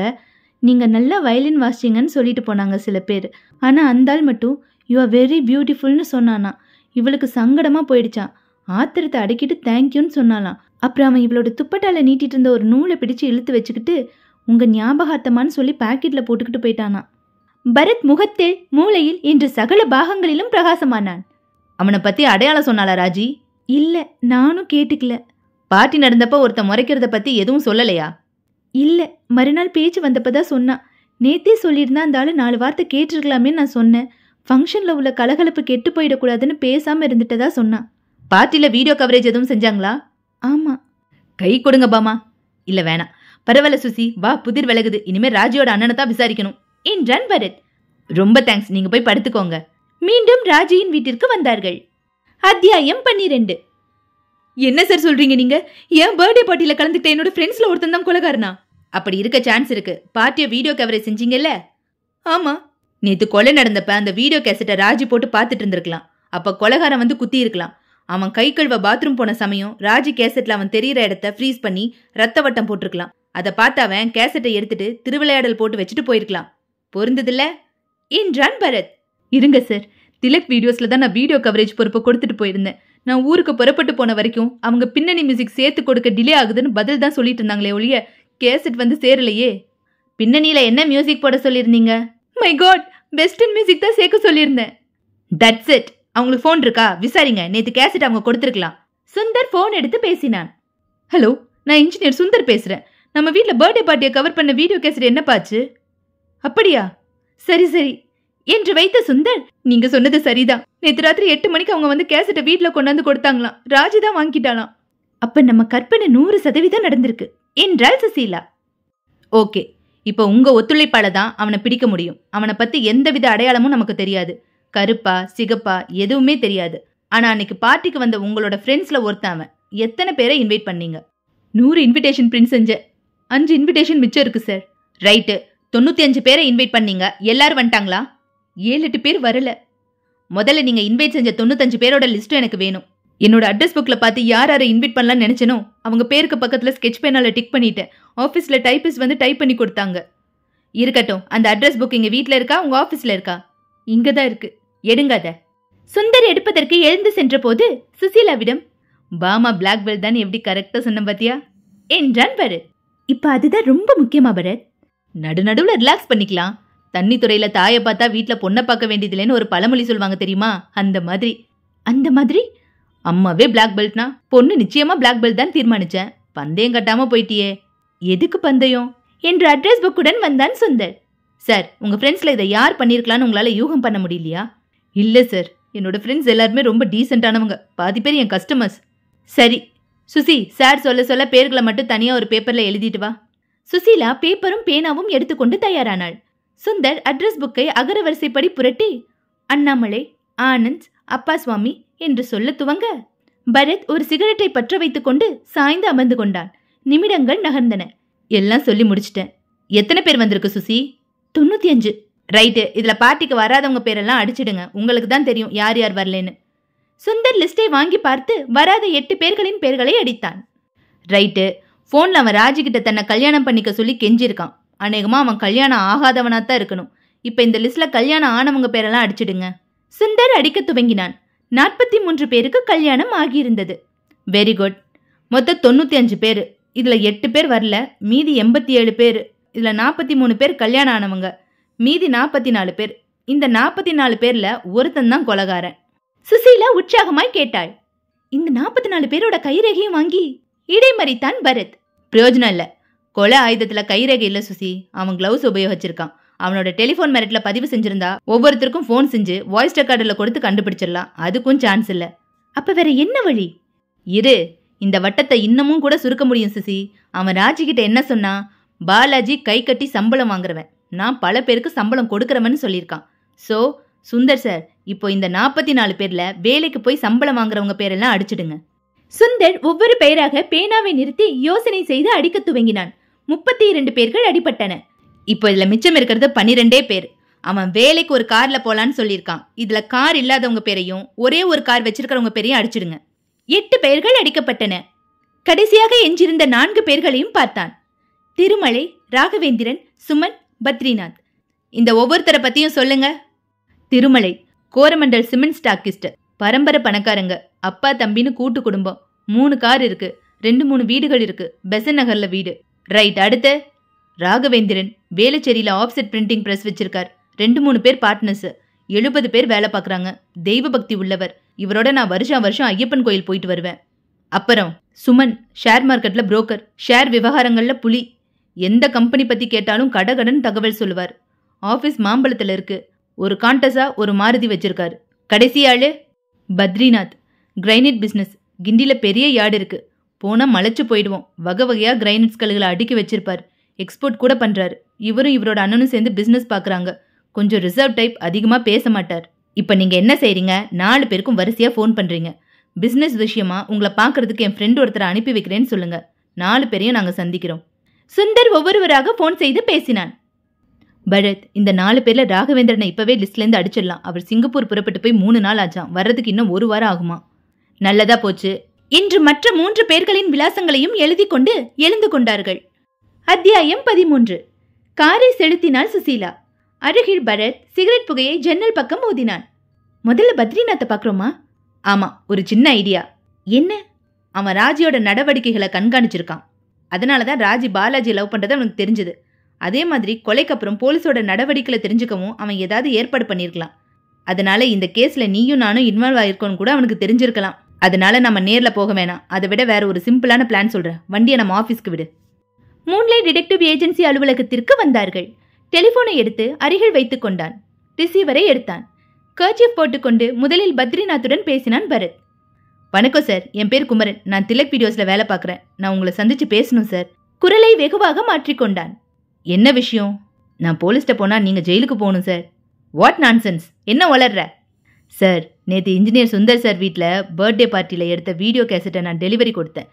நீங்கள் நல்லா வயலின் வாசிச்சிங்கன்னு சொல்லிட்டு போனாங்க சில பேர். ஆனால் அந்தாள் மட்டும் யூ ஆர் வெரி பியூட்டிஃபுல்னு சொன்னானா. இவளுக்கு சங்கடமாக போயிடுச்சான். ஆத்திரத்தை அடக்கிட்டு தேங்க்யூன்னு சொன்னாலாம். அப்புறம் அவன் இவளோட துப்பட்டால நீட்டிட்டு இருந்த ஒரு நூலை பிடிச்சு இழுத்து வச்சுக்கிட்டு உங்கள் ஞாபகார்த்தமானு சொல்லி பாக்கெட்டில் போட்டுக்கிட்டு போயிட்டானா. பரத் முகத்தில் மூளையில் இன்று சகல பாகங்களிலும் பிரகாசமானான். அவனை பற்றி அடையாளம் சொன்னாளா ராஜி? இல்லை, நானும் கேட்டுக்கல. பார்ட்டி நடந்தப்ப ஒருத்த முறைக்கிறத பற்றி எதுவும் சொல்லலையா? இல்லை, மறுநாள் பேச்சு வந்தப்பதான் சொன்னான். நேத்தே சொல்லியிருந்தா அந்த ஆளு 4 வார்த்தை கேட்டிருக்கலாமேன்னு நான் சொன்னேன். ஃபங்க்ஷனில் உள்ள கலகலப்பு கெட்டு போயிடக்கூடாதுன்னு பேசாமல் இருந்துட்டதா சொன்னான். பார்ட்டியில் வீடியோ கவரேஜ் எதுவும் செஞ்சாங்களா? ஆமாம். கை கொடுங்க பாமா. இல்லை வேணாம், பரவாயில்ல சுசி, வா, புதிர் விலகுது. இனிமேல் ராஜியோட அண்ணனை தான் விசாரிக்கணும் என்றான் பரத். ரொம்ப தேங்க்ஸ், நீங்கள் போய் படுத்துக்கோங்க. மீண்டும் ராஜியின் வீட்டிற்கு வந்தார்கள். அத்தியாயம் 12. என்ன சார் சொல்றீங்க நீங்க? ஏன் பர்த்டே பார்ட்டியில கலந்துக்கிட்ட என்னோட ஃப்ரெண்ட்ஸ்ல ஒருத்தன் தான் கொலைகாரனா? அப்படி இருக்க சான்ஸ் இருக்கு. பார்ட்டியை வீடியோ கவரேஜ் செஞ்சீங்கல்ல? ஆமா. நேத்து கொலை நடந்தப்ப அந்த வீடியோ கேசட்டை ராஜி போட்டு பார்த்துட்டு இருந்திருக்கலாம். அப்ப கொலைகாரன் வந்து குத்தி இருக்கலாம். அவன் கை கழுவ பாத்ரூம் போன சமயம் ராஜி கேசட்ல அவன் தெரியிற இடத்த ஃப்ரீஸ் பண்ணி ரத்த வட்டம் போட்டிருக்கலாம். அதை பார்த்து அவன் கேசட்டை எடுத்துட்டு திருவிளையாடல் போட்டு வச்சுட்டு போயிருக்கலாம். பொருந்ததில்ல என்றான் பரத். இருங்க சார், திலக் வீடியோஸ்ல தான் நான் வீடியோ கவரேஜ் பொறுப்பை கொடுத்துட்டு போயிருந்தேன். நான் ஊருக்கு புறப்பட்டு போன வரைக்கும் அவங்க பின்னணி மியூசிக் சேர்த்து கொடுக்க டிலே ஆகுதுன்னு பதில் தான் சொல்லிட்டு இருந்தாங்களே ஒழிய கேசட் வந்து சேரலையே. பின்னணியில என்ன மியூசிக் போட சொல்லியிருந்தீங்க? மை காட், வெஸ்டர்ன் மியூசிக் தான் சேர்க்க சொல்லியிருந்தேன். That's it. அவங்களுக்கு ஃபோன் இருக்கா? விசாரிங்க. நேற்று கேசட் அவங்க கொடுத்துருக்கலாம். சுந்தர் ஃபோன் எடுத்து பேசினான். ஹலோ, நான் இன்ஜினியர் சுந்தர் பேசுறேன். நம்ம வீட்டில் பர்த்டே பார்ட்டியை கவர் பண்ண வீடியோ கேசட் என்னப்பாச்சு? அப்படியா, சரி சரி என்று வைத்த சுந்தர், நீங்க சொன்னது சரிதான். நேற்று ராத்திரி 8 மணிக்கு அவங்க வந்து கேசட்டை வீட்டில் கொண்டாந்து கொடுத்தாங்களாம். ராஜி தான் வாங்கிட்டாலாம். அப்ப நம்ம கற்பனை 100% நடந்திருக்கு என்றாள் சுசீலா. ஓகே, இப்போ உங்க ஒத்துழைப்பால தான் அவனை பிடிக்க முடியும். அவனை பத்தி எந்தவித அடையாளமும் நமக்கு தெரியாது. கருப்பா சிகப்பா எதுவுமே தெரியாது. ஆனா அன்னைக்கு பார்ட்டிக்கு வந்த உங்களோட ஃப்ரெண்ட்ஸ்ல ஒருத்தன் அவன். எத்தனை பேரை இன்வைட் பண்ணீங்க? 100 இன்விடேஷன் பிரிண்ட் செஞ்ச. 5 இன்விடேஷன் மிச்சம் இருக்கு சார். ரைட்டு, 95 பேரை இன்வைட் பண்ணீங்க. எல்லாரும் வந்துட்டாங்களா? 7-8 பேர் வரல. முதல்ல நீங்க இன்வைட் செஞ்ச 95 பேரோட லிஸ்ட்டும் எனக்கு வேணும். என்னோட அட்ரஸ் புக்ல பார்த்து யார் யாரை இன்வைட் பண்ணலாம்னு நினைச்சனோ அவங்க பேருக்கு பக்கத்துல ஸ்கெட்ச் பேனால டிக் பண்ணிட்டேன். ஆஃபீஸ்ல டைபிஸ்ட் வந்து டைப் பண்ணி கொடுத்தாங்க. இருக்கட்டும், அந்த அட்ரஸ் புக் இங்க வீட்ல இருக்கா, உங்க ஆபீஸ்ல இருக்கா? இங்கதான் இருக்கு, எடுங்க அத. சுந்தர் எடுப்பதற்கு எழுந்து சென்ற போது சுசீலாவிடம், பாமா பிளாக் பெல்ட் தான் எப்படி கரெக்டா சொன்ன பாத்தியா என்றான் பரத். இப்ப அதுதான் ரொம்ப முக்கியமா பரத்? நடுநடுவுல ரிலாக்ஸ் பண்ணிக்கலாம். தண்ணி துறையில தாயை பார்த்தா வீட்டுல பொண்ணை பார்க்க வேண்டியதில்லைன்னு ஒரு பழமொழி சொல்லுவாங்க தெரியுமா? அந்த மாதிரி. அந்த மாதிரி? அம்மாவே பிளாக் பெல்ட்னா பொண்ணு நிச்சயமா பிளாக் பெல்ட் தான் தீர்மானிச்சேன். பந்தயம் கட்டாம போயிட்டியே. எதுக்கு பந்தயம் என்று அட்ரஸ் புக்குடன் வந்தான் சுந்தர். சார், உங்க ஃப்ரெண்ட்ஸ்ல இதை யார் பண்ணிருக்கலான்னு உங்களால யூகம் பண்ண முடியலையா? இல்ல சார், என்னோட ஃப்ரெண்ட்ஸ் எல்லாருமே ரொம்ப டீசென்டானவங்க. பாதி பேர் என் கஸ்டமர்ஸ். சரி சுசி, சார் சொல்ல சொல்ல பேர்களை மட்டும் தனியா ஒரு பேப்பர்ல எழுதிட்டு வா. சுசீலா பேப்பரும் பேனாவும் எடுத்துக்கொண்டு தயாரானாள். சுந்தர் அட்ரஸ் புக்கை அகரவரிசைப்படி புரட்டி அண்ணாமலை, ஆனந்த், அப்பா சுவாமி என்று சொல்ல துவங்க பரத் ஒரு சிகரெட்டை பற்ற வைத்துக் கொண்டு சாய்ந்து அமர்ந்து கொண்டான். நிமிடங்கள் நகர்ந்தன. எல்லாம் சொல்லி முடிச்சிட்டேன். எத்தனை பேர் வந்திருக்கு சுசி? 95. ரைட்டு, இதுல பார்ட்டிக்கு வராதவங்க பேரெல்லாம் அடிச்சிடுங்க. உங்களுக்கு தான் தெரியும் யார் யார் வரலன்னு. சுந்தர் லிஸ்டை வாங்கி பார்த்து வராத 8 பேர்களின் பேர்களை அடித்தான். ரைட்டு, போன்ல அவன் ராஜிகிட்ட தன்னை கல்யாணம் பண்ணிக்க சொல்லி கெஞ்சிருக்கான். அநேகமா அவன் கல்யாணம் ஆகாதவனாத்தான் இருக்கணும். இப்ப இந்த லிஸ்ட்ல கல்யாணம் ஆனவங்க பேரெல்லாம் அடிச்சிடுங்க. சுந்தர் அடிக்க துவங்கினான். 43 பேருக்கு கல்யாணம் ஆகியிருந்தது. Very good. மொத்தம் 95 பேரு. இதுல 8 பேர் வரல, மீதி 87 பேரு. இதுல 43 பேர் கல்யாணம் ஆனவங்க, மீதி 44 பேர். இந்த 44 பேர்ல ஒருத்தன் தான் கொலகாரன். சுசீலா உற்சாகமாய் கேட்டாள். இந்த 44 பேரோட கைரேகையும் வாங்கி இடைமறித்தான் பரத். பிரயோஜனம் இல்ல. கொலை ஆயுதத்துல கைரேகை இல்ல சுசி. அவன் கிளவுஸ் உபயோகிச்சிருக்கான். அவனோட டெலிபோன் மெரிட்ல பதிவு செஞ்சிருந்தா ஒவ்வொருத்தருக்கும் போன் செஞ்சு வாய்ஸ் ரெக்கார்டுல கொடுத்து கண்டுபிடிச்சிடலாம். அதுக்கும் சான்ஸ் இல்ல. அப்ப வேற என்ன வழி? இரு, இந்த வட்டத்தை இன்னமும் கூட சுருக்க முடியும் சுசி. அவன் ராஜிகிட்ட என்ன சொன்னா? பாலாஜி கை கட்டி சம்பளம் வாங்குறவன், நான் பல பேருக்கு சம்பளம் கொடுக்கறவன்னு சொல்லியிருக்கான். சோ சுந்தர் சார், இப்போ இந்த 44 பேர்ல வேலைக்கு போய் சம்பளம் வாங்குறவங்க பேரெல்லாம் அடிச்சிடுங்க. சுந்தர் ஒவ்வொரு பெயராக பேனாவை நிறுத்தி யோசனை செய்து அடிக்க துவங்கினான். 32 பேர்கள் அடிபட்டன. இப்போ இதுல மிச்சம் இருக்கிறது 12 பேர். அவன் வேலைக்கு ஒரு கார்ல போலான்னு சொல்லியிருக்கான். இதுல கார் இல்லாதவங்க பேரையும் ஒரே ஒரு கார் வச்சிருக்கிறவங்க பேரையும் அடிச்சிடுங்க. 8 பெயர்கள் அடிக்கப்பட்டன. கடைசியாக எஞ்சிருந்த 4 பேர்களையும் பார்த்தான். திருமலை, ராகவேந்திரன், சுமன், பத்ரிநாத். இந்த ஒவ்வொருத்தரை பத்தியும் சொல்லுங்க. திருமலை கோரமண்டல் சிமெண்ட் ஸ்டாக்கிஸ்ட், பரம்பரை பணக்காரங்க. அப்பா தம்பின்னு கூட்டு குடும்பம். 3 கார் இருக்கு, 2-3 வீடுகள் இருக்கு. பெசன் நகர்ல வீடு. ரைட். அடுத்து ராகவேந்திரன் வேலுச்சேரியில ஆப்செட் பிரிண்டிங் பிரஸ் வச்சிருக்கார். 2-3 பேர் பார்ட்னர்ஸ். 70 பேர் வேலை பார்க்குறாங்க. தெய்வ பக்தி உள்ளவர். இவரோட நான் வருஷம் ஐயப்பன் கோயில் போயிட்டு வருவேன். அப்புறம் சுமன் ஷேர் மார்க்கெட்ல புரோக்கர். ஷேர் விவகாரங்கள்ல புலி. எந்த கம்பெனி பத்தி கேட்டாலும் கடகடன் தகவல் சொல்லுவார். ஆபீஸ் மாம்பழத்துல இருக்கு. ஒரு காண்டஸா ஒரு மாருதி வச்சிருக்காரு. கடைசி ஆளு பத்ரிநாத். Granite business. கிண்டில பெரிய யார்டு இருக்கு. போனா மலைச்சு போயிடுவோம். வகை வகையா கிரைனைட்ஸ் கல்லுகளை அடுக்கி வச்சிருப்பார். எக்ஸ்போர்ட் கூட பண்றாரு. இவரும் இவரோட அண்ணனும் சேர்ந்து பிசினஸ் பாக்குறாங்க. கொஞ்சம் ரிசர்வ் டைப், அதிகமா பேச மாட்டார். இப்ப நீங்க என்ன செய்றீங்க? 4 பேருக்கும் வரிசையா போன் பண்றீங்க. பிசினஸ் விஷயமா உங்களை பாக்குறதுக்கு என் ஃப்ரெண்ட் ஒருத்தரை அனுப்பி வைக்கிறேன்னு சொல்லுங்க. 4 பேரையும் நாங்க சந்திக்கிறோம். சுந்தர் ஒவ்வொருவராக போன் செய்து பேசினான். பரத், இந்த 4 பேர்ல ராகவேந்திரனை இப்பவே லிஸ்ட்ல இருந்து அடிச்சிடலாம். அவர் சிங்கப்பூர் புறப்பட்டு போய் 3 நாள் ஆச்சான். வர்றதுக்கு இன்னும் 1 வாரம் ஆகுமா? நல்லதா போச்சு. இன்று மற்ற 3 பேர்களின் விலாசங்களையும் எழுதி கொண்டு எழுந்து கொண்டார்கள். அத்தியாயம் 13. காரை செலுத்தினாள் சுசீலா. அருகில் பரத் சிகரெட் புகையை ஜன்னல் பக்கம் ஊதினான். முதல்ல பத்ரிநாத்தை பாக்குறோமா? ஆமா, ஒரு சின்ன ஐடியா. என்ன? அவன் ராஜியோட நடவடிக்கைகளை கண்காணிச்சிருக்கான். அதனாலதான் ராஜி பாலாஜி லவ் பண்றது அவனுக்கு தெரிஞ்சது. அதே மாதிரி கொலைக்கு அப்புறம் போலீஸோட நடவடிக்கைகளை தெரிஞ்சுக்கவும் அவன் ஏதாவது ஏற்பாடு பண்ணிருக்கலாம். அதனால இந்த கேஸ்ல நீயும் நானும் இன்வால்வ் ஆயிருக்கோன்னு கூட அவனுக்கு தெரிஞ்சிருக்கலாம். அதனால நம்ம நேர்ல போக வேணாம். அதை விட வேற ஒரு சிம்பிளான பிளான் சொல்றேன். வண்டியை நம்ம ஆபீஸ்க்கு விடு. மூன்லைட் டிடெக்டிவ் ஏஜென்சி அலுவலகத்திற்கு வந்தார்கள். டெலிபோனை எடுத்து அருகில் வைத்துக் கொண்டான். ரிசீவரை எடுத்தான். கர்ச்சீஃப் போட்டுக்கொண்டு முதலில் பத்ரிநாத்துடன் பேசினான் பரத். வணக்கம் சார், என் பேர் குமரன். நான் திலக் வீடியோஸ்ல வேலை பார்க்குறேன். நான் உங்களை சந்திச்சு பேசணும் சார். குரலை வெகுவாக மாற்றிக்கொண்டான். என்ன விஷயம்? நான் போலீஸ்ட்ட போனா நீங்க ஜெயிலுக்கு போகணும் சார். What nonsense? என்ன வளர்ற? சார், நேற்று இன்ஜினியர் சுந்தர் சார் வீட்டில் பர்த்டே பார்ட்டியில் எடுத்த வீடியோ கேசட்டை நான் டெலிவரி கொடுத்தேன்.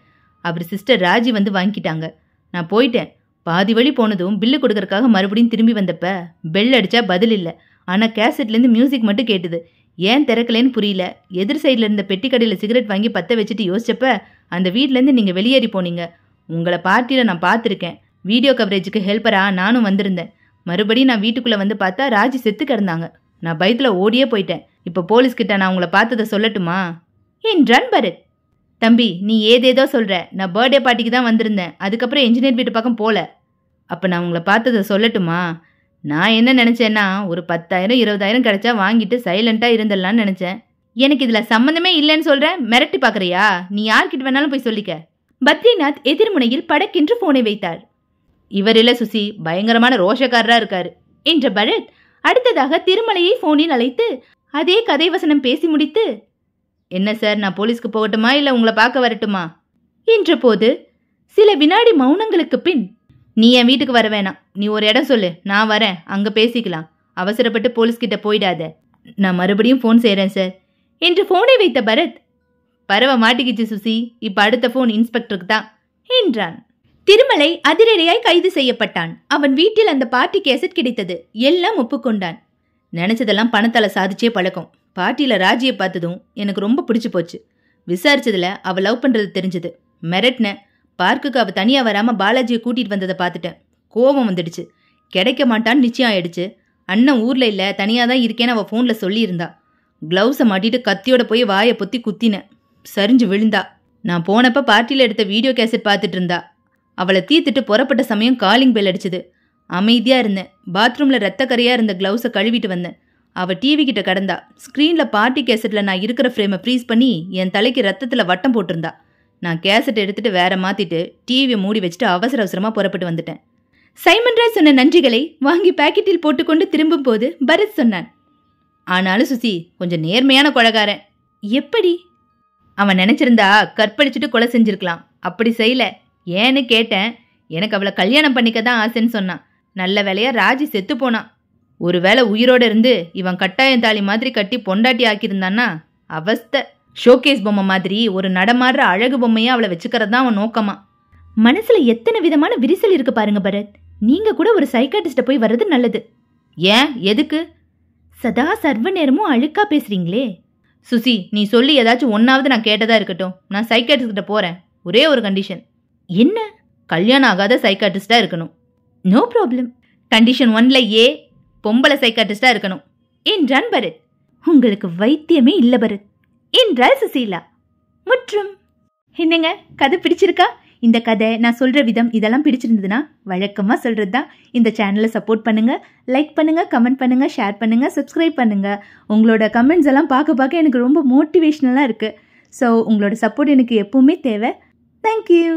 அவர் சிஸ்டர் ராஜி வந்து வாங்கிட்டாங்க. நான் போயிட்டேன். பாதி வழி போனதும் பில்லு கொடுக்கறக்காக மறுபடியும் திரும்பி வந்தப்ப பெல் அடித்தா பதில் இல்லை. ஆனால் கேசட்லேருந்து மியூசிக் மட்டும் கேட்டுது. ஏன் திறக்கலேன்னு புரியல. எதிர் சைடில் இருந்த பெட்டி கடையில் சிகரெட் வாங்கி பற்ற வச்சுட்டு யோசிச்சப்ப அந்த வீட்டிலேருந்து நீங்கள் வெளியேறி போனீங்க. உங்களை பார்ட்டியில் நான் பார்த்துருக்கேன். வீடியோ கவரேஜுக்கு ஹெல்ப்பராக நானும் வந்திருந்தேன். மறுபடியும் நான் வீட்டுக்குள்ளே வந்து பார்த்தா ராஜி செத்து கிடந்தாங்க. நான் பயத்தில் ஓடியே போயிட்டேன். இப்போ போலீஸ்கிட்ட நான் உங்களை பார்த்ததை சொல்லட்டுமா என்றான் பரத். தம்பி, நீ ஏதேதோ சொல்கிற. நான் பர்த்டே பார்ட்டிக்கு தான் வந்திருந்தேன். அதுக்கப்புறம் இன்ஜினியர் வீட்டு பக்கம் போகல. அப்போ நான் உங்களை பார்த்ததை சொல்லட்டுமா? நான் என்ன நினச்சேன்னா, ஒரு 10,000 20,000 கிடைச்சா வாங்கிட்டு சைலண்ட்டாக இருந்துடலான்னு நினச்சேன். எனக்கு இதில் சம்மந்தமே இல்லைன்னு சொல்கிறேன். மிரட்டி பார்க்குறியா? நீ யார்கிட்ட வேணாலும் போய் சொல்லிக்க. பத்ரிநாத் எதிர்முனையில் படக்கென்று போனை வைத்தார். இவர் இல்லை சுசி, பயங்கரமான ரோஷக்காரராக இருக்காரு என்ற பரத் அடுத்ததாக திருமலையை போனில் அழைத்து அதே கதை வசனம் பேசி முடித்து, என்ன சார், நான் போலீஸ்க்கு போகட்டுமா இல்லை உங்களை பார்க்க வரட்டுமா என்ற போது சில வினாடி மௌனங்களுக்கு பின், நீ என் வீட்டுக்கு வர வேணாம். நீ ஒரு இடம் சொல்லு, நான் வரேன், அங்கே பேசிக்கலாம். அவசரப்பட்டு போலீஸ்கிட்ட போயிடாத. நான் மறுபடியும் ஃபோன் செய்கிறேன் சார் என்று ஃபோனை வைத்த பரத், பறவை மாட்டிக்கிச்சு சுசி, இப்போ அடுத்த ஃபோன் இன்ஸ்பெக்டருக்கு தான் என்றான். திருமலை அதிரடியாய் கைது செய்யப்பட்டான். அவன் வீட்டில் அந்த பார்ட்டி கேசட் கிடைத்தது. எல்லாம் ஒப்புக்கொண்டான். நினைச்சதெல்லாம் பணத்தால சாதிச்சே பழக்கம். பார்ட்டியில் ராஜியை பார்த்ததும் எனக்கு ரொம்ப பிடிச்சு போச்சு. விசாரிச்சதுல அவ லவ் பண்றது தெரிஞ்சது. மிரட்டின. பார்க்குக்கு அவ தனியா வராம பாலாஜியை கூட்டிட்டு வந்ததை பார்த்துட்டேன். கோபம் வந்துடுச்சு. கிடைக்க மாட்டான்னு நிச்சயம் ஆயிடுச்சு. அண்ணன் ஊர்ல இல்ல, தனியா தான் இருக்கேன்னு அவ போன்ல சொல்லியிருந்தா. கிளவுஸை மாட்டிட்டு கத்தியோட போய் வாயை பொத்தி குத்தினேன். சரிஞ்சு விழுந்தா. நான் போனப்ப பார்ட்டியில் எடுத்த வீடியோ கேசட் பார்த்துட்டு இருந்தா. அவளை தீத்துட்டு புறப்பட்ட சமயம் காலிங் பெல் அடிச்சுது. அமைதியா இருந்தேன். பாத்ரூம்ல ரத்த கரையா இருந்த கிளவுஸை கழுவிட்டு வந்தேன். அவள் டிவி கிட்ட கடந்தா. ஸ்க்ரீனில் பார்ட்டி கேசட்டில் நான் இருக்கிற ஃப்ரேமை ஃப்ரீஸ் பண்ணி என் தலைக்கு ரத்தத்தில் வட்டம் போட்டிருந்தா. நான் கேசட் எடுத்துட்டு வேற மாற்றிட்டு டிவியை மூடி வச்சுட்டு அவசர அவசரமாக புறப்பட்டு வந்துட்டேன். சைமன் ராய் சொன்ன நன்றிகளை வாங்கி பாக்கெட்டில் போட்டுக்கொண்டு திரும்பும் போது பரத் சொன்னான், ஆனாலும் சுசி கொஞ்சம் நேர்மையான கொலைகாரன். எப்படி? அவன் நினச்சிருந்தா கற்பழிச்சுட்டு கொலை செஞ்சிருக்கலாம். அப்படி செய்யல. ஏன்னு கேட்டேன். எனக்கு அவளை கல்யாணம் பண்ணிக்க தான் ஆசைன்னு சொன்னான். நல்ல வேலையா ராஜி செத்து போனான். ஒருவேளை உயிரோட இருந்து இவன் கட்டாயம் தாலி மாதிரி கட்டி பொண்டாட்டி ஆக்கியிருந்தான்னா அவஸ்தை. ஷோகேஸ் பொம்மை மாதிரி ஒரு நடமாடுற அழகு பொம்மையா அவளை வச்சுக்கிறது தான் அவன் நோக்கமா. மனசுல எத்தனை விதமான விரிசல் இருக்கு பாருங்க பரத். நீங்க கூட ஒரு சைக்காட்டிஸ்ட போய் வர்றது நல்லது. ஏன்? எதுக்கு? சதா சர்வ நேரமும் அழுக்கா பேசுறீங்களே. சுசி, நீ சொல்லி ஏதாச்சும் ஒன்னாவது நான் கேட்டதா இருக்கட்டும். நான் சைக்காட்டிஸ்ட் கிட்ட போறேன். ஒரே ஒரு கண்டிஷன். என்ன? கல்யாணம் ஆகாத சைக்காட்டிஸ்டா இருக்கணும். No problem. கண்டிஷன் 1ல ஏ, பொம்பளை சைக்காட்டிஸ்டா இருக்கணும் என்றான் பரத். உங்களுக்கு வைத்தியமே இல்ல பரத் என்றாள் சுசீலா. முற்றும். என்னங்க, கதை பிடிச்சிருக்கா? இந்த கதை, நான் சொல்ற விதம் இதெல்லாம் பிடிச்சிருந்ததுன்னா வழக்கமா சொல்றதுதான். இந்த சேனலை சப்போர்ட் பண்ணுங்க, லைக் பண்ணுங்க, கமெண்ட் பண்ணுங்க, ஷேர் பண்ணுங்க, சப்ஸ்கிரைப் பண்ணுங்க. உங்களோட கமெண்ட்ஸ் எல்லாம் பார்க்க எனக்கு ரொம்ப மோட்டிவேஷ்னலா இருக்கு. ஸோ உங்களோட சப்போர்ட் எனக்கு எப்பவுமே தேவை. தேங்க்யூ.